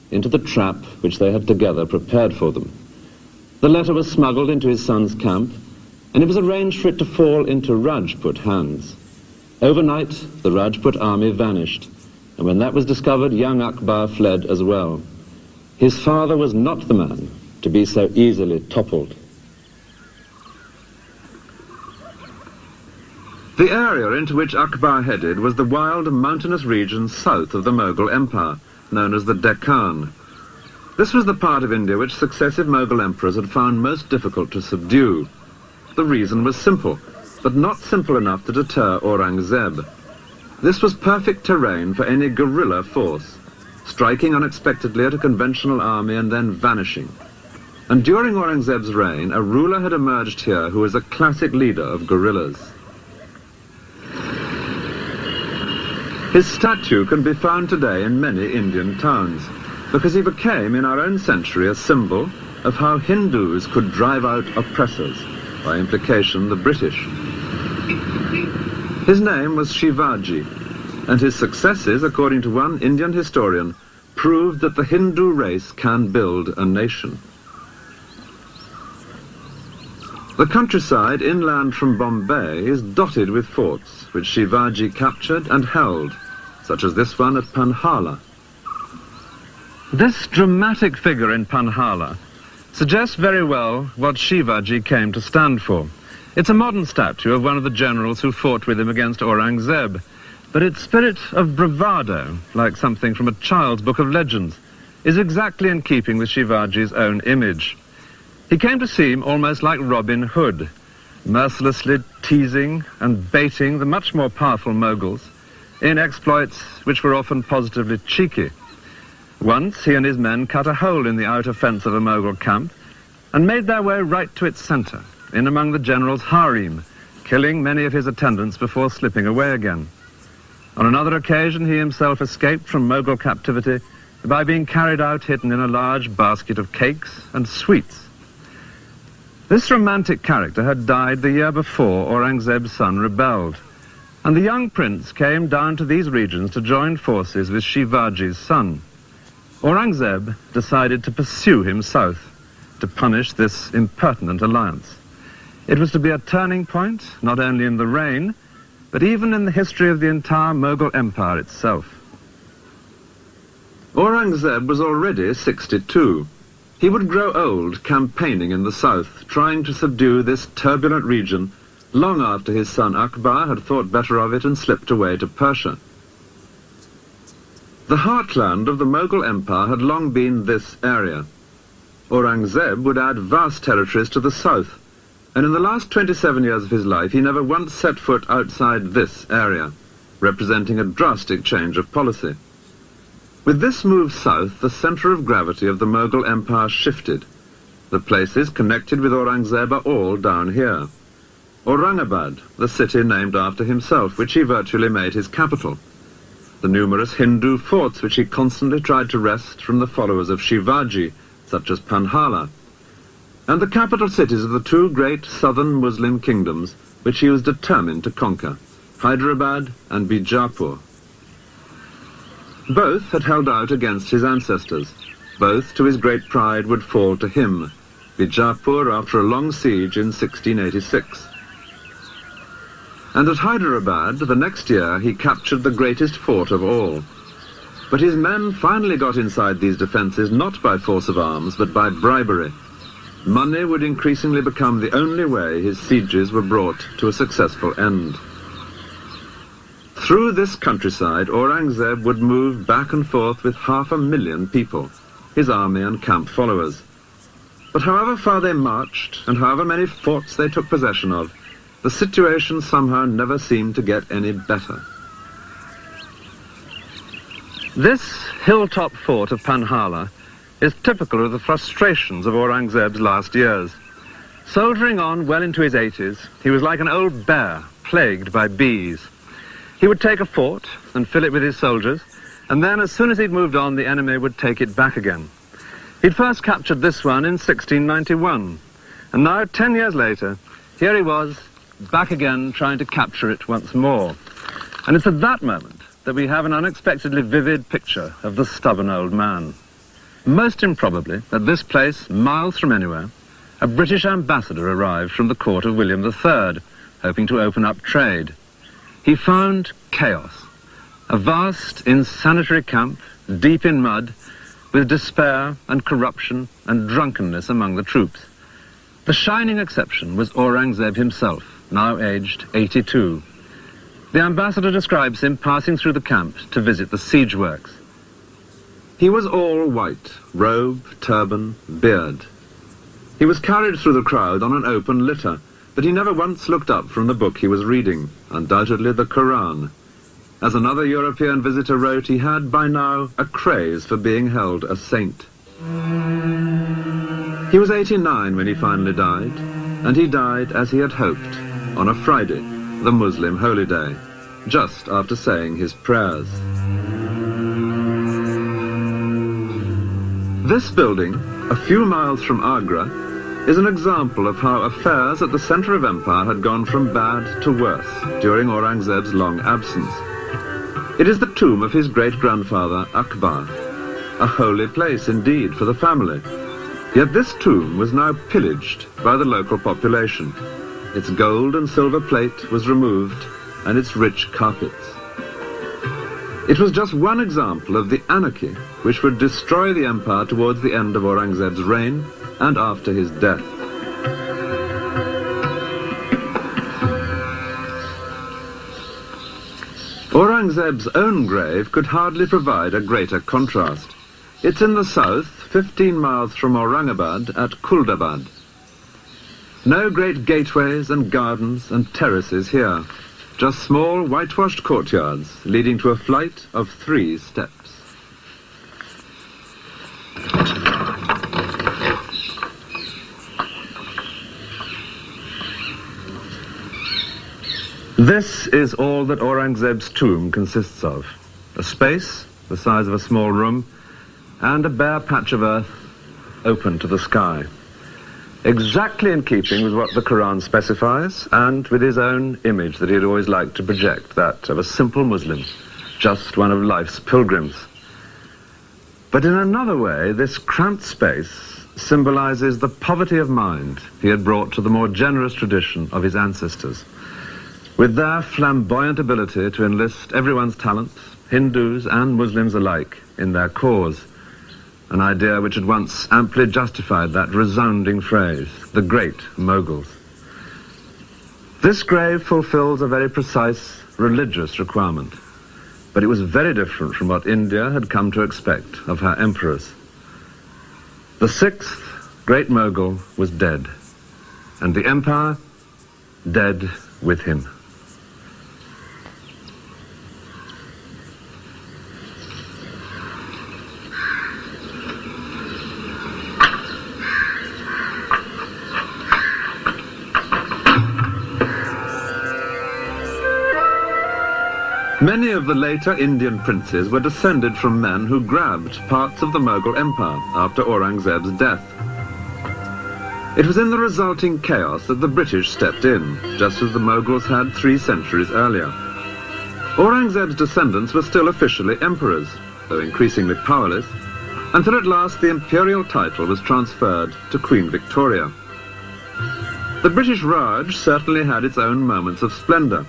into the trap which they had together prepared for them. The letter was smuggled into his son's camp, and it was arranged for it to fall into Rajput hands. Overnight, the Rajput army vanished, and when that was discovered, young Akbar fled as well. His father was not the man to be so easily toppled. The area into which Akbar headed was the wild mountainous region south of the Mughal Empire, known as the Deccan. This was the part of India which successive Mughal emperors had found most difficult to subdue. The reason was simple, but not simple enough to deter Aurangzeb. This was perfect terrain for any guerrilla force, striking unexpectedly at a conventional army and then vanishing. And during Aurangzeb's reign, a ruler had emerged here who was a classic leader of guerrillas. His statue can be found today in many Indian towns, because he became, in our own century, a symbol of how Hindus could drive out oppressors, by implication the British. His name was Shivaji, and his successes, according to one Indian historian, proved that the Hindu race can build a nation. The countryside inland from Bombay is dotted with forts, which Shivaji captured and held, such as this one at Panhala. This dramatic figure in Panhala suggests very well what Shivaji came to stand for. It's a modern statue of one of the generals who fought with him against Aurangzeb, but its spirit of bravado, like something from a child's book of legends, is exactly in keeping with Shivaji's own image. He came to seem almost like Robin Hood, mercilessly teasing and baiting the much more powerful Mughals in exploits which were often positively cheeky. Once he and his men cut a hole in the outer fence of a Mughal camp and made their way right to its centre, in among the general's harem, killing many of his attendants before slipping away again. On another occasion, he himself escaped from Mughal captivity by being carried out hidden in a large basket of cakes and sweets. This romantic character had died the year before Aurangzeb's son rebelled, and the young prince came down to these regions to join forces with Shivaji's son. Aurangzeb decided to pursue him south, to punish this impertinent alliance. It was to be a turning point, not only in the reign, but even in the history of the entire Mughal Empire itself. Aurangzeb was already 62. He would grow old campaigning in the south, trying to subdue this turbulent region long after his son Akbar had thought better of it and slipped away to Persia. The heartland of the Mughal Empire had long been this area. Aurangzeb would add vast territories to the south, and in the last 27 years of his life he never once set foot outside this area, representing a drastic change of policy. With this move south, the centre of gravity of the Mughal Empire shifted. The places connected with Aurangzeb are all down here. Aurangabad, the city named after himself, which he virtually made his capital. The numerous Hindu forts which he constantly tried to wrest from the followers of Shivaji, such as Panhala. And the capital cities of the two great southern Muslim kingdoms which he was determined to conquer, Hyderabad and Bijapur. Both had held out against his ancestors. Both, to his great pride, would fall to him. Bijapur after a long siege in 1686. And at Hyderabad, the next year, he captured the greatest fort of all. But his men finally got inside these defences not by force of arms, but by bribery. Money would increasingly become the only way his sieges were brought to a successful end. Through this countryside, Aurangzeb would move back and forth with 500,000 people, his army and camp followers. But however far they marched, and however many forts they took possession of, the situation somehow never seemed to get any better. This hilltop fort of Panhala is typical of the frustrations of Aurangzeb's last years. Soldiering on well into his 80s, he was like an old bear plagued by bees. He would take a fort and fill it with his soldiers, and then as soon as he'd moved on, the enemy would take it back again. He'd first captured this one in 1691, and now, 10 years later, here he was, back again trying to capture it once more. And it's at that moment that we have an unexpectedly vivid picture of the stubborn old man. Most improbably, at this place, miles from anywhere, a British ambassador arrived from the court of William III, hoping to open up trade. He found chaos, a vast, insanitary camp, deep in mud, with despair and corruption and drunkenness among the troops. The shining exception was Aurangzeb himself, now aged 82. The ambassador describes him passing through the camp to visit the siege works. He was all white, robe, turban, beard. He was carried through the crowd on an open litter, but he never once looked up from the book he was reading, undoubtedly the Quran. As another European visitor wrote, he had by now a craze for being held a saint. He was 89 when he finally died, and he died as he had hoped, on a Friday, the Muslim holy day, just after saying his prayers. This building, a few miles from Agra, is an example of how affairs at the centre of empire had gone from bad to worse during Aurangzeb's long absence. It is the tomb of his great-grandfather Akbar, a holy place indeed for the family. Yet this tomb was now pillaged by the local population. Its gold and silver plate was removed, and its rich carpets. It was just one example of the anarchy which would destroy the empire towards the end of Aurangzeb's reign and after his death. Aurangzeb's own grave could hardly provide a greater contrast. It's in the south, 15 miles from Aurangabad, at Kuldabad. No great gateways and gardens and terraces here, just small whitewashed courtyards leading to a flight of 3 steps. This is all that Aurangzeb's tomb consists of. A space the size of a small room and a bare patch of earth open to the sky. Exactly in keeping with what the Quran specifies and with his own image that he had always liked to project, that of a simple Muslim, just one of life's pilgrims. But in another way, this cramped space symbolizes the poverty of mind he had brought to the more generous tradition of his ancestors. With their flamboyant ability to enlist everyone's talents, Hindus and Muslims alike, in their cause, an idea which had once amply justified that resounding phrase, the Great Moguls. This grave fulfills a very precise religious requirement, but it was very different from what India had come to expect of her emperors. The 6th Great Mogul was dead, and the empire dead with him. Many of the later Indian princes were descended from men who grabbed parts of the Mughal Empire after Aurangzeb's death. It was in the resulting chaos that the British stepped in, just as the Mughals had 3 centuries earlier. Aurangzeb's descendants were still officially emperors, though increasingly powerless, until at last the imperial title was transferred to Queen Victoria. The British Raj certainly had its own moments of splendour,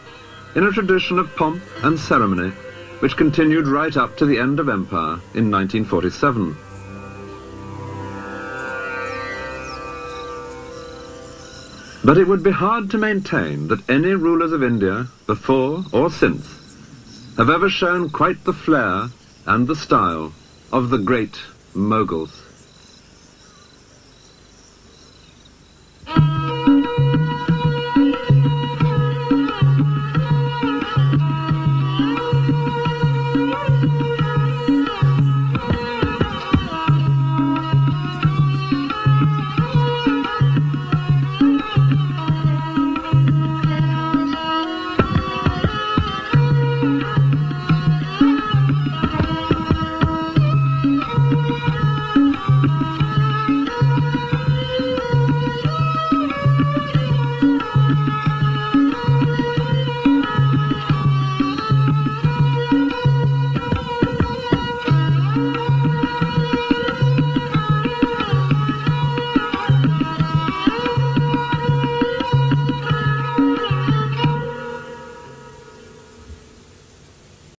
in a tradition of pomp and ceremony which continued right up to the end of empire in 1947. But it would be hard to maintain that any rulers of India, before or since, have ever shown quite the flair and the style of the great Mughals.